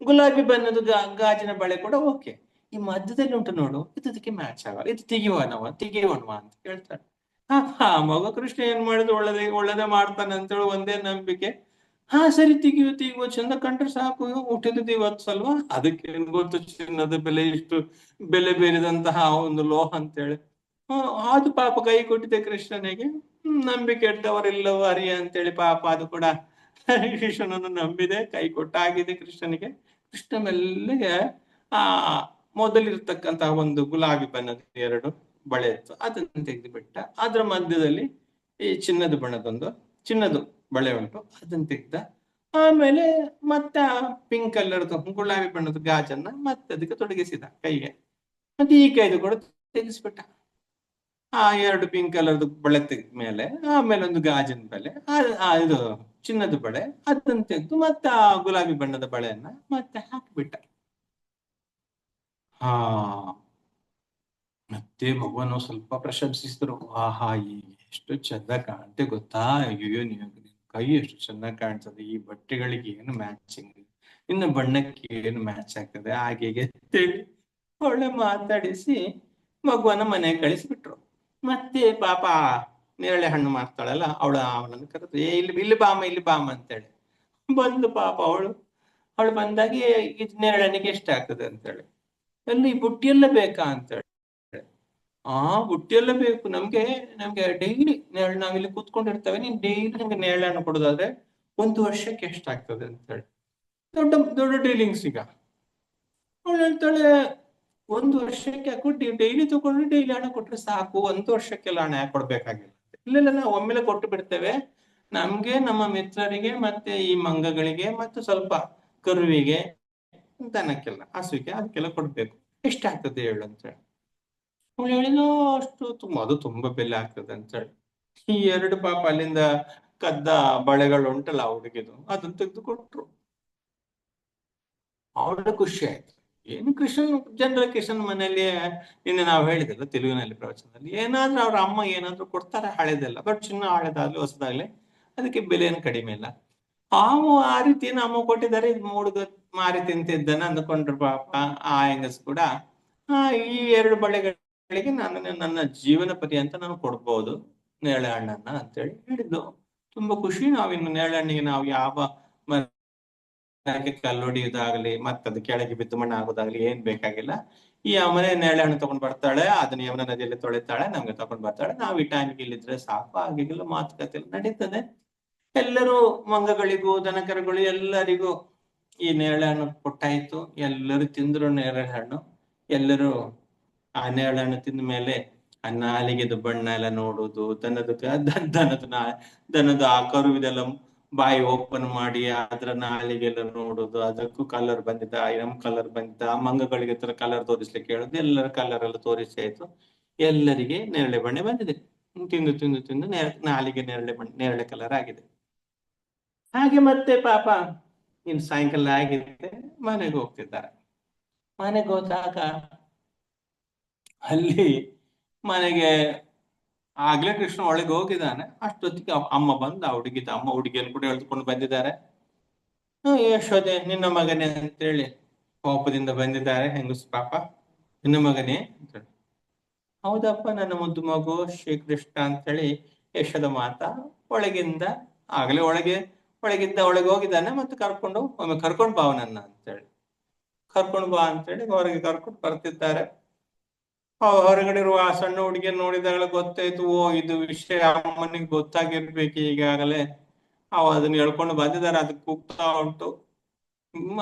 ಗುಲಾಬಿ ಬಣ್ಣದ ಗಾಜಿನ ಬಳೆ ಕೂಡ ಓಕೆ. ಈ ಮಧ್ಯದಲ್ಲಿ ಉಂಟು ನೋಡು, ಇದಕ್ಕೆ ಮ್ಯಾಚ್ ಆಗಲ್ಲ, ಇದು ತೆಗಿಯೋಣವಾ ಅಂತ ಹೇಳ್ತಾರೆ. ಮಗು ಕೃಷ್ಣ ಏನ್ ಮಾಡಿದ್ರು ಒಳ್ಳೇದೇ ಮಾಡ್ತಾನೆ ಅಂತೇಳಿ ಒಂದೇ ನಂಬಿಕೆ. ಸರಿ ತೆಗಿಯುವ ಚಂದ ಕಂಡ್ರೆ ಸಾಕು, ಹುಟ್ಟಿದ್ದು ಇವತ್ತು ಸಲ್ವಾ, ಅದಕ್ಕೆ ಗೊತ್ತು ಚಿನ್ನದ ಬೆಲೆ, ಇಷ್ಟು ಬೆಲೆ ಬೇರಿದಂತಹ ಒಂದು ಲೋಹ ಅಂತೇಳಿ. ಅದು ಪಾಪ ಕೈ ಕೊಟ್ಟಿದೆ ಕೃಷ್ಣನಿಗೆ. ನಂಬಿಕೆ ಇಟ್ಟವರೆಲ್ಲವೂ ಹರಿಯ ಅಂತೇಳಿ ಪಾಪ ಅದು ಕೂಡ ಕೃಷ್ಣನನ್ನು ನಂಬಿದೆ, ಕೈ ಕೊಟ್ಟಾಗಿದೆ ಕೃಷ್ಣನಿಗೆ. ಕೃಷ್ಣ ಮೆಲ್ಲಿಗೆ ಮೊದಲಿರ್ತಕ್ಕಂತಹ ಒಂದು ಗುಲಾಬಿ ಬಣ್ಣದ 2 ಬಳೆ ಇತ್ತು, ಅದನ್ನು ತೆಗೆದು ಬಿಟ್ಟ. ಅದ್ರ ಮಧ್ಯದಲ್ಲಿ ಈ ಚಿನ್ನದ ಬಳೆ ಉಂಟು, ಅದನ್ನ ತೆಗ್ದ. ಆಮೇಲೆ ಮತ್ತೆ ಪಿಂಕ್ ಕಲರ್ದು ಗುಲಾಬಿ ಬಣ್ಣದ ಗಾಜನ್ನ ಮತ್ತೆ ಅದಕ್ಕೆ ತೊಡಗಿಸಿದ ಕೈಗೆ. ಮತ್ತೆ ಈ ಕೈದು ಕೂಡ ತೆಗೆಸ್ಬಿಟ್ಟ. 2 ಪಿಂಕ್ ಕಲರ್ದು ಬಳೆ ತೆಗೆದ ಮೇಲೆ ಆಮೇಲೆ ಒಂದು ಗಾಜಿನ ಬಳೆ, ಇದು ಚಿನ್ನದ ಬಳೆ, ಅದನ್ನ ತೆಗೆದು ಮತ್ತೆ ಆ ಗುಲಾಬಿ ಬಣ್ಣದ ಬಳೆಯನ್ನ ಮತ್ತೆ ಹಾಕಿಬಿಟ್ಟ. ಮತ್ತೆ ಮಗುವನ್ನು ಸ್ವಲ್ಪ ಪ್ರಶಂಸಿಸಿದ್ರು. ಆಹಾ, ಈ ಎಷ್ಟು ಚಂದ ಕಾಣ್ತೆ ಗೊತ್ತಾ, ಅಯ್ಯೋ ನೀವು ಕೈ ಎಷ್ಟು ಚೆನ್ನಾಗಿ ಕಾಣ್ತದೆ, ಈ ಬಟ್ಟೆಗಳಿಗೆ ಏನು ಮ್ಯಾಚಿಂಗ್, ಇನ್ನು ಬಣ್ಣಕ್ಕೆ ಏನು ಮ್ಯಾಚ್ ಆಗ್ತದೆ, ಹಾಗೆ ಹೀಗೆ ಅಂತೇಳಿ ಒಳ್ಳೆ ಮಾತಾಡಿಸಿ ಮಗುವನ್ನ ಮನೆಗೆ ಕಳಿಸ್ಬಿಟ್ರು. ಮತ್ತೆ ಪಾಪ ನೇರಳೆ ಹಣ್ಣು ಮಾರ್ತಾಳಲ್ಲ ಅವನನ್ನು ಕರೆದು, ಇಲ್ಲಿ ಇಲ್ಲಿ ಬಾಮ, ಇಲ್ಲಿ ಬಾಮ ಅಂತೇಳಿ ಬಂದು ಪಾಪ ಅವಳು ಬಂದಾಗೆ ಇದು ನೇರಳೆ ಹಣ್ಣಿಗೆ ಎಷ್ಟಾಗ್ತದೆ ಅಂತೇಳಿ, ಅಲ್ಲಿ ಈ ಬುಟ್ಟಿಯೆಲ್ಲ ಬೇಕಾ ಅಂತೇಳಿ. ಆ ಬುಟ್ಟಿಯೆಲ್ಲ ಬೇಕು ನಮ್ಗೆ, ಡೈಲಿ ನಾವಿಲ್ಲಿ ಕೂತ್ಕೊಂಡಿರ್ತೇವೆ, ನೀನ್ ಡೈಲಿ ನಂಗೆ ನೇರಳೆ ಹಣ್ಣು ಕೊಡೋದಾದ್ರೆ 1 ವರ್ಷಕ್ಕೆ ಎಷ್ಟಾಗ್ತದೆ ಅಂತೇಳಿ. ದೊಡ್ಡ ದೊಡ್ಡ ಡೀಲಿಂಗ್ಸ್ ಈಗ. ಅವಳು ಹೇಳ್ತಾಳೆ, 1 ವರ್ಷಕ್ಕೆ ಕೊಟ್ಟು ಡೈಲಿ ತಗೊಂಡು ಡೈಲಿ ಹಣ ಕೊಟ್ರೆ ಸಾಕು, 1 ವರ್ಷಕ್ಕೆಲ್ಲ ಹಣ ಯಾಕೆ ಕೊಡ್ಬೇಕಾಗಿಲ್ಲ. ಇಲ್ಲ, ನಾವು ಒಮ್ಮೆಲೆ ಕೊಟ್ಟು ಬಿಡ್ತೇವೆ, ನಮ್ಗೆ, ನಮ್ಮ ಮಿತ್ರರಿಗೆ, ಮತ್ತೆ ಈ ಮಂಗಗಳಿಗೆ, ಮತ್ತು ಸ್ವಲ್ಪ ಕರುವಿಗೆ, ದನಕ್ಕೆಲ್ಲ, ಹಸುವಿಗೆ, ಅದಕ್ಕೆಲ್ಲ ಕೊಡ್ಬೇಕು, ಎಷ್ಟಾಗ್ತದೆ ಹೇಳು ಅಂತ ಹೇಳಿ. ಅವಳು ಹೇಳಿದ, ಅಷ್ಟು ಅದು ತುಂಬಾ ಬೆಲೆ ಆಗ್ತದೆ ಅಂತ ಹೇಳಿ. ಈ 2 ಪಾಪ ಅಲ್ಲಿಂದ ಕದ್ದ ಬಳೆಗಳು ಉಂಟಲ್ಲ ಹುಡುಗಿದು, ಅದನ್ನ ತೆಗೆದು ಕೊಟ್ರು. ಅವಳ ಖುಷಿ ಆಯ್ತು. ಏನು ಕೃಷ್ಣನ್ ಮನೆಯಲ್ಲಿ ನಿನ್ನೆ ನಾವು ಹೇಳಿದೆಲ್ಲ ತೆಲುಗಿನಲ್ಲಿ ಪ್ರವಚನದಲ್ಲಿ, ಏನಾದ್ರೂ ಅವ್ರ ಅಮ್ಮ ಏನಾದ್ರೂ ಕೊಡ್ತಾರೆ ಹಳೆದೆಲ್ಲ, ಬಟ್ ಚಿನ್ನ ಹಳೆದಾಗ್ಲಿ ಹೊಸದಾಗ್ಲಿ ಅದಕ್ಕೆ ಬೆಲೆಯನ್ನು ಕಡಿಮೆ ಇಲ್ಲ. ಆ ರೀತಿ ನಮ್ಮ ಕೊಟ್ಟಿದ್ದಾರೆ, ಇದು ಹುಡುಗ ಮಾರಿ ತಿಂತಿದ್ದಾನೆ ಅಂದ್ಕೊಂಡ್ರು ಪಾಪ ಆ ಹೆಂಗಸ್ ಕೂಡ. ಈ 2 ಬಳೆಗಳಿಗೆ ನಾನು ನನ್ನ ಜೀವನ ಪರ್ಯಂತ ನಾನು ಕೊಡ್ಬೋದು ನೇರಳೆ ಹಣ್ಣನ್ನ ಅಂತೇಳಿ ಹೇಳಿದ್ದು. ತುಂಬಾ ಖುಷಿ. ನಾವಿನ್ನು ನೇರಳೆ ಹಣ್ಣಿಗೆ ನಾವು ಯಾವ ಕಲ್ಲೊಡಿಯೋದಾಗ್ಲಿ, ಮತ್ತದು ಕೆಳಗೆ ಬಿದ್ದು ಮಣ್ಣು ಆಗೋದಾಗ್ಲಿ ಏನ್ ಬೇಕಾಗಿಲ್ಲ. ಈ ಮನೆ ನೇರಳೆ ಹಣ್ಣು ತಗೊಂಡ್ ಬರ್ತಾಳೆ, ಅದನ್ನ ಯಮುನಾ ನದಿಯಲ್ಲಿ ತೊಳಿತಾಳೆ, ನಮ್ಗೆ ತಗೊಂಡ್ ಬರ್ತಾಳೆ, ನಾವು ಈ ಟೈಮ್ಗೆ ಇಲ್ಲಿದ್ರೆ ಸಾಕು, ಹಾಗೆಲ್ಲ ಮಾತುಕತೆ ನಡೀತದೆ. ಎಲ್ಲರೂ ಮಂಗಗಳಿಗೂ ದನಕರುಗಳು ಎಲ್ಲರಿಗೂ ಈ ನೇರಳೆ ಹಣ್ಣು ಕೊಟ್ಟಾಯ್ತು. ಎಲ್ಲರೂ ತಿಂದ್ರು ನೇರಳೆ ಹಣ್ಣು. ಎಲ್ಲರೂ ಆ ನೇರಳೆ ಹಣ್ಣು ತಿಂದ ಮೇಲೆ ಆ ನಾಲಿಗೆದು ಬಣ್ಣ ಎಲ್ಲ ನೋಡುದು, ದನದ ಆ ಕರುವಿದೆಲ್ಲ ಬಾಯಿ ಓಪನ್ ಮಾಡಿ ಅದ್ರ ನಾಲಿಗೆಲ್ಲ ನೋಡುದು, ಅದಕ್ಕೂ ಕಲರ್ ಬಂದಿದ್ದ, ನಮ್ ಕಲರ್ ಬಂದಿದ್ದ, ಆ ಮಂಗಗಳಿಗೆ ತರ ಕಲರ್ ತೋರಿಸ್ಲಿಕ್ಕೆ ಹೇಳುದು, ಎಲ್ಲರ ಕಲರ್ ಎಲ್ಲ ತೋರಿಸಿ ಆಯ್ತು. ಎಲ್ಲರಿಗೆ ನೇರಳೆ ಬಣ್ಣೆ ಬಂದಿದೆ. ತಿಂದು ತಿಂದು ತಿಂದು ನಾಲಿಗೆ ನೇರಳೆ ಕಲರ್ ಆಗಿದೆ. ಹಾಗೆ ಮತ್ತೆ ಪಾಪ ಇನ್ ಸಾಯಂಕಾಲ ಆಗಿದೆ, ಮನೆಗೆ ಹೋಗ್ತಿದ್ದಾರೆ. ಮನೆಗೆ ಹೋದಾಗ ಅಲ್ಲಿ ಮನೆಗೆ ಆಗ್ಲೇ ಕೃಷ್ಣ ಒಳಗೆ ಹೋಗಿದ್ದಾನೆ. ಅಷ್ಟೊತ್ತಿಗೆ ಅಮ್ಮ ಬಂದು ಅಮ್ಮ ಹುಡುಗಿಯನ್ನು ಕೂಡ ಎಳೆದುಕೊಂಡು ಬಂದಿದ್ದಾರೆ. ಯಶೋದೆ, ನಿನ್ನ ಮಗನೇ ಅಂತೇಳಿ ಕೋಪದಿಂದ ಬಂದಿದ್ದಾರೆ ಹೆಂಗಸು ಪಾಪ. ನಿನ್ನ ಮಗನೇ ಅಂತೇಳಿ, ಹೌದಪ್ಪ ನನ್ನ ಮುದ್ದು ಮಗು ಶ್ರೀಕೃಷ್ಣ ಅಂತೇಳಿ ಯಶೋದ ಮಾತಾ ಒಳಗಿಂದ ಆಗ್ಲೇ ಒಳಗೆ ಹೋಗಿದ್ದಾನೆ. ಮತ್ತೆ ಒಮ್ಮೆ ಕರ್ಕೊಂಡು ಬಾ ಅವನನ್ನ ಅಂತೇಳಿ, ಕರ್ಕೊಂಡು ಬಾ ಅಂತೇಳಿ ಹೊರಗೆ ಕರ್ಕೊಂಡು ಬರ್ತಿದ್ದಾರೆ. ಹೊರಗಡೆ ಇರುವ ಆ ಸಣ್ಣ ಹುಡುಗಿಯನ್ನು ನೋಡಿದಾಗಲೇ ಗೊತ್ತಾಯ್ತು, ಓ ಇದು ವಿಷಯ ಅಮ್ಮನಿಗೆ ಗೊತ್ತಾಗಿರ್ಬೇಕು ಈಗಾಗಲೇ. ಅದನ್ನ ಹೇಳ್ಕೊಂಡು ಬಂದಿದ್ದಾರೆ, ಅದಕ್ಕೆ ಕೂಗ್ತಾ ಉಂಟು.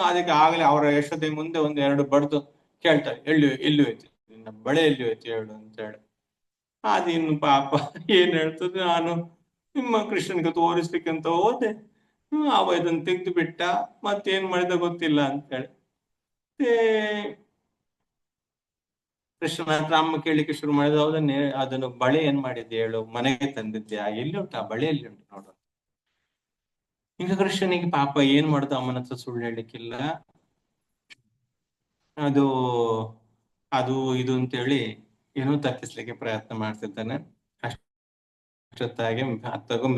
ಅದಕ್ಕೆ ಆಗಲೇ ಅವರ ಯಶೋದೆ ಮುಂದೆ 1-2 ಬಡ್ದು ಕೇಳ್ತಾರೆ, ಎಲ್ಲಿ ಹೋಯ್ತು ನಿನ್ನ ಬಳೆ, ಎಲ್ಲಿ ಹೋಯ್ತು ಹೇಳು ಅಂತ ಹೇಳಿ. ಅದಿನ್ನು ಪಾಪ ಏನ್ ಹೇಳ್ತದೆ, ನಾನು ನಿಮ್ಮ ಕೃಷ್ಣನ್ಗೆ ತೋರಿಸ್ಲಿಕ್ಕೆ ಅಂತ ಹೋದೆ, ಅವ ಇದನ್ನ ತೆಗೆದು ಬಿಟ್ಟ, ಮತ್ತೇನ್ ಮಾಡಿದ ಗೊತ್ತಿಲ್ಲ ಅಂತ ಹೇಳಿ. ಕೃಷ್ಣನ ಹತ್ರ ಅಮ್ಮ ಕೇಳಲಿಕ್ಕೆ ಶುರು ಮಾಡಿದ, ಅದನ್ನು ಬಳೆ ಏನ್ ಮಾಡಿದ್ದೆ ಹೇಳು, ಮನೆಗೆ ತಂದಿದ್ಯಾ, ಎಲ್ಲಿ ಉಂಟು ಆ ಬಳೆ, ಎಲ್ಲಿ ಉಂಟು ನೋಡು. ಈಗ ಕೃಷ್ಣನಿಗೆ ಪಾಪ ಏನ್ ಮಾಡುದು, ಅಮ್ಮನ ಹತ್ರ ಸುಳ್ಳು ಹೇಳಲಿಕ್ಕಿಲ್ಲ. ಅದು ಇದು ಅಂತೇಳಿ ಏನೋ ತಪ್ಪಿಸ್ಲಿಕ್ಕೆ ಪ್ರಯತ್ನ ಮಾಡ್ತಿದ್ದಾನೆ. ಅಷ್ಟೊತ್ತಾಗಿ ಅತ್ತಗೂ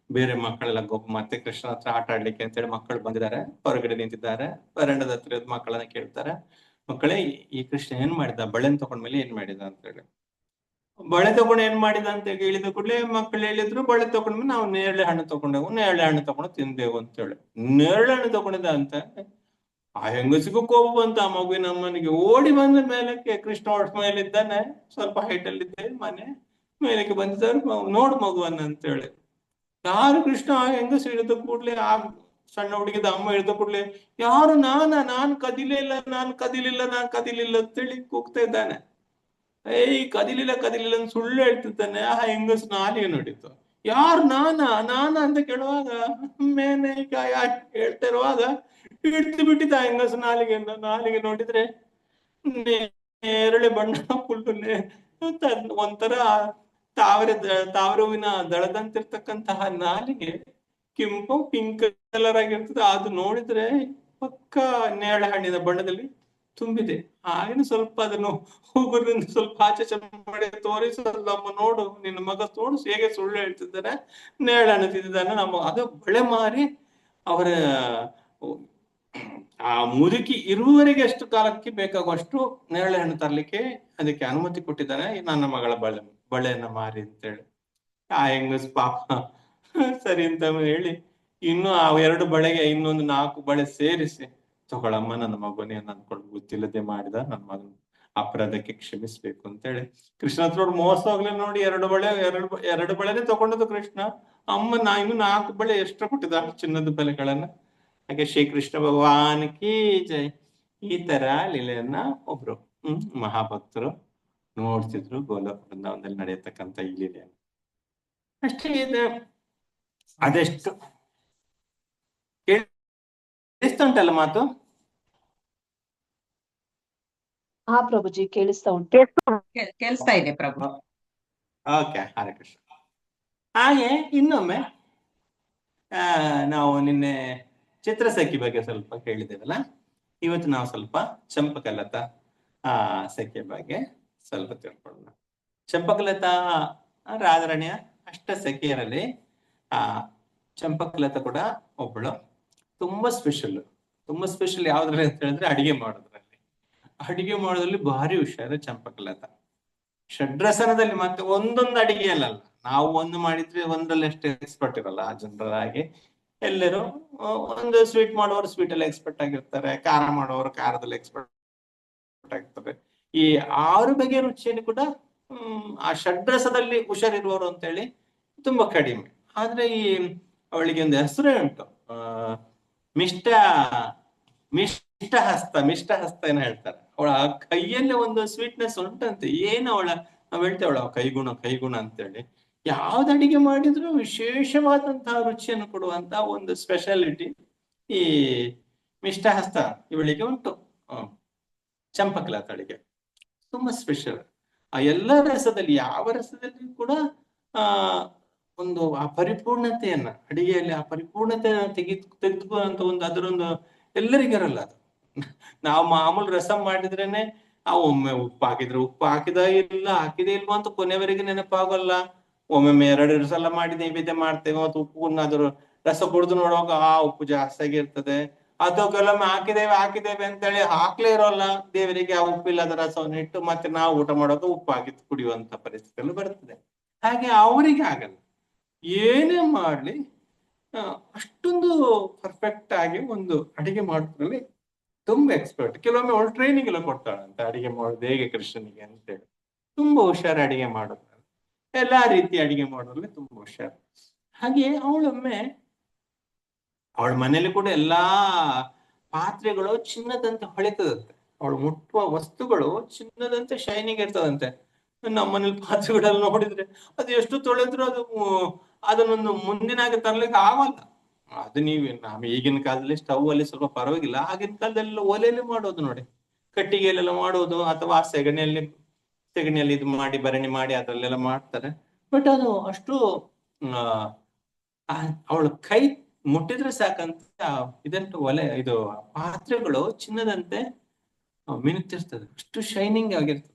ಬೇರೆ ಮಕ್ಕಳೆಲ್ಲ ಮತ್ತೆ ಕೃಷ್ಣ ಹತ್ರ ಆಟ ಆಡ್ಲಿಕ್ಕೆ ಅಂತೇಳಿ ಮಕ್ಕಳು ಬಂದಿದ್ದಾರೆ, ಹೊರಗಡೆ ನಿಂತಿದ್ದಾರೆ. ಬರಂಡದ ಹತ್ರ ಮಕ್ಕಳನ್ನ ಕೇಳ್ತಾರೆ, ಮಕ್ಕಳೇ ಈ ಕೃಷ್ಣ ಏನ್ ಮಾಡಿದ, ಬಳೆನ್ ತಗೊಂಡ್ಮೇಲೆ ಏನ್ ಮಾಡಿದ ಅಂತ ಹೇಳಿ. ಬಳೆ ತಗೊಂಡು ಏನ್ ಮಾಡಿದ ಅಂತ ಹೇಳಿದ ಕೂಡಲೇ ಮಕ್ಕಳು ಹೇಳಿದ್ರು, ಬಳೆ ತಗೊಂಡ್ಮೇಲೆ ನಾವು ನೇರಳೆ ಹಣ್ಣು ತಗೊಂಡೆವು, ನೇರಳೆ ಹಣ್ಣು ತಗೊಂಡು ತಿಂದೆವು ಅಂತ ಹೇಳಿ. ನೇರಳೆ ಹಣ್ಣು ತಗೊಂಡಿದ್ದ ಅಂತ ಆ ಹೆಂಗಸಿಗೂ ಕೋಪ ಬಂತ. ಆ ಮಗುವಿನ ಅಮ್ಮನಿಗೆ ಓಡಿ ಬಂದ ಮೇಲಕ್ಕೆ, ಕೃಷ್ಣ ಹೊರ ಮೇಲಿದ್ದಾನೆ, ಸ್ವಲ್ಪ ಹೈಟ್ ಅಲ್ಲಿ ಇದ್ದೆ, ಮನೆ ಮೇಲಕ್ಕೆ ಬಂದಿದ್ದಾರೆ, ನೋಡು ಮಗುವನ್ನ ಅಂತ ಹೇಳಿ. ಯಾರು ಕೃಷ್ಣ ಆ ಹೆಂಗಸು ಹಿಡಿದ ಕೂಡ್ಲೆ, ಆ ಸಣ್ಣ ಹುಡುಗಿದ ಅಮ್ಮ ಹಿಡಿದ ಕೂಡ್ಲೆ, ಯಾರು ನಾನು ಕದಿಲಿಲ್ಲ ಅಂತೇಳಿ ಕೂಗ್ತಾ ಇದ್ದಾನೆ. ಕದಿಲಿಲ್ಲ ಅಂತ ಸುಳ್ಳು ಹೇಳ್ತಿದ್ದಾನೆ. ಆ ಹೆಂಗಸು ನಾಲಿಗೆ ನೋಡಿತ್ತು. ಯಾರು ನಾನ ಅಂತ ಕೇಳುವಾಗ ಮೇನೆ ಹೇಳ್ತಾ ಇರುವಾಗ ಹಿಡ್ದು ಬಿಟ್ಟಿದ್ದ ಆ ಹೆಂಗಸು ನಾಲಿಗೆ ನೋಡಿದ್ರೆ ನೇರಳೆ ಬಣ್ಣ, ಒಂಥರ ತಾವರೆ ಹೂವಿನ ದಳದಂತಿರ್ತಕ್ಕಂತಹ ನಾಲಿಗೆ ಕೆಂಪು ಪಿಂಕ್ ಕಲರ್ ಆಗಿರ್ತದೆ. ಅದು ನೋಡಿದ್ರೆ ಪಕ್ಕ ನೇರಳೆ ಹಣ್ಣಿನ ಬಣ್ಣದಲ್ಲಿ ತುಂಬಿದೆ. ಆಗಿನ ಸ್ವಲ್ಪ ಅದನ್ನು ಉಗುರಿನಿಂದ ಸ್ವಲ್ಪ ಆಚೆ ಮಾಡಿ ತೋರಿಸಲ್ಲಮ್ಮ, ನೋಡು ನಿನ್ನ ಮಗ ತೋರಿಸು ಹೇಗೆ ಸುಳ್ಳು ಹೇಳ್ತಿದ್ದಾನೆ, ನೇರಳೆಹಣ್ಣು ತಿಂದಿದ್ದಾನೆ. ನಮ್ಮ ಅದು ಬಳೆ ಮಾರಿ ಅವರ ಆ ಮುದುಕಿ ಇರುವವರೆಗೆ ಎಷ್ಟು ಕಾಲಕ್ಕೆ ಬೇಕಾಗುವಷ್ಟು ನೇರಳೆಹಣ್ಣು ತರ್ಲಿಕ್ಕೆ ಅದಕ್ಕೆ ಅನುಮತಿ ಕೊಟ್ಟಿದ್ದಾನೆ, ನನ್ನ ಮಗಳ ಬಳೆಯನ್ನ ಮಾರಿ ಅಂತೇಳಿ. ಆ ಹೆಂಗಸ್ ಪಾಪ ಸರಿ ಅಂತ ಹೇಳಿ ಇನ್ನು ಆ 2 ಬಳೆಗೆ ಇನ್ನೊಂದು 4 ಬಳೆ ಸೇರಿಸಿ, ತಗೊಳಮ್ಮ ನನ್ನ ಮಗನೇ ಅಂದ್ಕೊಂಡು ಗೊತ್ತಿಲ್ಲದೆ ಮಾಡಿದ ನನ್ನ ಮಗನ ಅಪರಾಧಕ್ಕೆ ಕ್ಷಮಿಸ್ಬೇಕು ಅಂತೇಳಿ ಕೃಷ್ಣ ಹತ್ರ ಮೋಸ ಹೋಗ್ಲಿ ನೋಡಿ. 2 ಬಳೆನೆ ತಗೊಂಡದ್ದು ಕೃಷ್ಣ. ಅಮ್ಮ ಇನ್ನು 4 ಬಳೆ ಎಕ್ಸ್ಟ್ರಾ ಕೊಟ್ಟಿದ್ದ ಚಿನ್ನದ ಬಳೆಗಳನ್ನ. ಹಾಗೆ ಶ್ರೀಕೃಷ್ಣ ಭಗವಾನ್ ಕಿ ಜೈ. ಈ ತರ ಲೀಲೆಯನ್ನ ಒಬ್ರು ಮಹಾಭಕ್ತರು ನೋಡ್ತಿದ್ರು ಗೋಲೋಕ ಬೃಂದಾವನದಲ್ಲಿ ನಡೆಯತಕ್ಕಂತ ಈ ಲೀಲೆಯನ್ನು. ಅಷ್ಟೇ ಇದೆ. ಅದೆಷ್ಟು ಕೇಳಿಸ್ತಾ ಉಂಟಲ್ಲ ಮಾತು? ಹಾ ಪ್ರಭುಜಿ, ಕೇಳಿಸ್ತಾ ಉಂಟು. ಕೇಳಿಸ್ತಾ ಇದೆ ಪ್ರಭು. ಓಕೆ, ಹರೇ ಕೃಷ್ಣ. ಹಾಗೆ ಇನ್ನೊಮ್ಮೆ ನಾವು ನಿನ್ನೆ ಚಿತ್ರಸಖಿ ಬಗ್ಗೆ ಸ್ವಲ್ಪ ಕೇಳಿದ್ದೇವಲ್ಲ, ಇವತ್ತು ನಾವು ಸ್ವಲ್ಪ ಚಂಪಕಲತಾ ಸಖಿಯ ಬಗ್ಗೆ ಸ್ವಲ್ಪ ತಿಳ್ಕೊಳ್ಳೋಣ. ಚಂಪಕಲತಾ ರಾಧಾರಣಿಯ ಅಷ್ಟ ಸಖಿಯರಲ್ಲಿ ಚಂಪಕಲತಾ ಕೂಡ ಒಬ್ಬಳು. ತುಂಬಾ ಸ್ಪೆಷಲ್ ಯಾವ್ದ್ರಲ್ಲಿ ಅಂತ ಹೇಳಿದ್ರೆ ಅಡಿಗೆ ಮಾಡೋದ್ರಲ್ಲಿ ಭಾರಿ ಹುಷಾರು ಚಂಪಕಲತಾ. ಷಡ್ರಸನದಲ್ಲಿ ಮತ್ತೆ ಒಂದೊಂದು ಅಡಿಗೆ ಅಲ್ಲ, ನಾವು ಒಂದು ಮಾಡಿದ್ರೆ ಒಂದ್ರಲ್ಲಿ ಅಷ್ಟೇ ಎಕ್ಸ್ಪರ್ಟ್ ಇರಲ್ಲ. ಜನರಲ್ ಆಗಿ ಎಲ್ಲರೂ ಒಂದು ಸ್ವೀಟ್ ಮಾಡೋರು ಸ್ವೀಟ್ ಅಲ್ಲಿ ಎಕ್ಸ್ಪರ್ಟ್ ಆಗಿರ್ತಾರೆ, ಖಾರ ಮಾಡೋರು ಖಾರದಲ್ಲಿ ಎಕ್ಸ್ಪರ್ಟ್ ಆಗಿರ್ತಾರೆ. ಈ 6 ಬಗೆಯ ರುಚಿಯನ್ನು ಕೂಡ ಆ ಷಡ್ರಸದಲ್ಲಿ ಹುಷಾರಿರುವವರು ಅಂತೇಳಿ ತುಂಬಾ ಕಡಿಮೆ. ಆದ್ರೆ ಈ ಅವಳಿಗೆ ಒಂದು ಹೆಸರೇ ಉಂಟು, ಮಿಷ್ಟ ಹಸ್ತ ಏನೋ ಹೇಳ್ತಾರೆ. ಅವಳ ಕೈಯಲ್ಲೇ ಒಂದು ಸ್ವೀಟ್ನೆಸ್ ಉಂಟಂತೆ. ಏನು ನಾವ್ ಹೇಳ್ತೇವಳ ಕೈಗುಣ ಅಂತೇಳಿ. ಯಾವ್ದು ಅಡಿಗೆ ಮಾಡಿದ್ರು ವಿಶೇಷವಾದಂತಹ ರುಚಿಯನ್ನು ಕೊಡುವಂತ ಒಂದು ಸ್ಪೆಷಾಲಿಟಿ ಈ ಮಿಷ್ಟಹಸ್ತ ಇವಳಿಗೆ ಉಂಟು. ಚಂಪಕಲತಾಳಿಗೆ ತುಂಬಾ ಸ್ಪೆಷಲ್. ಆ ಎಲ್ಲ ರಸದಲ್ಲಿ ಯಾವ ರಸದಲ್ಲಿ ಕೂಡ ಒಂದು ಆ ಪರಿಪೂರ್ಣತೆಯನ್ನ, ಅಡಿಗೆಯಲ್ಲಿ ಆ ಪರಿಪೂರ್ಣತೆಯನ್ನ ತೆಗೆದುಕೊಳ್ಳುವಂತ ಒಂದು ಅದರೊಂದು ಎಲ್ಲರಿಗಿರಲ್ಲ. ಅದು ನಾವು ಮಾಮೂಲು ರಸಂ ಮಾಡಿದ್ರೇನೆ ಒಮ್ಮೆ ಉಪ್ಪು ಹಾಕಿದ ಇಲ್ಲ ಹಾಕಿದೆ ಇಲ್ವೋ ಅಂತ ಕೊನೆವರೆಗೆ ನೆನಪಾಗಲ್ಲ. ಒಮ್ಮೊಮ್ಮೆ 2 ಸಲ ಮಾಡಿ ನೈವೇದ್ಯ ಮಾಡ್ತೇವೆ, ಮತ್ತು ಉಪ್ಪು ಅದ್ರ ರಸ ಕುಡಿದು ನೋಡುವಾಗ ಉಪ್ಪು ಜಾಸ್ತಿ ಆಗಿರ್ತದೆ. ಅಥವಾ ಕೆಲವೊಮ್ಮೆ ಹಾಕಿದ್ದೇವೆ ಅಂತೇಳಿ ಹಾಕ್ಲೇ ಇರೋಲ್ಲ ದೇವರಿಗೆ, ಆ ಉಪ್ಪಿಲ್ಲದ ರಸವನ್ನು ಇಟ್ಟು ಮತ್ತೆ ನಾವು ಊಟ ಮಾಡುವಾಗ ಉಪ್ಪು ಹಾಕಿ ಕುಡಿಯುವಂತ ಪರಿಸ್ಥಿತಿಗಳು ಬರ್ತದೆ. ಹಾಗೆ ಅವರಿಗೆ ಆಗಲ್ಲ. ಏನೇ ಮಾಡ್ಲಿ ಅಷ್ಟೊಂದು ಪರ್ಫೆಕ್ಟ್ ಆಗಿ ಒಂದು ಅಡಿಗೆ ಮಾಡೋದ್ರಲ್ಲಿ ತುಂಬಾ ಎಕ್ಸ್ಪರ್ಟ್. ಕೆಲವೊಮ್ಮೆ ಅವಳು ಟ್ರೈನಿಂಗ್ ಎಲ್ಲ ಕೊಡ್ತಾಳಂತೆ ಅಡಿಗೆ ಮಾಡೋದು ಹೇಗೆ ಕೃಷ್ಣನಿಗೆ ಅಂತೇಳಿ. ತುಂಬಾ ಹುಷಾರು ಅಡಿಗೆ ಮಾಡೋದ್ರಲ್ಲಿ, ಎಲ್ಲಾ ರೀತಿ ಅಡಿಗೆ ಮಾಡೋದ್ರಲ್ಲಿ ತುಂಬಾ ಹುಷಾರು. ಹಾಗೆ ಅವಳೊಮ್ಮೆ ಅವಳ ಮನೇಲಿ ಕೂಡ ಎಲ್ಲಾ ಪಾತ್ರೆಗಳು ಚಿನ್ನದಂತೆ ಹೊಳಿತದಂತೆ. ಅವಳು ಮುಟ್ಟುವ ವಸ್ತುಗಳು ಚಿನ್ನದಂತೆ ಶೈನಿಂಗ್ ಇರ್ತದಂತೆ. ನಮ್ಮನೇಲಿ ಪಾತ್ರೆಗಳಲ್ಲಿ ನೋಡಿದ್ರೆ ಅದು ಎಷ್ಟು ತೊಳೆದ್ರು ಅದನ್ನೊಂದು ಮುಂದಿನಾಗೆ ತರ್ಲಿಕ್ಕೆ ಆಗಲ್ಲ. ಅದು ನಾವು ಈಗಿನ ಕಾಲದಲ್ಲಿ ಸ್ಟವ್ ಅಲ್ಲಿ ಸ್ವಲ್ಪ ಪರವಾಗಿಲ್ಲ, ಆಗಿನ ಕಾಲದಲ್ಲಿ ಒಲೆಯಲ್ಲಿ ಮಾಡೋದು ನೋಡಿ, ಕಟ್ಟಿಗೆಯಲ್ಲೆಲ್ಲ ಮಾಡೋದು, ಅಥವಾ ಸೆಗಣಿಯಲ್ಲಿ ಇದು ಮಾಡಿ ಭರಣಿ ಮಾಡಿ ಅದರಲ್ಲೆಲ್ಲ ಮಾಡ್ತಾರೆ. ಬಟ್ ಅದು ಅಷ್ಟು ಅವಳು ಕೈ ಮುಟ್ಟಿದ್ರೆ ಸಾಕಂತ ಇದಂಟು ಇದು ಪಾತ್ರೆಗಳು ಚಿನ್ನದಂತೆ ಮಿನುತ್ತಿರ್ತದೆ, ಅಷ್ಟು ಶೈನಿಂಗ್ ಆಗಿರ್ತದೆ.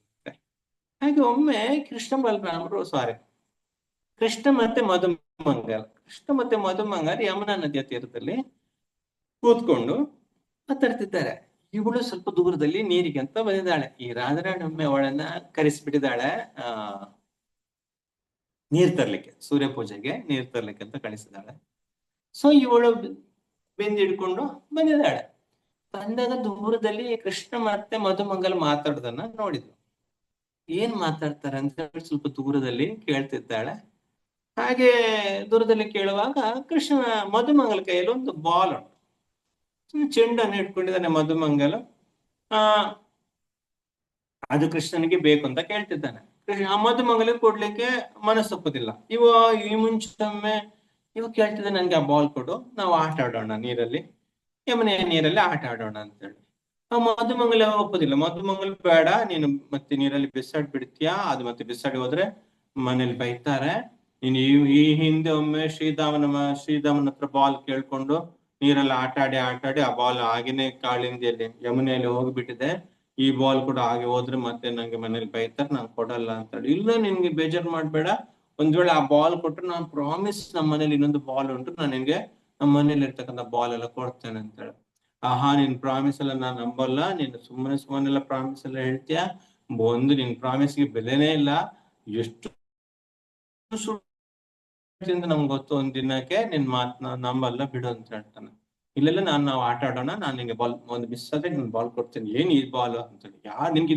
ಹಾಗೆ ಒಮ್ಮೆ ಕೃಷ್ಣ ಮತ್ತೆ ಮಧುಮಂಗಲ್ ಯಮುನಾ ನದಿಯ ತೀರದಲ್ಲಿ ಕೂತ್ಕೊಂಡು ಮಾತಾಡ್ತಿದ್ದಾರೆ. ಇವಳು ಸ್ವಲ್ಪ ದೂರದಲ್ಲಿ ನೀರಿಗೆ ಅಂತ ಬಂದಿದ್ದಾಳೆ. ಈ ರಾಧಾರಾಣಿ ಒಮ್ಮೆ ಅವಳನ್ನ ಕರೆಸಿಬಿಟ್ಟಿದ್ದಾಳೆ ನೀರ್ ತರ್ಲಿಕ್ಕೆ, ಸೂರ್ಯ ಪೂಜೆಗೆ ನೀರ್ ತರ್ಲಿಕ್ಕೆ ಅಂತ ಕಳಿಸಿದ್ದಾಳೆ. ಸೊ ಇವಳು ಹಿಡ್ಕೊಂಡು ಬಂದಿದ್ದಾಳೆ. ಬಂದಾಗ ದೂರದಲ್ಲಿ ಕೃಷ್ಣ ಮತ್ತೆ ಮಧುಮಂಗಲ್ ಮಾತಾಡೋದನ್ನ ನೋಡಿದ್ಲು. ಏನ್ ಮಾತಾಡ್ತಾರೆ ಅಂತ ಹೇಳಿ ಸ್ವಲ್ಪ ದೂರದಲ್ಲಿ ಕೇಳ್ತಿದ್ದಾಳೆ. ಹಾಗೆ ದೂರದಲ್ಲಿ ಕೇಳುವಾಗ ಕೃಷ್ಣ ಮಧುಮಂಗಲ ಕೈಯಲ್ಲಿ ಒಂದು ಬಾಲ್ ಉಂಟು, ಚೆಂಡನ್ನು ಇಟ್ಕೊಂಡಿದ್ದಾನೆ ಮಧುಮಂಗಲ. ಅದು ಕೃಷ್ಣನಿಗೆ ಬೇಕು ಅಂತ ಕೇಳ್ತಿದ್ದಾನೆ. ಆ ಮಧುಮಂಗಲಿಗೆ ಕೊಡ್ಲಿಕ್ಕೆ ಮನಸ್ಸೊಪ್ಪುದಿಲ್ಲ. ಈ ಮುಂಚೊಮ್ಮೆ ಕೇಳ್ತಿದ್ದ ನನ್ಗೆ ಆ ಬಾಲ್ ಕೊಡು, ನಾವು ಆಟ ಆಡೋಣ ನೀರಲ್ಲಿ, ಯಮುನೆಯ ನೀರಲ್ಲಿ ಆಟ ಆಡೋಣ ಅಂತೇಳಿ. ಆ ಮಧುಮಂಗಲ ಒಪ್ಪುದಿಲ್ಲ. ಮಧುಮಂಗಲ್ ಬೇಡ, ನೀನು ಮತ್ತೆ ನೀರಲ್ಲಿ ಬಿಸಾಡ್ಬಿಡ್ತೀಯಾ, ಅದು ಮತ್ತೆ ಬಿಸಾಡಿ ಹೋದ್ರೆ ಮನೇಲಿ ಬೈತಾರೆ. ನೀನು ಈ ಹಿಂದೆ ಒಮ್ಮೆ ಶ್ರೀಧಾಮನ ಹತ್ರ ಬಾಲ್ ಕೇಳ್ಕೊಂಡು ನೀರಲ್ಲಿ ಆಟ ಆಡಿ ಆ ಬಾಲ್ ಆಗಿನೇ ಕಾಳಿಂದಿಯಲ್ಲಿ ಯಮುನೆಯಲ್ಲಿ ಹೋಗ್ಬಿಟ್ಟಿದೆ. ಈ ಬಾಲ್ ಕೂಡ ಹಾಗೆ ಹೋದ್ರೆ ಮತ್ತೆ ನಂಗೆ ಮನೇಲಿ ಬೈತಾರೆ, ನಾನು ಕೊಡಲ್ಲ ಅಂತ ಹೇಳಿ. ಇಲ್ಲ ನಿನ್ಗೆ ಬೇಜಾರ್ ಮಾಡ್ಬೇಡ, ಒಂದ್ ವೇಳೆ ಆ ಬಾಲ್ ಕೊಟ್ರೆ ನಾನು ಪ್ರಾಮಿಸ್ ನಮ್ಮ ಮನೇಲಿ ಇನ್ನೊಂದು ಬಾಲ್ ಉಂಟು, ನಾನು ನಿನ್ಗೆ ನಮ್ಮ ಮನೇಲಿ ಇರ್ತಕ್ಕಂಥ ಬಾಲ್ ಎಲ್ಲ ಕೊಡ್ತೇನೆ ಅಂತ ಹೇಳಿ. ಆಹಾ, ನಿನ್ ಪ್ರಾಮಿಸ್ ಎಲ್ಲ ನಾನು ನಂಬಲ್ಲ, ನೀನು ಸುಮ್ಮನೆಲ್ಲ ಪ್ರಾಮಿಸ್ ಎಲ್ಲ ಹೇಳ್ತೀಯ, ಒಂದು ನಿನ್ ಪ್ರಾಮಿಸ್ಗೆ ಬೆಲೆನೇ ಇಲ್ಲ, ಎಷ್ಟು ನಮ್ಗೆ ಗೊತ್ತು, ಒಂದ್ ದಿನಕ್ಕೆ ನಿನ್ ಮಾತನ್ನ ನಂಬಲ್ಲ ಬಿಡು ಅಂತ ಹೇಳ್ತಾನೆ. ಇಲ್ಲೆಲ್ಲ ನಾವು ಆಟ ಆಡೋಣ, ನಾನು ನಿಂಗೆ ಬಾಲ್ ಒಂದು ಮಿಸ್ ಆದ್ರೆ ನಿನ್ ಬಾಲ್ ಕೊಡ್ತೇನೆ, ಏನ್ ಈ ಬಾಲ್ ಅಂತ ಹೇಳಿ. ನಿನ್ಗೆ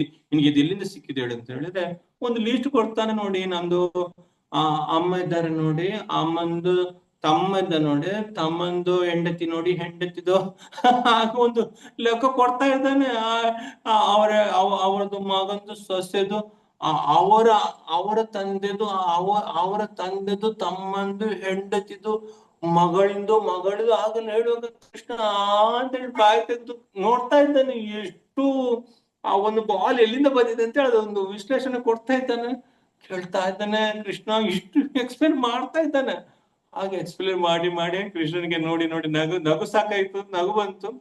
ಇದು ಎಲ್ಲಿಂದ ಸಿಕ್ಕಿದೆ ಹೇಳಿ ಅಂತ ಹೇಳಿದ್ರೆ ಒಂದು ಲೀಸ್ಟ್ ಕೊಡ್ತಾನೆ. ನೋಡಿ, ನಮ್ದು ಅಮ್ಮ ಇದ್ದಾರೆ ನೋಡಿ, ಅಮ್ಮಂದು ತಮ್ಮ ಇದ್ದ ನೋಡಿ, ತಮ್ಮಂದು ಹೆಂಡತಿ ನೋಡಿ, ಹೆಂಡತಿದು ಆಗ ಒಂದು ಲೆಕ್ಕ ಕೊಡ್ತಾ ಇದ್ದಾನೆ. ಅವರದು ಮಗಂದು ಸೊಸೆದು ಅವರ ಅವರ ತಂದೆದು ಅವರ ತಂದೆದು ತಮ್ಮಂದು ಹೆಂಡತಿದು ಮಗಳಿಂದು ಆಗಲ್ಲ ಹೇಳುವಾಗ ಕೃಷ್ಣ ಅಂತೇಳಿ ಬಾಯಿ ತೆಗೆದು ನೋಡ್ತಾ ಇದ್ದಾನೆ. ಎಷ್ಟು ಆ ಒಂದು ಬಾಲ್ ಎಲ್ಲಿಂದ ಬಂದಿದೆ ಅಂತ ಹೇಳಿ ಅದೊಂದು ವಿಶ್ಲೇಷಣೆ ಕೊಡ್ತಾ ಇದ್ದಾನೆ, ಕೇಳ್ತಾ ಇದ್ದಾನೆ. ಕೃಷ್ಣ ಇಷ್ಟು ಎಕ್ಸ್ಪ್ಲೇನ್ ಮಾಡ್ತಾ ಇದ್ದಾನೆ. ಹಾಗೆ ಎಕ್ಸ್ಪ್ಲೇನ್ ಮಾಡಿ ಕೃಷ್ಣನಿಗೆ ನೋಡಿ ನಗು ಸಾಕಾಯ್ತು, ನಗು ಬಂತು.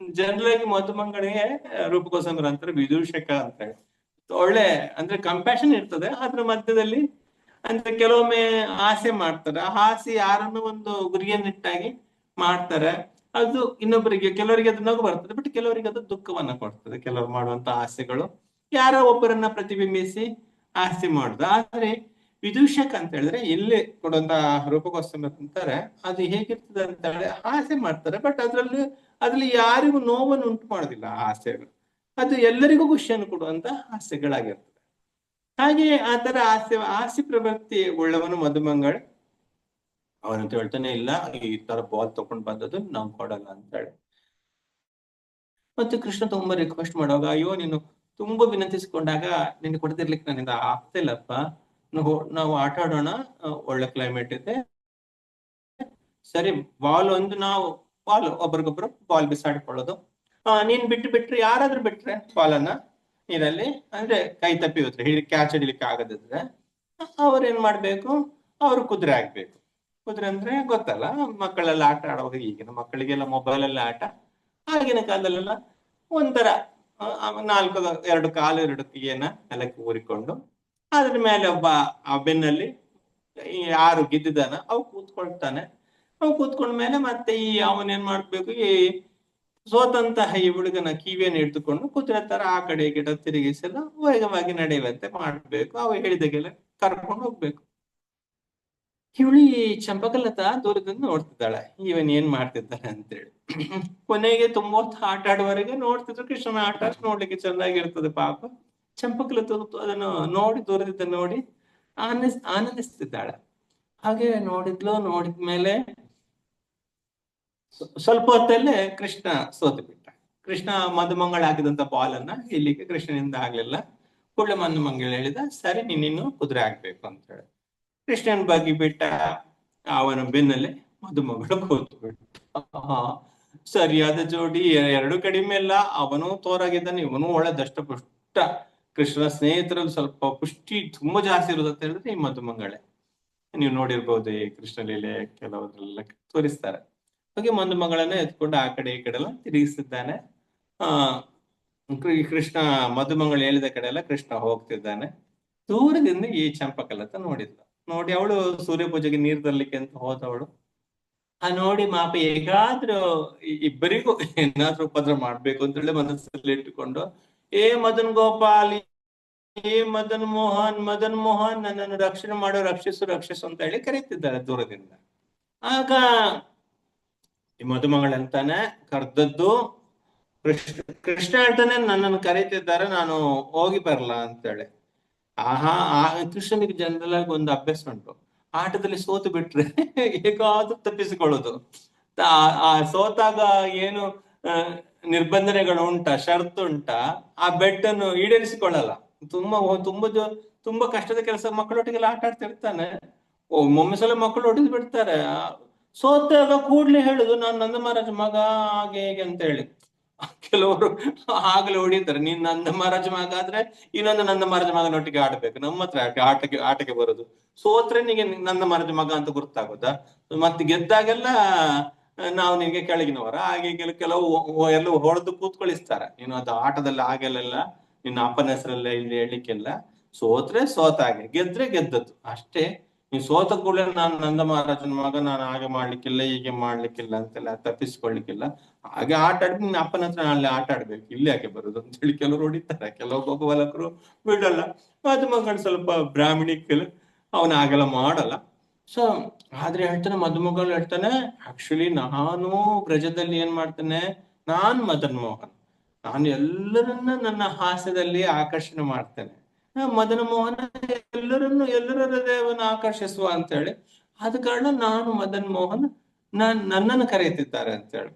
ಜನರಲ್ ಆಗಿ ಮಧುಮಂಗಳಿಗೆ ರೂಪಗೋಸ್ವಾಮಿ ಅಂತಾರೆ ವಿದೂಷಕ ಅಂತ ಹೇಳಿ. ಒಳ್ಳೆ ಅಂದ್ರೆ ಕಂಪ್ಯಾಷನ್ ಇರ್ತದೆ, ಅದ್ರ ಮಧ್ಯದಲ್ಲಿ ಅಂದ್ರೆ ಕೆಲವೊಮ್ಮೆ ಆಸೆ ಮಾಡ್ತಾರೆ. ಆ ಆಸೆ ಯಾರನ್ನು ಒಂದು ಗುರಿಯನ್ನಿಟ್ಟಾಗಿ ಮಾಡ್ತಾರೆ, ಅದು ಇನ್ನೊಬ್ಬರಿಗೆ ಕೆಲವರಿಗೆ ಅದು ನಗು ಬರ್ತದೆ, ಬಟ್ ಕೆಲವರಿಗೆ ಅದು ದುಃಖವನ್ನ ಕೊಡ್ತದೆ. ಕೆಲವರು ಮಾಡುವಂತ ಆಸೆಗಳು ಯಾರೋ ಒಬ್ಬರನ್ನ ಪ್ರತಿಬಿಂಬಿಸಿ ಆಸೆ ಮಾಡುದು. ಆದ್ರೆ ವಿದೂಷಕ ಅಂತ ಹೇಳಿದ್ರೆ ಇಲ್ಲಿ ಕೊಡುವಂತ ರೂಪಗೋಸ್ವಾಮಿ ಅಂತಾರೆ, ಅದು ಹೇಗಿರ್ತದೆ ಅಂತ ಹೇಳಿ ಆಸೆ ಮಾಡ್ತಾರೆ, ಬಟ್ ಅದ್ರಲ್ಲಿ ಯಾರಿಗೂ ನೋವನ್ನು ಉಂಟು ಮಾಡೋದಿಲ್ಲ ಆ ಆಸೆಗಳು. ಅದು ಎಲ್ಲರಿಗೂ ಖುಷಿಯನ್ನು ಕೊಡುವಂತ ಆಸೆಗಳಾಗಿರ್ತದೆ. ಹಾಗೆ ಆ ತರ ಆಸೆ ಪ್ರವೃತ್ತಿ ಉಳ್ಳವನು ಮಧುಮಂಗಳ. ಅವನಂತ ಹೇಳ್ತಾನೆ, ಇಲ್ಲ ಈ ತರ ಬಾಲ್ ತಕೊಂಡ್ ಬಂದದ್ದು ನಾವು ಕೊಡಲ್ಲ ಅಂತ ಹೇಳಿ. ಮತ್ತೆ ಕೃಷ್ಣ ತುಂಬಾ ರಿಕ್ವೆಸ್ಟ್ ಮಾಡುವಾಗ, ಅಯ್ಯೋ ನೀನು ತುಂಬಾ ವಿನಂತಿಸಿಕೊಂಡಾಗ ನಿನ್ಗೆ ಕೊಡ್ತಿರ್ಲಿಕ್ಕೆ ನನ್ನಿಂದ ಆಗ್ತಿಲ್ಲಪ್ಪ, ನಾವು ಆಟ ಆಡೋಣ, ಒಳ್ಳೆ ಕ್ಲೈಮೇಟ್ ಇದೆ, ಸರಿ ಬಾಲ್ ಒಬ್ರಿಗೊಬ್ರು ಬಾಲ್ ಬಿಸಾಡಿಕೊಳ್ಳೋದು. ನೀನ್ ಬಿಟ್ರೆ ಯಾರಾದ್ರೂ ಬಿಟ್ರೆ ಬಾಲನ್ನ ನೀರಲ್ಲಿ, ಅಂದ್ರೆ ಕೈ ತಪ್ಪಿ ಹೋದ್ರೆ ಕ್ಯಾಚ್ ಹಿಡಿಲಿಕ್ಕೆ ಆಗದಿದ್ರೆ ಅವ್ರೇನ್ ಮಾಡ್ಬೇಕು, ಅವ್ರು ಕುದುರೆ ಆಗ್ಬೇಕು. ಕುದುರೆ ಅಂದ್ರೆ ಗೊತ್ತಲ್ಲ, ಮಕ್ಕಳೆಲ್ಲ ಆಟ ಆಡುವಾಗ, ಈಗಿನ ಮಕ್ಕಳಿಗೆಲ್ಲ ಮೊಬೈಲ್ ಅಲ್ಲಿ ಆಟ, ಆಗಿನ ಕಾಲದಲ್ಲೆಲ್ಲ ಒಂಥರ 2 ಕಾಲು 2 ಕೈಯನ್ನ ನೆಲಕ್ಕೆ ಊರಿಕೊಂಡು ಅದ್ರ ಮೇಲೆ ಒಬ್ಬ ಆ ಬೆನ್ನಲ್ಲಿ ಯಾರು ಗೆದ್ದಿದ್ದಾನ ಅವು ಕೂತ್ಕೊಳ್ತಾನೆ. ಅವು ಕೂತ್ಕೊಂಡ್ಮೇಲೆ ಮತ್ತೆ ಅವನೇನ್ ಮಾಡ್ಬೇಕು, ಈ ಸೋತಂತಹ ಈ ಹುಡುಗನ ಕಿವಿಯನ್ನು ಹಿಡಿದುಕೊಂಡು ಕುದುರೆ ತರ ಆ ಕಡೆ ಈ ಕಡೆ ತಿರುಗಿಸಲು ವೇಗವಾಗಿ ನಡೆಯುವಂತೆ ಮಾಡ್ಬೇಕು. ಅವ ಹೇಳಿದಾಗೆಲ್ಲ ಕರ್ಕೊಂಡು ಹೋಗ್ಬೇಕು. ಇವಳಿ ಚಂಪಕಲತಾ ದೂರದಿಂದ ನೋಡ್ತಿದ್ದಾಳೆ, ಇವನ್ ಏನ್ ಮಾಡ್ತಿದ್ದಾನೆ ಅಂತೇಳಿ. ಕೊನೆಗೆ ತುಂಬ ಹೊತ್ತು ಆಟ ಆಡುವವರೆಗೆ ನೋಡ್ತಿದ್ರು. ಕೃಷ್ಣನ ಆಟ ನೋಡ್ಲಿಕ್ಕೆ ಚೆನ್ನಾಗಿರ್ತದೆ ಪಾಪ. ಚಂಪಕಲತಾ ಅದನ್ನು ದೂರದಿಂದ ನೋಡಿ ಆನಂದಿಸ್ತಿದ್ದಾಳೆ. ಹಾಗೆ ನೋಡಿದ್ಮೇಲೆ ಸ್ವಲ್ಪ ಹೊತ್ತಲ್ಲೇ ಕೃಷ್ಣ ಸೋತು ಬಿಟ್ಟ. ಕೃಷ್ಣ ಮಧುಮಂಗಳ ಹಾಕಿದಂತ ಬಾಲ್ ಅನ್ನ ಇಲ್ಲಿಗೆ ಕೃಷ್ಣನಿಂದ ಆಗ್ಲಿಲ್ಲ. ಕೂಡಲೇ ಮಧುಮಂಗಳ ಹೇಳಿದ, ಸರಿ ನೀನಿನ್ನು ಕುದುರೆ ಆಗ್ಬೇಕು ಅಂತ ಹೇಳಿ ಕೃಷ್ಣನ್ ಬಗ್ಗೆ ಬಿಟ್ಟ. ಅವನ ಬೆನ್ನಲ್ಲೇ ಮಧುಮಗಳು ಕೂತು ಬಿಟ್ಟ. ಸರಿಯಾದ ಜೋಡಿ, ಎರಡು ಕಡಿಮೆ ಇಲ್ಲ. ಅವನು ತೋರಾಗಿದ್ದಾನೆ, ಇವನು ಒಳ್ಳೆ ದಷ್ಟಪುಷ್ಟ. ಕೃಷ್ಣನ ಸ್ನೇಹಿತರಲ್ಲಿ ಸ್ವಲ್ಪ ಪುಷ್ಟಿ ತುಂಬಾ ಜಾಸ್ತಿ ಇರೋದು ಅಂತ ಹೇಳಿದ್ರೆ ಈ ಮಧುಮಂಗಳೇ. ನೀವು ನೋಡಿರ್ಬೋದು ಈ ಕೃಷ್ಣ ಲೀಲೆ ಕೆಲವರೆಲ್ಲ ತೋರಿಸ್ತಾರೆ. ಹಾಗೆ ಮಧುಮಗಳನ್ನ ಎತ್ಕೊಂಡು ಆ ಕಡೆ ಈ ಕಡೆ ಎಲ್ಲ ತಿರುಗಿಸಿದ್ದಾನೆ. ಕೃಷ್ಣ ಮಧುಮಗಳು ಹೇಳಿದ ಕಡೆ ಎಲ್ಲ ಕೃಷ್ಣ ಹೋಗ್ತಿದ್ದಾನೆ. ದೂರದಿಂದ ಈ ಚಂಪಕಲತಾ ನೋಡಿ ಅವಳು ಸೂರ್ಯ ಪೂಜೆಗೆ ನೀರು ತರ್ಲಿಕ್ಕೆ ಅಂತ ಹೋದವಳು. ನೋಡಿ ಮಾಪ ಹೇಗಾದ್ರೂ ಇಬ್ಬರಿಗೂ ಏನಾದ್ರೂ ಉಪದ್ರ ಮಾಡ್ಬೇಕು ಅಂತ ಹೇಳಿ ಮನಸ್ಸಲ್ಲಿ ಇಟ್ಟುಕೊಂಡು, ಮದನ್ ಗೋಪಾಲ್, ಮದನ್ ಮೋಹನ್ ನನ್ನನ್ನು ರಕ್ಷಣೆ ಮಾಡೋ, ರಕ್ಷಿಸು ಅಂತ ಹೇಳಿ ಕರೀತಿದ್ದಾರೆ ದೂರದಿಂದ. ಆಗ ಈ ಮಧುಮಗಳಂತಾನೆ ಕರ್ದದ್ದು ಕೃಷ್ಣ ಹೇಳ್ತಾನೆ, ನನ್ನನ್ನು ಕರೀತಿದ್ದಾರೆ, ನಾನು ಹೋಗಿ ಬರಲ್ಲ ಅಂತೇಳಿ. ಕೃಷ್ಣನಿಗೆ ಜನರಲ್ ಆಗಿ ಒಂದು ಅಭ್ಯಾಸ ಉಂಟು, ಆಟದಲ್ಲಿ ಸೋತು ಬಿಟ್ರೆ ಹೇಗಾದ್ರೂ ತಪ್ಪಿಸಿಕೊಳ್ಳೋದು. ಆ ಸೋತಾಗ ಏನು ನಿರ್ಬಂಧನೆಗಳು ಉಂಟಾ, ಷರತ್ತು ಉಂಟಾ, ಆ ಬೆಟ್ಟನ್ನು ಈಡೇರಿಸಿಕೊಳ್ಳಲ್ಲ. ತುಂಬಾ ಕಷ್ಟದ ಕೆಲಸ. ಮಕ್ಕಳೊಟ್ಟಿಗೆಲ್ಲ ಆಟ ಆಡ್ತಿರ್ತಾನೆ, ಒಮ್ಮೆ ಸಲ ಮಕ್ಕಳು ಹೊಡೆದು ಬಿಡ್ತಾರೆ. ಸೋತಾಗ ಕೂಡ್ಲೆ ಹೇಳುದು, ನಾನು ನಂದ ಮಹಾರಾಜ ಮಗ ಹಾಗೆ ಹೇಗೆ ಅಂತ ಹೇಳಿ. ಕೆಲವರು ಆಗ್ಲೇ ಹೊಡಿತಾರೆ, ನೀನ್ ನಂದ ಮಹಾರಾಜ ಮಗ ಆದ್ರೆ ಇನ್ನೊಂದು ನಂದ ಮಹಾರಾಜ ಮಗನೊಟ್ಟಿಗೆ ಆಡ್ಬೇಕು, ನಮ್ಮ ಹತ್ರ ಆಟಕ್ಕೆ ಬರೋದು. ಸೋತ್ರೆ ನಿಗೆ ನಂದ ಮಹಾರಾಜ ಮಗ ಅಂತ ಗುರ್ತಾಗೋದಾ? ಮತ್ತೆ ಗೆದ್ದಾಗೆಲ್ಲ ನಾವು ನಿನ್ಗೆ ಕೆಳಗಿನವರ ಹಾಗೆ ಕೆಲವು ಎಲ್ಲ ಹೊಡೆದು ಕೂತ್ಕೊಳಿಸ್ತಾರೆ. ನೀನು ಅದು ಆಟದಲ್ಲಿ ಹಾಗೆಲ್ಲ ನಿನ್ನ ಅಪ್ಪನ ಹೆಸರಲ್ಲ ಇಲ್ಲಿ ಹೇಳಿಕ್ಕೆಲ್ಲ, ಸೋತ್ರೆ ಸೋತಾಗೆ, ಗೆದ್ರೆ ಗೆದ್ದದ್ದು ಅಷ್ಟೇ. ನೀನ್ ಸೋತ ಕೂಡಲೇ ನಾನು ನಂದ ಮಹಾರಾಜನ ಮಗ, ನಾನು ಹಾಗೆ ಮಾಡ್ಲಿಕ್ಕಿಲ್ಲ ಹೀಗೆ ಮಾಡ್ಲಿಕ್ಕಿಲ್ಲ ಅಂತೆಲ್ಲ ತಪ್ಪಿಸ್ಕೊಳ್ಲಿಕ್ಕಿಲ್ಲ. ಹಾಗೆ ಆಟ ಆಡಿ ನಿನ್ನ ಅಪ್ಪನ ಹತ್ರ ಅಲ್ಲಿ ಆಟ ಆಡ್ಬೇಕು, ಇಲ್ಲಿ ಯಾಕೆ ಬರುದು ಅಂತ ಹೇಳಿ ಕೆಲವರು ಹೊಡಿತಾರೆ. ಕೆಲವು ಗೋಪಾಲಕರು ಬಿಡಲ್ಲ. ಮದುಮಗಳು ಸ್ವಲ್ಪ ಬ್ರಾಹ್ಮಣಿಕಲ್, ಅವನ ಹಾಗೆಲ್ಲ ಮಾಡಲ್ಲ. ಸೊ ಆದ್ರೆ ಹೇಳ್ತಾನೆ, ಮದುಮಗಳು ಹೇಳ್ತಾನೆ, ಆಕ್ಚುಲಿ ನಾನು ಬ್ರಜದಲ್ಲಿ ಏನ್ ಮಾಡ್ತೇನೆ, ನಾನ್ ಮದನ್ ಮೋಹನ್, ನಾನು ಎಲ್ಲರನ್ನ ನನ್ನ ಹಾಸ್ಯದಲ್ಲಿ ಆಕರ್ಷಣೆ ಮಾಡ್ತೇನೆ. ಮದನ ಮೋಹನ ಎಲ್ಲರ ಹೃದಯವನ್ನು ಆಕರ್ಷಿಸುವ ಅಂತ ಹೇಳಿ, ಆದ ಕಾರಣ ನಾನು ಮದನ್ ಮೋಹನ್, ನನ್ನನ್ನು ಕರೆಯುತ್ತಿದ್ದಾರೆ ಅಂತ ಹೇಳಿ.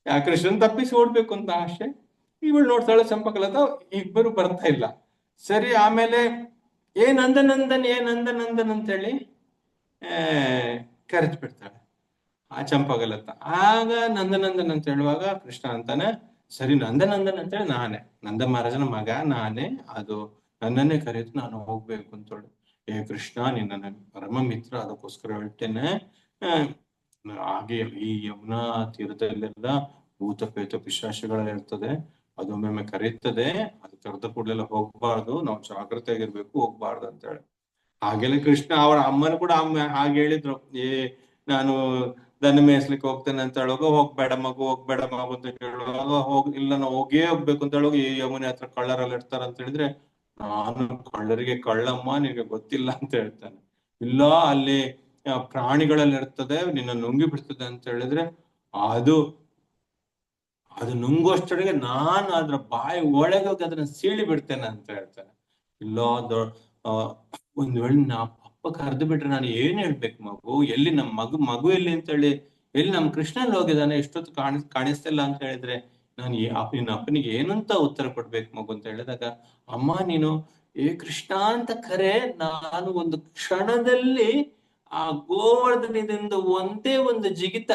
ಆ ಕೃಷ್ಣನ್ ತಪ್ಪಿಸಿ ಓಡ್ಬೇಕು ಅಂತ ಆಶೆ. ಇವಳು ನೋಡ್ತಾಳೆ ಚಂಪಕಲತಾ, ಇಬ್ಬರು ಬರ್ತಾ ಇಲ್ಲ. ಸರಿ, ಆಮೇಲೆ ಏ ನಂದನಂದನ್ ಅಂತ ಹೇಳಿ ಕರೆದು ಬಿಡ್ತಾಳೆ ಆ ಚಂಪಕಲತಾ. ಆಗ ನಂದನಂದನ್ ಅಂತ ಹೇಳುವಾಗ ಕೃಷ್ಣ ಅಂತಾನೆ, ಸರಿ ನಂದನಂದನ್ ಅಂತೇಳಿ ನಾನೇ, ನಂದ ಮಹಾರಾಜನ ಮಗ ನಾನೇ, ಅದು ನನ್ನನ್ನೇ ಕರೆಯುತ್ತೆ, ನಾನು ಹೋಗ್ಬೇಕು ಅಂತೇಳಿ. ಏ ಕೃಷ್ಣ, ನಿನ್ನ ನನ್ನ ಪರಮ ಮಿತ್ರ, ಅದಕ್ಕೋಸ್ಕರ ಹೇಳ್ತೇನೆ. ಹಾಗೆ ಈ ಯಮುನಾ ತೀರದಲ್ಲೆಲ್ಲ ಭೂತ ಪ್ರೇತ ಪಿಶಾಚಿಗಳೆಲ್ಲ ಇರ್ತದೆ, ಅದೊಮ್ಮೆ ಕರೆಯುತ್ತದೆ, ಅದು ಕರೆದ ಕೂಡಲೆಲ್ಲ ಹೋಗ್ಬಾರ್ದು, ನಾವು ಜಾಗ್ರತೆ ಆಗಿರ್ಬೇಕು, ಹೋಗ್ಬಾರ್ದು ಅಂತ ಹೇಳಿ. ಹಾಗೆಲ್ಲ ಕೃಷ್ಣ ಅವರ ಅಮ್ಮನ ಕೂಡ ಹಾಗೆ ಹೇಳಿದ್ರು, ನಾನು ದನ ಮೇಯಿಸ್ಲಿಕ್ಕೆ ಹೋಗ್ತೇನೆ ಅಂತ ಹೇಳುವಾಗ, ಹೋಗ್ಬೇಡ ಮಗು ಅಂತ ಹೇಳುವಾಗ, ಇಲ್ಲ ನಾವು ಹೋಗ್ಬೇಕು ಅಂತ ಹೇಳುವಾಗ, ಈ ಯಮುನೆ ಹತ್ರ ಕಳ್ಳರೆಲ್ಲ ಇರ್ತಾರ ಅಂತ ಹೇಳಿದ್ರೆ, ನಾನು ಕಳ್ಳರಿಗೆ ಕಳ್ಳಮ್ಮ, ನಿನಗೆ ಗೊತ್ತಿಲ್ಲ ಅಂತ ಹೇಳ್ತಾನೆ. ಇಲ್ಲ, ಅಲ್ಲಿ ಪ್ರಾಣಿಗಳೆಲ್ಲ ಇರ್ತದೆ, ನಿನ್ನ ನುಂಗಿ ಬಿಡ್ತದೆ ಅಂತ ಹೇಳಿದ್ರೆ, ಅದು ನುಂಗುವಷ್ಟೊಳಗೆ ನಾನು ಅದ್ರ ಬಾಯಿ ಒಳಗೆ ಹೋಗಿ ಅದನ್ನ ಸೀಳಿ ಬಿಡ್ತೇನೆ ಅಂತ ಹೇಳ್ತಾನೆ. ಇಲ್ಲ, ಒಂದ್ ವೇಳೆ ಅಪ್ಪ ಕರೆದು ಬಿಟ್ರೆ ನಾನು ಏನ್ ಹೇಳ್ಬೇಕು, ಮಗು ಎಲ್ಲಿ, ನಮ್ಮ ಮಗು ಎಲ್ಲಿ ಅಂತ ಹೇಳಿ, ಎಲ್ಲಿ ನಮ್ ಕೃಷ್ಣಲ್ಲಿ ಹೋಗಿದ್ದಾನೆ, ಇಷ್ಟೊತ್ತು ಕಾಣಿಸ್ತಿಲ್ಲ ಅಂತ ಹೇಳಿದ್ರೆ ನಾನು ನಿನ್ನ ಅಪ್ಪನಿಗೆ ಏನಂತ ಉತ್ತರ ಕೊಡ್ಬೇಕು ಮಗು ಅಂತ ಹೇಳಿದಾಗ, ಅಮ್ಮ ನೀನು ಏ ಕೃಷ್ಣ ಅಂತ ಕರೆ, ನಾನು ಒಂದು ಕ್ಷಣದಲ್ಲಿ ಆ ಗೋವರ್ಧನದಿಂದ ಒಂದೇ ಒಂದು ಜಿಗಿತ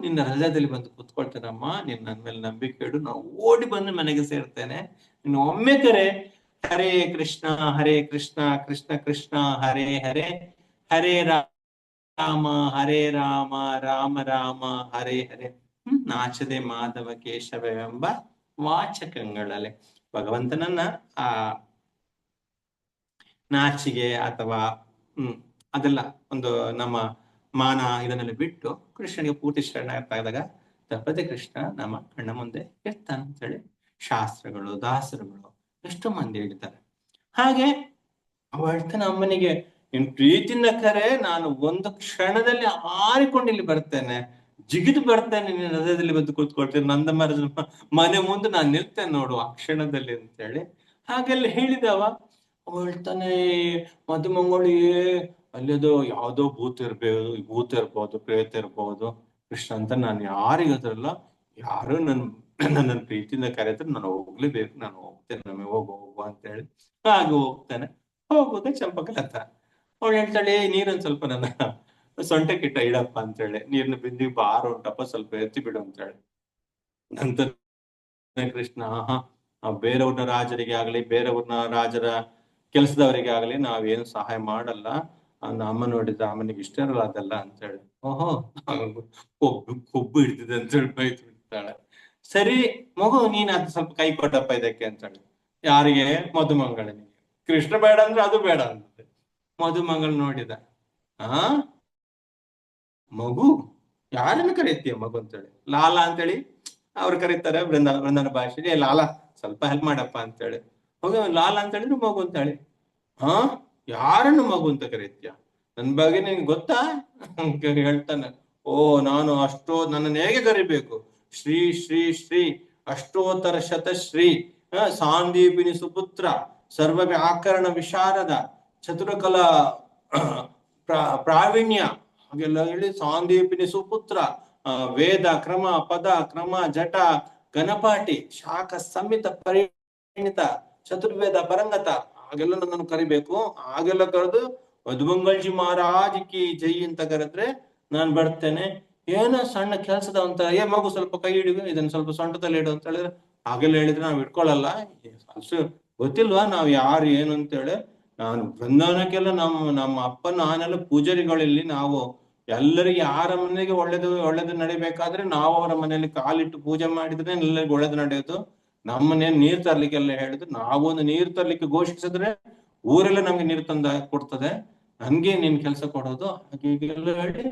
ನಿನ್ನ ಹೃದಯದಲ್ಲಿ ಬಂದು ಕೂತ್ಕೊಳ್ತೇನಮ್ಮ, ನೀನ್ ನನ್ನ ಮೇಲೆ ನಂಬಿಕೆ ಇಡು, ನಾವು ಓಡಿ ಬಂದು ಮನೆಗೆ ಸೇರ್ತೇನೆ, ನೀನು ಒಮ್ಮೆ ಕರೆ, ಹರೇ ಕೃಷ್ಣ ಕೃಷ್ಣ ಕೃಷ್ಣ ಹರೇ ಹರೇ, ಹರೇ ರಾಮ ರಾಮ ರಾಮ ಹರೇ ಹರೇ, ನಾಚದೆ ಮಾಧವ ಕೇಶವವೆಂಬ ವಾಚಕಗಳಲ್ಲಿ ಭಗವಂತನನ್ನ ಆ ನಾಚಿಗೆ ಅಥವಾ ಅದೆಲ್ಲ ಒಂದು ನಮ್ಮ ಮಾನ ಇದನ್ನೆಲ್ಲ ಬಿಟ್ಟು ಕೃಷ್ಣನಿಗೆ ಪೂರ್ತಿ ಶರಣಾಗದಾಗ ತಪ್ಪದೆ ಕೃಷ್ಣ ನಮ್ಮ ಕಣ್ಣ ಮುಂದೆ ಇರ್ತಾನೆ ಅಂತ ಹೇಳಿ ಶಾಸ್ತ್ರಗಳು, ದಾಸರುಗಳು ಎಷ್ಟೋ ಮಂದಿ ಹೇಳ್ತಾರೆ. ಹಾಗೆ ಅವ ಹೇಳ್ತಾನೆ, ಅಮ್ಮನಿಗೆ ನಿನ್ ಪ್ರೀತಿಯಿಂದ ಕರೆ, ನಾನು ಒಂದು ಕ್ಷಣದಲ್ಲಿ ಹಾರಿಕೊಂಡು ಇಲ್ಲಿ ಬರ್ತೇನೆ, ಜಿಗಿದು ಬರ್ತೇನೆ, ನಿನ್ನ ಹೃದಯದಲ್ಲಿ ಬಂದು ಕೂತ್ಕೊಳ್ತೇನೆ, ನಂದ ಮರದ ಮನೆ ಮುಂದೆ ನಾನು ನಿಲ್ತೇನೆ ನೋಡು ಆ ಕ್ಷಣದಲ್ಲಿ ಅಂತ ಹೇಳಿ ಹಾಗೆಲ್ಲ ಹೇಳಿದವ. ಅವ ಹೇಳ್ತಾನೆ, ಮದುಮಂಗಳಿಗೆ ಅಲ್ಲಿದು ಯಾವ್ದೋ ಭೂತ ಇರ್ಬೋದು, ಪ್ರೇತ ಇರ್ಬೋದು, ಕೃಷ್ಣ ಅಂತ ನಾನು ಯಾರಿಗದ್ರಲ್ಲ, ಯಾರು ನನ್ನ ಪ್ರೀತಿಯಿಂದ ಕರೆದ್ರೆ ನಾನು ಹೋಗ್ಲೇಬೇಕು, ನಾನು ಹೋಗ್ತೇನೆ, ನಮಗೆ ಹೋಗುವ ಅಂತ ಹೇಳಿ ಹಾಗೆ ಹೋಗ್ತಾನೆ. ಹೋಗುವಾಗ ಚಂಪಕಲತಾ ಅವಳು ಹೇಳ್ತಾಳೆ, ನೀರೊಂದ್ ಸ್ವಲ್ಪ ನನ್ನ ಸೊಂಟ ಕಿಟ್ಟ ಇಡಪ್ಪ ಅಂತ ಹೇಳಿ, ನೀರ್ನ ಬಿಂದಿಗೆ ಬಾರ ಉಂಟಪ್ಪ, ಸ್ವಲ್ಪ ಎತ್ತಿ ಬಿಡು ಅಂತ ಹೇಳಿ. ನಂತರ ಕೃಷ್ಣ, ಬೇರೆಯವ್ರನ್ನ ರಾಜರಿಗೆ ಆಗ್ಲಿ, ಬೇರೆಯವ್ರನ್ನ ರಾಜರ ಕೆಲಸದವರಿಗೆ ಆಗ್ಲಿ ನಾವೇನು ಸಹಾಯ ಮಾಡಲ್ಲ, ಅಮ್ಮ ನೋಡಿದ ಅಮ್ಮನಿಗೆ ಇಷ್ಟ ಇರಲ್ಲ ಅದೆಲ್ಲ ಅಂತ ಹೇಳಿ. ಓಹೋ, ಕೊಬ್ಬು ಹಿಡ್ತಿದೆ ಅಂತ ಹೇಳಿ ಬೈತು ಬಿಡ್ತಾಳೆ. ಸರಿ ಮಗು, ನೀನ್ ಅದು ಸ್ವಲ್ಪ ಕೈ ಕೊಟ್ಟಪ್ಪ ಇದಕ್ಕೆ ಅಂತ ಹೇಳಿ. ಯಾರಿಗೆ? ಮಧುಮಂಗಳನಿಗೆ. ಕೃಷ್ಣ ಬೇಡ ಅಂದ್ರೆ ಅದು ಬೇಡ ಅಂತ ಮಧುಮಂಗಳ ನೋಡಿದ, ಮಗು ಯಾರನ್ನು ಕರೀತೀಯ ಮಗು ಅಂತೇಳಿ, ಲಾಲಾ ಅಂತೇಳಿ ಅವ್ರು ಕರೀತಾರೆ ಬೃಂದಾವನ ಭಾಷೆಗೆ, ಲಾಲಾ ಸ್ವಲ್ಪ ಹೆಲ್ಪ್ ಮಾಡಪ್ಪ ಅಂತೇಳಿ. ಹೋಗ ಲಾಲಾ ಅಂತ ಹೇಳಿದ್ರು ಮಗು ಅಂತ ಹೇಳಿ, ಯಾರನ್ನು ಮಗು ಅಂತ ಕರೀತೀಯ, ನನ್ ಬಗ್ಗೆ ನಿನ್ಗೆ ಗೊತ್ತಾ ಹೇಳ್ತಾನೆ. ನಾನು ನನ್ನನ್ನು ಹೇಗೆ ಕರಿಬೇಕು, ಶ್ರೀ ಶ್ರೀ ಶ್ರೀ ಅಷ್ಟೋತ್ತರ ಶತಶ್ರೀ ಸಾಂದೀಪಿನಿ ಸುಪುತ್ರ ಸರ್ವ ವ್ಯಾಕರಣ ವಿಶಾರದ ಚತುರಕಲಾ ಪ್ರಾವೀಣ್ಯ ಹಾಗೆಲ್ಲ ಹೇಳಿ, ಸಾಂದೀಪಿನಿ ಸುಪುತ್ರ ವೇದ ಕ್ರಮ ಪದ ಕ್ರಮ ಜಟ ಗಣಪಾಟಿ ಶಾಖ ಸಂಹಿತ ಪರಿಣಿತ ಚತುರ್ವೇದ ಪರಂಗತ ಹಾಗೆಲ್ಲ ನನ್ನನ್ನು ಕರಿಬೇಕು. ಹಾಗೆಲ್ಲ ಕರೆದು ಮಧುಮಂಗಲ್ಜಿ ಮಹಾರಾಜ್ ಕಿ ಜೈ ಅಂತ ಕರೆದ್ರೆ ನಾನ್ ಬರ್ತೇನೆ. ಏನೋ ಸಣ್ಣ ಕೆಲ್ಸದ ಅಂತ, ಮಗು ಸ್ವಲ್ಪ ಕೈ ಹಿಡಿದು ಇದನ್ನ ಸ್ವಲ್ಪ ಸೊಂಟದಲ್ಲಿ ಇಡು ಅಂತ ಹೇಳಿದ್ರೆ, ಹಾಗೆಲ್ಲ ಹೇಳಿದ್ರೆ ನಾವ್ ಇಟ್ಕೊಳ್ಳಲ್ಲ, ಗೊತ್ತಿಲ್ವಾ ನಾವ್ ಯಾರು ಏನು ಅಂತ ಹೇಳಿ. ನಾನು ಬೃಂದಾವನಕ್ಕೆಲ್ಲ ನಮ್ಮ ಅಪ್ಪ ನಾನೆಲ್ಲ ಪೂಜಾರಿಗಳಲ್ಲಿ ನಾವು ಎಲ್ಲರಿಗೆ ಯಾರ ಮನೆಗೆ ಒಳ್ಳೇದು ನಡಿಬೇಕಾದ್ರೆ ನಾವು ಅವರ ಮನೆಯಲ್ಲಿ ಕಾಲಿಟ್ಟು ಪೂಜೆ ಮಾಡಿದ್ರೆ ಎಲ್ಲರಿಗೂ ಒಳ್ಳೇದು ನಡೆಯೋದು. ನಮ್ಮನೆ ನೀರ್ ತರ್ಲಿಕ್ಕೆಲ್ಲ ಹೇಳಿದ್ರು, ನಾವೊಂದು ನೀರ್ ತರ್ಲಿಕ್ಕೆ ಘೋಷಿಸಿದ್ರೆ ಊರೆಲ್ಲ ನಮ್ಗೆ ನೀರು ತಂದ ಕೊಡ್ತದೆ, ನನ್ಗೆ ನೀನ್ ಕೆಲಸ ಕೊಡೋದು ಹಾಗೆ ಹೀಗೆಲ್ಲ ಹೇಳಿ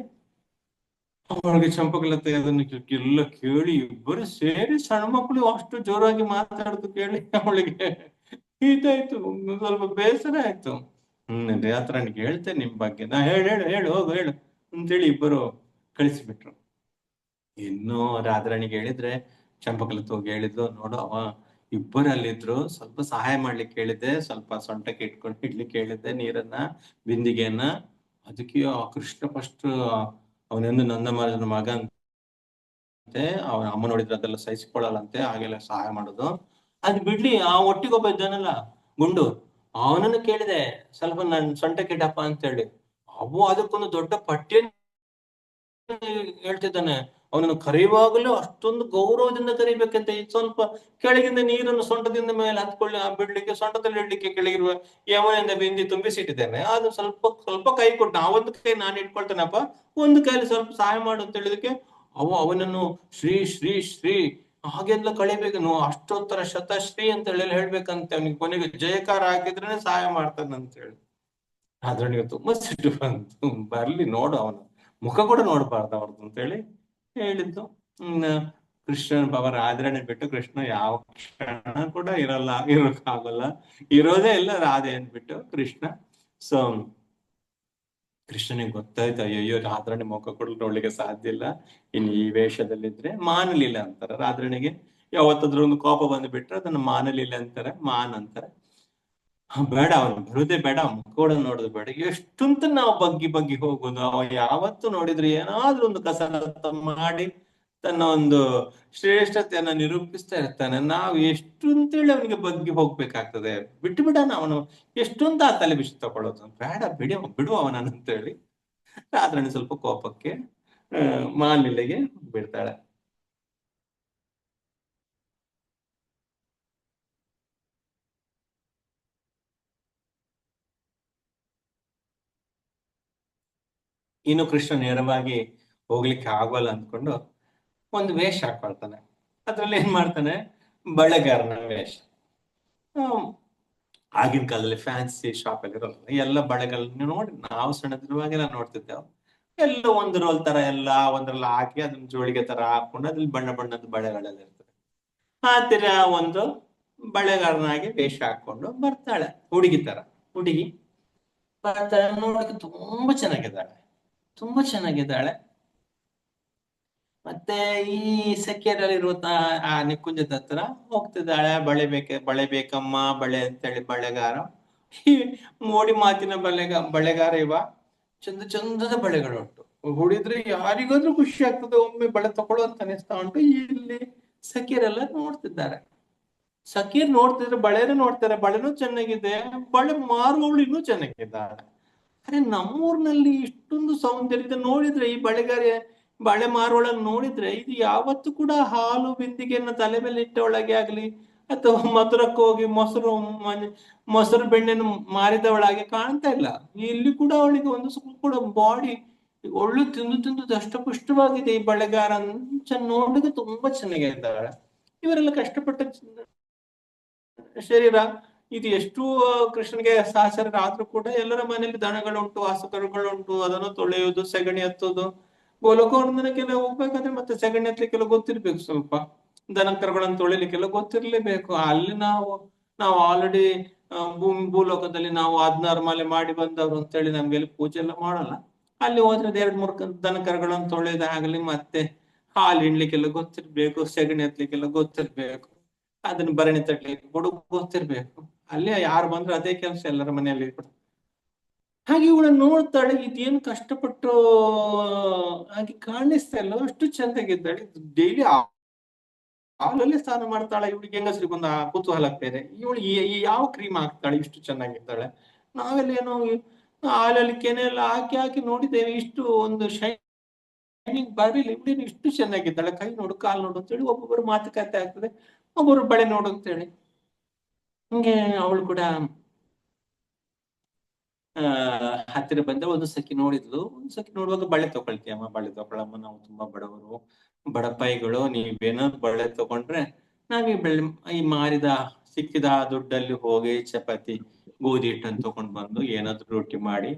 ಅವಳಿಗೆ ಚಂಪಕಲತೆ ಅದನ್ನು ಎಲ್ಲ ಕೇಳಿ ಇಬ್ಬರು ಸೇರಿ ಸಣ್ಣ ಮಕ್ಕಳು ಅಷ್ಟು ಜೋರಾಗಿ ಮಾತಾಡುದು ಕೇಳಿ ಅವಳಿಗೆ ಇದಾಯ್ತು, ಸ್ವಲ್ಪ ಬೇಸರ ಆಯ್ತು. ರಾತ್ರಾಣಿಗೆ ಹೇಳ್ತೇನೆ ನಿಮ್ ಬಗ್ಗೆ, ನಾ ಹೇಳು ಹೋಗು ಹೇಳು ಅಂತೇಳಿ ಇಬ್ಬರು ಕಳಿಸಿಬಿಟ್ರು. ಇನ್ನು ರಾಧಾರಾಣಿಗೆ ಹೇಳಿದ್ರೆ ಚಂಪಕಲತೆ ಹೋಗಿ ಹೇಳಿದ್ಲು, ನೋಡು ಅವ ಇಬ್ಬರು ಅಲ್ಲಿದ್ರು, ಸ್ವಲ್ಪ ಸಹಾಯ ಮಾಡ್ಲಿಕ್ಕೆ ಹೇಳಿದ್ದೆ, ಸ್ವಲ್ಪ ಸೊಂಟಕ್ಕೆ ಇಟ್ಕೊಂಡು ಇಡ್ಲಿಕ್ಕೆ ಹೇಳಿದ್ದೆ ನೀರನ್ನ ಬಿಂದಿಗೆಯನ್ನ. ಅದಕ್ಕೆ ಆ ಕೃಷ್ಣ ಫಸ್ಟ್ ಅವನೊಂದು ನಂದಮಹಾರಾಜನ ಮಗ ಅಂತೆ, ಅವನ ಅಮ್ಮ ನೋಡಿದ್ರೆ ಅದೆಲ್ಲ ಸಹಿಸಿಕೊಳ್ಳಲ್ಲಂತೆ, ಹಾಗೆಲ್ಲ ಸಹಾಯ ಮಾಡೋದು. ಅದ್ ಬಿಡ್ಲಿ, ಆ ಒಟ್ಟಿಗೊಬ್ಬ ಇದ್ದಾನಲ್ಲ ಗುಂಡು, ಅವನನ್ನು ಕೇಳಿದೆ ಸ್ವಲ್ಪ ನನ್ ಸೊಂಟಕ್ಕೆ ಇಡಪ್ಪ ಅಂತ ಹೇಳಿ. ಅವು ಅದಕ್ಕೊಂದು ದೊಡ್ಡ ಪಟ್ಟಿಯನ್ನು ಹೇಳ್ತಿದ್ದಾನೆ. ಅವನನ್ನು ಕರೆಯುವಾಗಲೂ ಅಷ್ಟೊಂದು ಗೌರವದಿಂದ ಕರಿಬೇಕಂತೆ. ಸ್ವಲ್ಪ ಕೆಳಗಿಂದ ನೀರನ್ನು ಸೊಂಟದಿಂದ ಮೇಲೆ ಹತ್ಕೊಳ್ಳಿ ಬಿಡ್ಲಿಕ್ಕೆ, ಸೊಂಟದಲ್ಲಿ ಇಡ್ಲಿಕ್ಕೆ ಕೆಳಗಿರುವ ಯಮನಿಂದ ಬಿಂದಿ ತುಂಬಿಸಿಟ್ಟಿದ್ದೇನೆ, ಅದು ಸ್ವಲ್ಪ ಕೈ ಕೊಟ್ಟು ಒಂದು ಕೈ ನಾನು ಇಟ್ಕೊಳ್ತೇನಪ್ಪ, ಒಂದು ಕೈಯಲ್ಲಿ ಸ್ವಲ್ಪ ಸಹಾಯ ಮಾಡು ಅಂತ ಹೇಳಿದಕ್ಕೆ ಅವನನ್ನು ಶ್ರೀ ಶ್ರೀ ಶ್ರೀ ಹಾಗೆಲ್ಲ ಕಳಿಬೇಕು, ನಾವು ಅಷ್ಟೋತ್ತರ ಶತಶ್ರೀ ಅಂತ ಹೇಳಿ ಹೇಳ್ಬೇಕಂತೆ. ಅವನಿಗೆ ಕೊನೆಗೆ ಜಯಕಾರ ಹಾಕಿದ್ರೆ ಸಹಾಯ ಮಾಡ್ತಾನಂತ ಹೇಳಿ. ಅದ್ರೊಳಗೆ ತುಂಬಾ ಸಿಟ್ಟು ಬಂತು, ಬರ್ಲಿ ನೋಡು ಅವನ ಮುಖ ಕೂಡ ನೋಡ್ಬಾರ್ದು ಅವ್ರದ್ದು ಅಂತ ಹೇಳಿ ಹೇಳಿದ್ದು. ಕೃಷ್ಣನ್ ಪಾಪ ರಾಧಾರಾಣಿ ಬಿಟ್ಟು ಕೃಷ್ಣ ಯಾವ ಕ್ಷಣ ಕೂಡ ಇರೋಕ್ಕಾಗಲ್ಲ, ಇರೋದೇ ಇಲ್ಲ ರಾಧೆ ಅಂದ್ಬಿಟ್ಟು ಕೃಷ್ಣ. ಸೊ ಕೃಷ್ಣನಿಗೆ ಗೊತ್ತಾಯ್ತು, ಅಯ್ಯೋ ರಾಧಾರಾಣಿ ಮುಖ ಕೂಡ ನೋಡ್ಲಿಕ್ಕೆ ಸಾಧ್ಯ ಇಲ್ಲ, ಇನ್ನು ಈ ವೇಷದಲ್ಲಿದ್ರೆ ಮಾನಲೀಲೆ ಅಂತಾರೆ ರಾಧಾರಾಣಿಗೆ. ಯಾವತ್ತಾದ್ರೂ ಒಂದು ಕೋಪ ಬಂದ್ಬಿಟ್ರೆ ಅದನ್ನ ಮಾನಲೀಲೆ ಅಂತಾರೆ, ಮಾನ್ ಅಂತಾರೆ. ಬೇಡ, ಅವನು ಬರುದೇ ಬೇಡ, ಮುಖ ಕೂಡ ನೋಡೋದು ಬೇಡ, ಎಷ್ಟಂತ ನಾವು ಬಗ್ಗಿ ಹೋಗುದು. ಅವ ಯಾವತ್ತು ನೋಡಿದ್ರೆ ಏನಾದ್ರೂ ಒಂದು ಕಸರತ್ತ ಮಾಡಿ ತನ್ನ ಒಂದು ಶ್ರೇಷ್ಠತೆಯನ್ನ ನಿರೂಪಿಸ್ತಾ ಇರ್ತಾನೆ. ನಾವು ಎಷ್ಟು ಅಂತೇಳಿ ಅವನಿಗೆ ಬಗ್ಗಿ ಹೋಗ್ಬೇಕಾಗ್ತದೆ, ಬಿಟ್ಟು ಬಿಡೋಣ, ಅವನು ಎಷ್ಟೊಂತ ಆ ತಲೆ ಬಿಸಿ ತಗೊಳ್ಳೋದು, ಬೇಡ ಬಿಡು ಅವನನ್ನು ಅಂತೇಳಿ ರಾಧಾರಾಣಿ ಸ್ವಲ್ಪ ಕೋಪಕ್ಕೆ ಮಾನಲೀಲೆಗೆ ಬಿಡ್ತಾಳೆ. ಇನ್ನು ಕೃಷ್ಣ ನೇರವಾಗಿ ಹೋಗ್ಲಿಕ್ಕೆ ಆಗೋಲ್ಲ ಅಂದ್ಕೊಂಡು ಒಂದು ವೇಷ ಹಾಕೊಳ್ತಾನೆ. ಅದ್ರಲ್ಲಿ ಏನ್ ಮಾಡ್ತಾನೆ, ಬಳೆಗಾರನ ವೇಷ. ಆಗಿನ ಕಾಲದಲ್ಲಿ ಫ್ಯಾನ್ಸಿ ಶಾಪ್ ಅಲ್ಲಿ ಇರೋಲ್ಲ, ಎಲ್ಲ ಬಳೆಗಳನ್ನ ನೋಡಿ ನಾವು ಸಣ್ಣದಿರುವಾಗೆಲ್ಲ ನೋಡ್ತಿದ್ದೇವೆ. ಎಲ್ಲ ಒಂದು ರೋಲ್ ತರ ಎಲ್ಲ ಒಂದ್ರಲ್ಲಿ ಹಾಕಿ ಅದನ್ನ ಜೋಳಿಗೆ ತರ ಹಾಕೊಂಡು ಅದ್ರಲ್ಲಿ ಬಣ್ಣ ಬಣ್ಣದ ಬಳೆಗಳೆಲ್ಲ ಇರ್ತದೆ. ತೀರ ಒಂದು ಬಳೆಗಾರನಾಗಿ ವೇಷ ಹಾಕೊಂಡು ಬರ್ತಾಳೆ, ಹುಡುಗಿ ಬರ್ತಾಳೆ. ನೋಡಕ್ಕೆ ತುಂಬಾ ಚೆನ್ನಾಗಿದ್ದಾಳೆ. ಮತ್ತೆ ಈ ಸೆಕೆರಲ್ಲಿರುವಂತ ಆ ನಿಕುಂಜದ ಹತ್ರ ಹೋಗ್ತಿದ್ದಾಳೆ. ಬಳೆ ಬೇಕಮ್ಮ ಬಳೆ ಅಂತೇಳಿ ಬಳೆಗಾರ, ಮೋಡಿ ಮಾತಿನ ಬಳೆಗಾರ ಇವ. ಚಂದದ ಬಳೆಗಳು ಉಂಟು, ಹುಡಿದ್ರೆ ಯಾರಿಗಾದ್ರೂ ಖುಷಿ ಆಗ್ತದೆ, ಒಮ್ಮೆ ಬಳೆ ತಗೊಳ್ಳೋ ಅಂತ ಅನಿಸ್ತಾ ಉಂಟು. ಇಲ್ಲಿ ಸಖಿಯರೆಲ್ಲ ನೋಡ್ತಿದ್ದಾರೆ. ಸಖಿಯರ್ ನೋಡ್ತಿದ್ರೆ ಬಳೆನೂ ನೋಡ್ತಾರೆ, ಬಳೆನೂ ಚೆನ್ನಾಗಿದೆ, ಬಳೆ ಮಾರುವವಳು ಇನ್ನೂ ಚೆನ್ನಾಗಿದ್ದಾಳೆ. ಅರೆ ನಮ್ಮೂರ್ನಲ್ಲಿ ಇಷ್ಟೊಂದು ಸೌಂದರ್ಯ ನೋಡಿದ್ರೆ, ಈ ಬಳೆ ಮಾರುವಳನ್ನು ನೋಡಿದ್ರೆ, ಇದು ಯಾವತ್ತು ಕೂಡ ಹಾಲು ಬಿಂದಿಗೆಯನ್ನು ತಲೆ ಮೇಲೆ ಇಟ್ಟವಳಾಗೆ ಆಗ್ಲಿ, ಅಥವಾ ಮಧುರಕ್ಕೆ ಹೋಗಿ ಮೊಸರು ಬೆಣ್ಣೆನ್ನು ಮಾರಿದವಳಾಗೆ ಕಾಣ್ತಾ ಇಲ್ಲ. ಇಲ್ಲಿ ಕೂಡ ಅವಳಿಗೆ ಒಂದು ಸ್ವಲ್ಪ ಕೂಡ ಬಾಡಿ ಒಳ್ಳೆ ತಿಂದು ದಷ್ಟಪುಷ್ಟವಾಗಿದೆ. ಈ ಬಳೆಗಾರ ನೋಡಿದ್ರೆ ತುಂಬಾ ಚೆನ್ನಾಗಿದ್ದಾಳೆ. ಇವರೆಲ್ಲ ಕಷ್ಟಪಟ್ಟ ಶರೀರ ಇದು. ಎಷ್ಟು ಕೃಷ್ಣನಿಗೆ ಸಹಚರ ಆದ್ರೂ ಕೂಡ ಎಲ್ಲರ ಮನೆಯಲ್ಲಿ ದನಗಳುಂಟು, ಹಸುಕರುಗಳುಂಟು, ಅದನ್ನು ತೊಳೆಯುವುದು, ಸೆಗಣಿ ಹತ್ತುವುದು. ಗೋಲಕೋರ್ಧನಕ್ಕೆಲ್ಲ ಹೋಗ್ಬೇಕಾದ್ರೆ ಮತ್ತೆ ಸೆಗಣಿ ಹತ್ತಲಿಕ್ಕೆಲ್ಲ ಗೊತ್ತಿರ್ಬೇಕು, ಸ್ವಲ್ಪ ದನ ಕರುಗಳನ್ನು ತೊಳಿಲಿಕ್ಕೆಲ್ಲ ಗೊತ್ತಿರ್ಲೇಬೇಕು. ಅಲ್ಲಿ ನಾವು ಆಲ್ರೆಡಿ ಭೂಲೋಕದಲ್ಲಿ ನಾವು 16 ಮಾಲೆ ಮಾಡಿ ಬಂದವರು ಅಂತೇಳಿ ನಮ್ಗೆಲ್ಲಿ ಪೂಜೆ ಎಲ್ಲ ಮಾಡಲ್ಲ. ಅಲ್ಲಿ ಹೋದ್ರೆ 2-3 ದನ ಕರುಗಳನ್ನು ತೊಳೆದಾಗಲಿ, ಮತ್ತೆ ಹಾಲು ಹಿಂಡ್ಲಿಕ್ಕೆಲ್ಲ ಗೊತ್ತಿರ್ಬೇಕು, ಸೆಗಣಿ ಹತ್ಲಿಕ್ಕೆಲ್ಲ ಗೊತ್ತಿರ್ಬೇಕು, ಅದನ್ನ ಭರಣಿ ತಟ್ಲಿಕ್ಕೆ ಕೂಡ ಗೊತ್ತಿರ್ಬೇಕು. ಅಲ್ಲಿ ಯಾರು ಬಂದ್ರು ಅದೇ ಕೆಲಸ ಎಲ್ಲರ ಮನೆಯಲ್ಲಿ ಕೂಡ. ಹಾಗೆ ಇವಳ ನೋಡ್ತಾಳೆ, ಇದೇನು ಕಷ್ಟಪಟ್ಟು ಹಾಗೆ ಕಾಣಿಸ್ತಾ ಇಲ್ಲ, ಅಷ್ಟು ಚೆಂದಾಗಿದ್ದಾಳೆ. ಡೈಲಿ ಹಾಲಲ್ಲಿ ಸ್ನಾನ ಮಾಡ್ತಾಳೆ. ಇವಳಿಗೆ ಹೆಂಗಸ್ರಿಗೊಂದು ಕುತೂಹಲ ಬೇರೆ, ಇವಳು ಯಾವ ಕ್ರೀಮ್ ಹಾಕ್ತಾಳೆ ಇಷ್ಟು ಚೆನ್ನಾಗಿದ್ದಾಳೆ. ನಾವೆಲ್ಲ ಏನೋ ಹಾಲಲ್ಲಿ ಕೆನೆಲ್ಲ ಹಾಕಿ ನೋಡಿದ್ದೇವೆ, ಇಷ್ಟು ಒಂದು ಶೈನಿಂಗ್ ಬರಲಿಲ್ಲ. ಇವಳೇನು ಇಷ್ಟು ಚೆನ್ನಾಗಿದ್ದಾಳೆ, ಕೈ ನೋಡು ಕಾಲು ನೋಡು ಅಂತೇಳಿ ಒಬ್ಬೊಬ್ಬರು ಮಾತುಕತೆ ಆಗ್ತದೆ, ಒಬ್ಬರು ಬಳೆ ನೋಡು ಅಂತೇಳಿ. ಹಿಂಗೆ ಅವಳು ಕೂಡ ಹತ್ತಿರ ಬಂದ ಒಂದು ಸಖಿ ನೋಡಿದ್ಲು. ಒಂದು ಸಖಿ ನೋಡುವಾಗ ಬಳೆ ತಗೊಳ್ತೀಯಮ್ಮ, ಬಳೆ ತಗೊಳಮ್ಮ, ನಾವು ತುಂಬಾ ಬಡವರು, ಬಡಪಾಯಿಗಳು, ನೀವೇನಾದ್ರು ಬಳೆ ತಗೊಂಡ್ರೆ ನಾವೀ ಈ ಮಾರಿದ ಸಿಕ್ಕಿದ ದುಡ್ಡಲ್ಲಿ ಹೋಗಿ ಚಪಾತಿ ಗೋಧಿ ಹಿಟ್ಟನ್ನು ತಗೊಂಡ್ ಬಂದು ಏನಾದ್ರು ರೊಟ್ಟಿ ಮಾಡಿ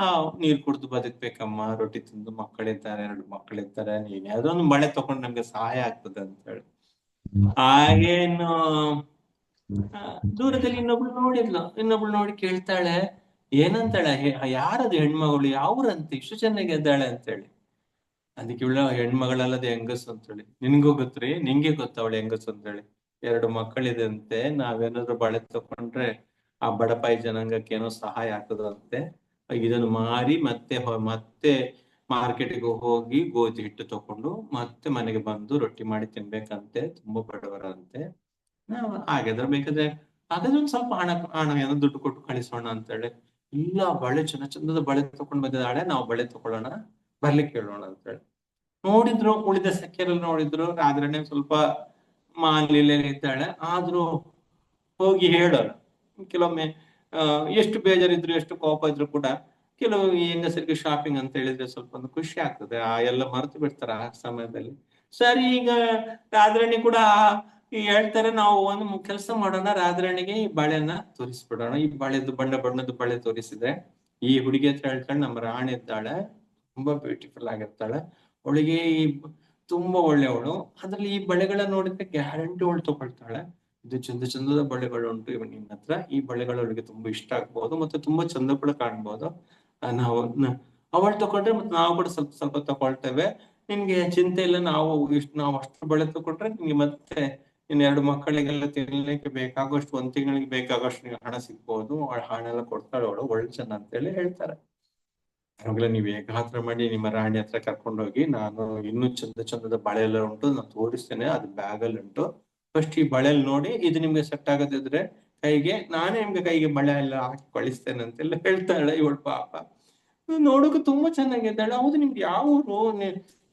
ಆ ನೀರ್ ಕುಡ್ದು ಬದುಕ್ಬೇಕಮ್ಮ, ರೊಟ್ಟಿ ತಿಂದು ಮಕ್ಕಳಿದ್ದಾರೆ, 2 ಮಕ್ಕಳಿದ್ದಾರೆ, ನೀನ್ ಯಾವ್ದೋ ಒಂದು ಬಳೆ ತಗೊಂಡು ನಮ್ಗೆ ಸಹಾಯ ಆಗ್ತದೆ ಅಂತ ಹೇಳಿ. ಹಾಗೇನು ದೂರದಲ್ಲಿ ಇನ್ನೊಬ್ಳು ನೋಡಿ ಕೇಳ್ತಾಳೆ, ಏನಂತಾಳೆ, ಯಾರದು ಹೆಣ್ಮಗಳು, ಯಾವ್ರಂತೆ ಇಷ್ಟು ಚೆನ್ನಾಗಿ ಎದ್ದಾಳೆ ಅಂತೇಳಿ. ಅದಕ್ಕೆ ಇವಳ ಹೆಣ್ಮಗಳಲ್ಲದೆ ಹೆಂಗಸು ಅಂತೇಳಿ. ನಿನ್ಗೂ ಗೊತ್ತ್ರಿ, ನಿಂಗೆ ಗೊತ್ತವಳು ಹೆಂಗಸು ಅಂತೇಳಿ. 2 ಮಕ್ಕಳಿದೆ ಅಂತೆ, ನಾವೇನಾದ್ರು ಬಳೆ ತಕೊಂಡ್ರೆ ಆ ಬಡಪಾಯಿ ಜನಾಂಗಕ್ಕೆ ಏನೋ ಸಹಾಯ ಆಗ್ತದಂತೆ. ಇದನ್ನು ಮಾರಿ ಮತ್ತೆ ಮಾರ್ಕೆಟ್ಗೆ ಹೋಗಿ ಗೋಧಿ ಹಿಟ್ಟು ತಕೊಂಡು ಮತ್ತೆ ಮನೆಗೆ ಬಂದು ರೊಟ್ಟಿ ಮಾಡಿ ತಿನ್ಬೇಕಂತೆ, ತುಂಬಾ ಬಡವರಂತೆ. ನಾವು ಹಾಗಾದ್ರೆ ಒಂದ್ ಸ್ವಲ್ಪ ಹಣ ಏನೋ ದುಡ್ಡು ಕೊಟ್ಟು ಕಳಿಸೋಣ ಅಂತೇಳಿ. ಇಲ್ಲ, ಬಳೆ ಚಂದದ ಬಳೆ ತಕೊಂಡ್ ಬಂದಿದ್ದಾಳೆ, ನಾವು ಬಳೆ ತಕೊಳ್ಳೋಣ, ಬರ್ಲಿಕ್ಕೆ ಹೇಳೋಣ ಅಂತೇಳಿ. ನೋಡಿದ್ರು, ಉಳಿದ ಸಖಿಯರಲ್ಲಿ ನೋಡಿದ್ರು, ರಾದ್ರನೇ ಸ್ವಲ್ಪ ಮಾಲಿಲೆಲ್ಲ ಇದ್ದಾಳೆ. ಆದ್ರೂ ಹೋಗಿ ಹೇಳೋಣ. ಕೆಲವೊಮ್ಮೆ ಎಷ್ಟು ಬೇಜಾರಿದ್ರು, ಎಷ್ಟು ಕೋಪ ಇದ್ರು ಕೂಡ ಕೆಲವು ಹೆಂಗಸರಿಗೆ ಶಾಪಿಂಗ್ ಅಂತ ಹೇಳಿದ್ರೆ ಸ್ವಲ್ಪ ಒಂದು ಖುಷಿ ಆಗ್ತದೆ. ಎಲ್ಲ ಮರೆತು ಬಿಡ್ತಾರೆ ಆ ಸಮಯದಲ್ಲಿ. ಸರಿ, ಈಗ ರಾದ್ರಾಣಿ ಕೂಡ ಹೇಳ್ತಾರೆ, ನಾವು ಒಂದು ಕೆಲಸ ಮಾಡೋಣ, ರಾದ್ರಾಣಿಗೆ ಈ ಬಳೆನ ತೋರಿಸ್ಬಿಡೋಣ. ಈ ಬಣ್ಣದ ಬಳೆ ತೋರಿಸಿದ್ರೆ ಈ ಹುಡುಗಿ ಹತ್ರ ಹೇಳ್ತಾಳೆ, ನಮ್ಮ ರಾಣಿ ಇದ್ದಾಳೆ, ತುಂಬಾ ಬ್ಯೂಟಿಫುಲ್ ಆಗಿರ್ತಾಳೆ, ಅವಳಿಗೆ ತುಂಬಾ ಒಳ್ಳೆಯವಳು, ಅದ್ರಲ್ಲಿ ಈ ಬಳೆಗಳನ್ನ ನೋಡಿದ್ರೆ ಗ್ಯಾರಂಟಿ ಅವಳು ತಗೊಳ್ತಾಳೆ. ಇದು ಚಂದದ ಬಳೆಗಳು ಉಂಟು ನಿನ್ನ ಹತ್ರ, ಈ ಬಳೆಗಳು ಅವಳಿಗೆ ತುಂಬಾ ಇಷ್ಟ ಆಗ್ಬಹುದು, ಮತ್ತೆ ತುಂಬಾ ಚಂದ ಕೂಡ ಕಾಣ್ಬಹುದು. ನಾವು ಅವಳು ತಗೊಂಡ್ರೆ ಮತ್ತೆ ನಾವು ಕೂಡ ಸ್ವಲ್ಪ ಸ್ವಲ್ಪ ತಗೊಳ್ತೇವೆ, ನಿನ್ಗೆ ಚಿಂತೆ ಇಲ್ಲ. ನಾವು ಅಷ್ಟು ಬಳೆ ತಗೊಂಡ್ರೆ ನಿಮ್ಗೆ ಮತ್ತೆ ಇನ್ 2 ಮಕ್ಕಳಿಗೆಲ್ಲ ತಿನ್ಲಿಕ್ಕೆ ಬೇಕಾಗುವಷ್ಟು, 1 ತಿಂಗಳಿಗೆ ಬೇಕಾಗುವಷ್ಟು ನಿಮ್ಗೆ ಹಣ ಸಿಗ್ಬಹುದು. ಹಣ ಎಲ್ಲ ಕೊಡ್ತಾಳೆ ಅವಳು, ಒಳ್ಳೆ ಚೆನ್ನ ಅಂತೇಳಿ ಹೇಳ್ತಾರೆ. ಅವಾಗಲೇ ನೀವು ಹೇಗಾತ್ರ ಮಾಡಿ ನಿಮ್ಮ ರಾಣಿ ಹತ್ರ ಕರ್ಕೊಂಡೋಗಿ, ನಾನು ಇನ್ನೂ ಚಂದದ ಬಳೆ ಎಲ್ಲ ಉಂಟು, ನಾನು ತೋರಿಸ್ತೇನೆ, ಅದು ಬ್ಯಾಗ್ ಅಲ್ಲಿ ಉಂಟು, ಫಸ್ಟ್ ಈ ಬಳೆಯಲ್ಲಿ ನೋಡಿ, ಇದು ನಿಮ್ಗೆ ಸೆಟ್ ಆಗದಿದ್ರೆ ನಾನೇ ನಿಮ್ಗೆ ಕೈಗೆ ಬಳೆ ಎಲ್ಲ ಹಾಕಿ ಕಳಿಸ್ತೇನೆ ಅಂತೆಲ್ಲ ಹೇಳ್ತಾಳೆ ಇವಳು. ಪಾಪ ನೋಡೋಕೆ ತುಂಬಾ ಚೆನ್ನಾಗಿದ್ದಾಳೆ. ಹೌದು, ನಿಮ್ಗೆ ಯಾವ ಊರು?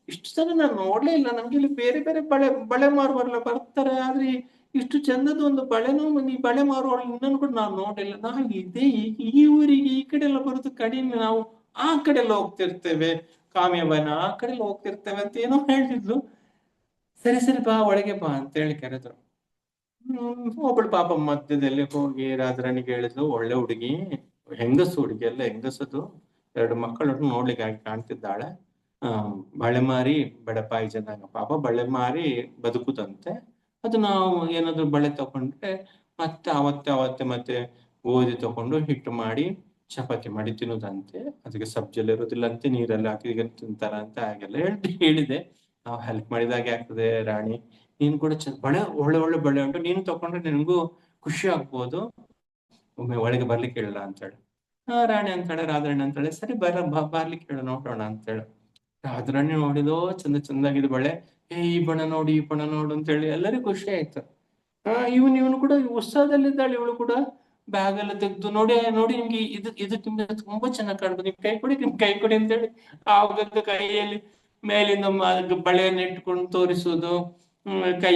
ಇಷ್ಟು ಸಲ ನಾನು ನೋಡ್ಲೇ ಇಲ್ಲ, ನಮ್ಗೆ ಇಲ್ಲಿ ಬೇರೆ ಬೇರೆ ಬಳೆ ಮಾರುವವರೆಲ್ಲ ಬರ್ತಾರೆ, ಆದ್ರೆ ಇಷ್ಟು ಚಂದದ ಒಂದು ಬಳೆನೂ ಈ ಬಳೆ ಮಾರುವವಳು ಇನ್ನೊಂದು ಕೂಡ ನಾನು ನೋಡಿಲ್ಲ. ನಾವು ಈ ಊರಿಗೆ ಈ ಕಡೆ ಎಲ್ಲ ಬರೋದು ಕಡಿಮೆ, ನಾವು ಆ ಕಡೆ ಎಲ್ಲ ಹೋಗ್ತಿರ್ತೇವೆ, ಕಾಮ್ಯವನ ಆ ಕಡೆ ಎಲ್ಲ ಹೋಗ್ತಿರ್ತೇವೆ ಅಂತ ಏನೋ ಹೇಳ್ತಿದ್ಲು. ಸರಿ ಬಾ, ಒಳಗೆ ಬಾ ಅಂತ ಹೇಳಿ ಕರೆದ್ರು. ಒಬ್ಬಳು ಪಾಪ ಮಧ್ಯದಲ್ಲಿ ಹೋಗಿ ರಾಜರಾಣಿಗೆ ಹೇಳಿದ್ಲು, ಒಳ್ಳೆ ಹುಡುಗಿ, ಹೆಂಗಸು ಹುಡುಗಿ ಎಲ್ಲ ಹೆಂಗಸದು, 2 ಮಕ್ಕಳು ನೋಡ್ಲಿಕ್ಕೆ ಕಾಣ್ತಿದ್ದಾಳೆ, ಬಳೆ ಮಾರಿ ಬಡಪಾಯಿ ಜನಾಂಗ, ಪಾಪ ಬಳೆ ಮಾರಿ ಬದುಕುದಂತೆ. ಅದು ನಾವು ಏನಾದ್ರು ಬಳೆ ತಗೊಂಡ್ರೆ ಮತ್ತೆ ಗೋಧಿ ತಗೊಂಡು ಹಿಟ್ಟು ಮಾಡಿ ಚಪಾತಿ ಮಾಡಿ ತಿನ್ನುದಂತೆ, ಅದಕ್ಕೆ ಸಬ್ಜೆಲ್ಲ ಇರೋದಿಲ್ಲ ಅಂತೆ, ನೀರೆಲ್ಲ ಹಾಕಿ ತಿಂತಾರಂತೆ. ಹಾಗೆಲ್ಲ ಹೇಳಿದೆ. ನಾವು ಹೆಲ್ಪ್ ಮಾಡಿದಾಗೆ ಆಗ್ತದೆ ರಾಣಿ, ನೀನ್ ಕೂಡ ಒಳ್ಳೆ ಬಳೆ ಉಂಟು, ನೀನು ತಕೊಂಡ್ರೆ ನಿನ್ಗೂ ಖುಷಿ ಆಗ್ಬೋದು, ಒಮ್ಮೆ ಒಳಗೆ ಬರ್ಲಿಕ್ಕೆ ಹೇಳಲ್ಲ ಅಂತೇಳಿ. ರಾಣಿ ಅಂತಾಳೆ, ರಾಧಾರಾಣಿ ಅಂತಾಳೆ, ಸರಿ ಬರ್ಲಿಕ್ಕೆ ಹೇಳು, ನೋಡೋಣ ಅಂತೇಳಿ. ರಾಧಾರಾಣಿ ನೋಡಿದೋ ಚಂದಾಗಿದೆ ಬಳೆ, ಈ ಬಣ್ಣ ನೋಡು ಅಂತೇಳಿ ಎಲ್ಲರಿಗೂ ಖುಷಿ ಆಯ್ತು. ಇವನು ಕೂಡ ಉತ್ಸಾಹದಲ್ಲಿದ್ದಾಳೆ, ಇವಳು ಕೂಡ ಬ್ಯಾಗ್ ಎಲ್ಲ ತೆಗೆದು ನೋಡಿ ನಿಮ್ಗೆ ಇದು ನಿಮ್ಗೆ ತುಂಬಾ ಚೆನ್ನಾಗಿ ಕಾಣ್ಬೋದು, ನಿಮ್ ಕೈ ಕೊಡಿ ಅಂತೇಳಿ ಆವಾಗ ಕೈಯಲ್ಲಿ ಮೇಲಿಂದ ಬಳೆಯನ್ನು ಇಟ್ಕೊಂಡು ತೋರಿಸುವುದು, ಕೈ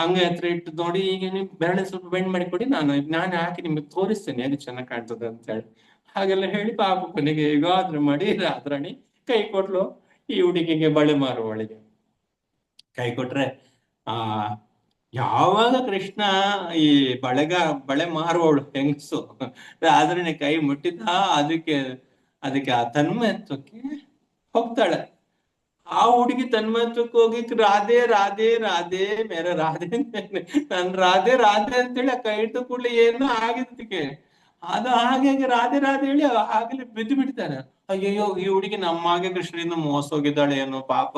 ಅಂಗೈ ಹತ್ರ ಇಟ್ಟು ನೋಡಿ, ಈಗ ನೀವು ಬೆರಳೆ ಸ್ವಲ್ಪ ಬೆಂಡ್ ಮಾಡಿ ಕೊಡಿ, ನಾನು ಹಾಕಿ ನಿಮ್ಗೆ ತೋರಿಸ್ತೇನೆ ಅದು ಚೆನ್ನಾಗಿ ಕಾಣ್ತದೆ ಅಂತ ಹೇಳಿ. ಹಾಗೆಲ್ಲ ಹೇಳಿ ಪಾಪ ಕೊನೆಗೆ ಹೇಗಾದ್ರೂ ಮಾಡಿ ರಾಧಾರಾಣಿ ಕೈ ಕೊಟ್ಲು ಈ ಹುಡುಗಿಗೆ, ಬಳೆ ಮಾರುವವಳಿಗೆ ಕೈ ಕೊಟ್ರೆ. ಯಾವಾಗ ಕೃಷ್ಣ ಈ ಬಳೆ ಮಾರುವವಳು ಹೆಂಗಸು ರಾಧಾರಾಣಿ ಕೈ ಮುಟ್ಟಿದ, ಅದಕ್ಕೆ ಆ ತನ್ಮಯತ್ವಕ್ಕೆ ಹೋಗ್ತಾಳೆ. ಆ ಹುಡುಗಿ ತನ್ಮಯತ್ವಕ್ಕೆ ಹೋಗಿ ರಾಧೆ ರಾಧೆ ರಾಧೆ ಮೇರ ರಾಧೆ ನನ್ ರಾಧೆ ಅಂತೇಳಿ ಆ ಕೈ ಇಟ್ಟ ಕೂಡಲೇ ಏನೋ ಆಗಿದ್ದಕ್ಕೆ ಅದು ಹಾಗೆ ರಾಧೆ ಹೇಳಿ ಆಗಲೇ ಬಿದ್ದು ಬಿಡ್ತಾನೆ. ಅಯ್ಯಯ್ಯೋ, ಈ ಹುಡುಗಿ ನಮ್ಮ ಹಾಗೆ ಕೃಷ್ಣನಿಂದ ಮೋಸ ಹೋಗಿದ್ದಾಳೆ ಏನೋ, ಪಾಪ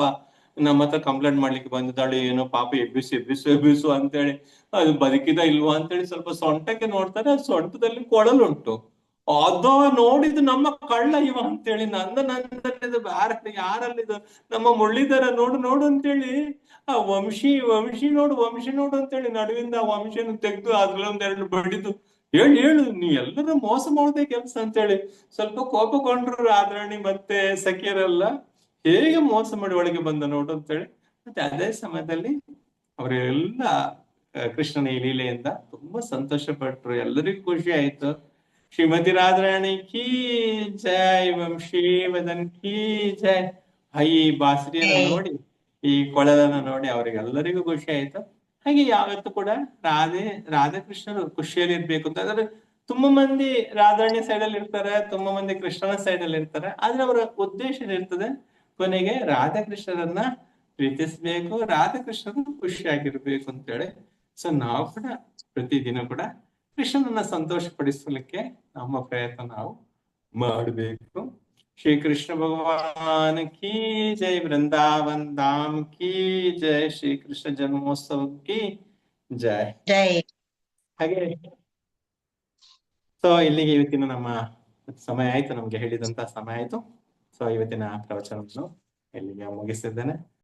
ನಮ್ಮ ಹತ್ರ ಕಂಪ್ಲೇಂಟ್ ಮಾಡ್ಲಿಕ್ಕೆ ಬಂದಿದ್ದಾಳೆ ಏನೋ, ಪಾಪ ಎಬ್ಬಿಸು ಅಂತೇಳಿ, ಅದು ಬದುಕಿದ ಇಲ್ವಾ ಅಂತೇಳಿ ಸ್ವಲ್ಪ ಸೊಂಟಕ್ಕೆ ನೋಡ್ತಾರೆ, ಆ ಸೊಂಟದಲ್ಲಿ ಕೊಳಲುಂಟು. ಅದು ನೋಡಿದ್ದು ನಮ್ಮ ಕಳ್ಳ ಇವ ಅಂತೇಳಿ, ನಂದನಂದನಿದು ಯಾರಲ್ಲಿದು ನಮ್ಮ ಮುರಳೀಧರ ನೋಡು ಅಂತೇಳಿ, ಆ ವಂಶಿ ನೋಡು ಅಂತೇಳಿ ನಡುವಿಂದ ಆ ವಂಶಿಯನ್ನು ತೆಗೆದು ಅದ್ರಲ್ಲೊಂದೆರಡು ಬಡಿದು, ಹೇಳು ನೀ ಎಲ್ಲರೂ ಮೋಸ ಮಾಡೋದೇ ಕೆಲಸ ಅಂತೇಳಿ ಸ್ವಲ್ಪ ಕೋಪಗೊಂಡ್ರು ರಾಧಾರಾಣಿ ಮತ್ತೆ ಸಖಿಯರೆಲ್ಲ. ಹೇಗೆ ಮೋಸ ಮಾಡಿ ಒಳಗೆ ಬಂದ ನೋಡು ಅಂತೇಳಿ. ಮತ್ತೆ ಅದೇ ಸಮಯದಲ್ಲಿ ಅವರೆಲ್ಲ ಕೃಷ್ಣನ ಈ ಲೀಲೆಯಿಂದ ತುಂಬಾ ಸಂತೋಷ ಪಟ್ರು, ಎಲ್ಲರಿಗೂ ಖುಷಿ ಆಯ್ತು. ಶ್ರೀಮತಿ ರಾಧಾರಾಣಿ ಕೀ ಜೈ, ವಂಶಿ ವದನ್ ಕೀ ಜೈ. ಈ ಬಾಸರಿಯನ್ನ ಜೈ. ನೋಡಿ, ಈ ಕೊಳಲನ್ನ ನೋಡಿ ಅವರಿಗೆಲ್ಲರಿಗೂ ಖುಷಿ ಆಯ್ತು. ಹಾಗೆ ಯಾವತ್ತೂ ಕೂಡ ರಾಧಾಕೃಷ್ಣರು ಖುಷಿಯಲ್ಲಿ ಇರ್ಬೇಕು ಅಂತ. ಆದ್ರೆ ತುಂಬಾ ಮಂದಿ ರಾಧಾರಾಣಿ ಸೈಡ್ ಅಲ್ಲಿ ಇರ್ತಾರೆ, ತುಂಬಾ ಮಂದಿ ಕೃಷ್ಣನ ಸೈಡ್ ಅಲ್ಲಿ ಇರ್ತಾರೆ. ಆದ್ರೆ ಅವರ ಉದ್ದೇಶ ಏನಿರ್ತದೆ, ಕೊನೆಗೆ ರಾಧಾಕೃಷ್ಣರನ್ನ ಪ್ರೀತಿಸ್ಬೇಕು, ರಾಧಾಕೃಷ್ಣರು ಖುಷಿಯಾಗಿರ್ಬೇಕು ಅಂತೇಳಿ. ಸೊ ನಾವು ಕೂಡ ಪ್ರತಿದಿನ ಕೂಡ ಕೃಷ್ಣನನ್ನ ಸಂತೋಷ ಪಡಿಸಲಿಕ್ಕೆ ನಮ್ಮ ಪ್ರಯತ್ನ ನಾವು ಮಾಡಬೇಕು. ಶ್ರೀ ಕೃಷ್ಣ ಭಗವಾನ್ ಕಿ ಜೈ, ವೃಂದಾವನ್ ಧಾಮ್ ಕಿ ಜೈ, ಶ್ರೀ ಕೃಷ್ಣ ಜನ್ಮೋತ್ಸವ ಕಿ ಜೈ. ಜೈ. ಹಾಗೆ ಸೊ ಇಲ್ಲಿಗೆ ಇವತ್ತಿನ ನಮ್ಮ ಸಮಯ ಆಯ್ತು, ನಮ್ಗೆ ಹೇಳಿದಂತ ಸಮಯ ಆಯ್ತು. ಸೊ ಇವತ್ತಿನ ಪ್ರವಚನವನ್ನು ಇಲ್ಲಿಗೆ ಮುಗಿಸಿದ್ದೇನೆ.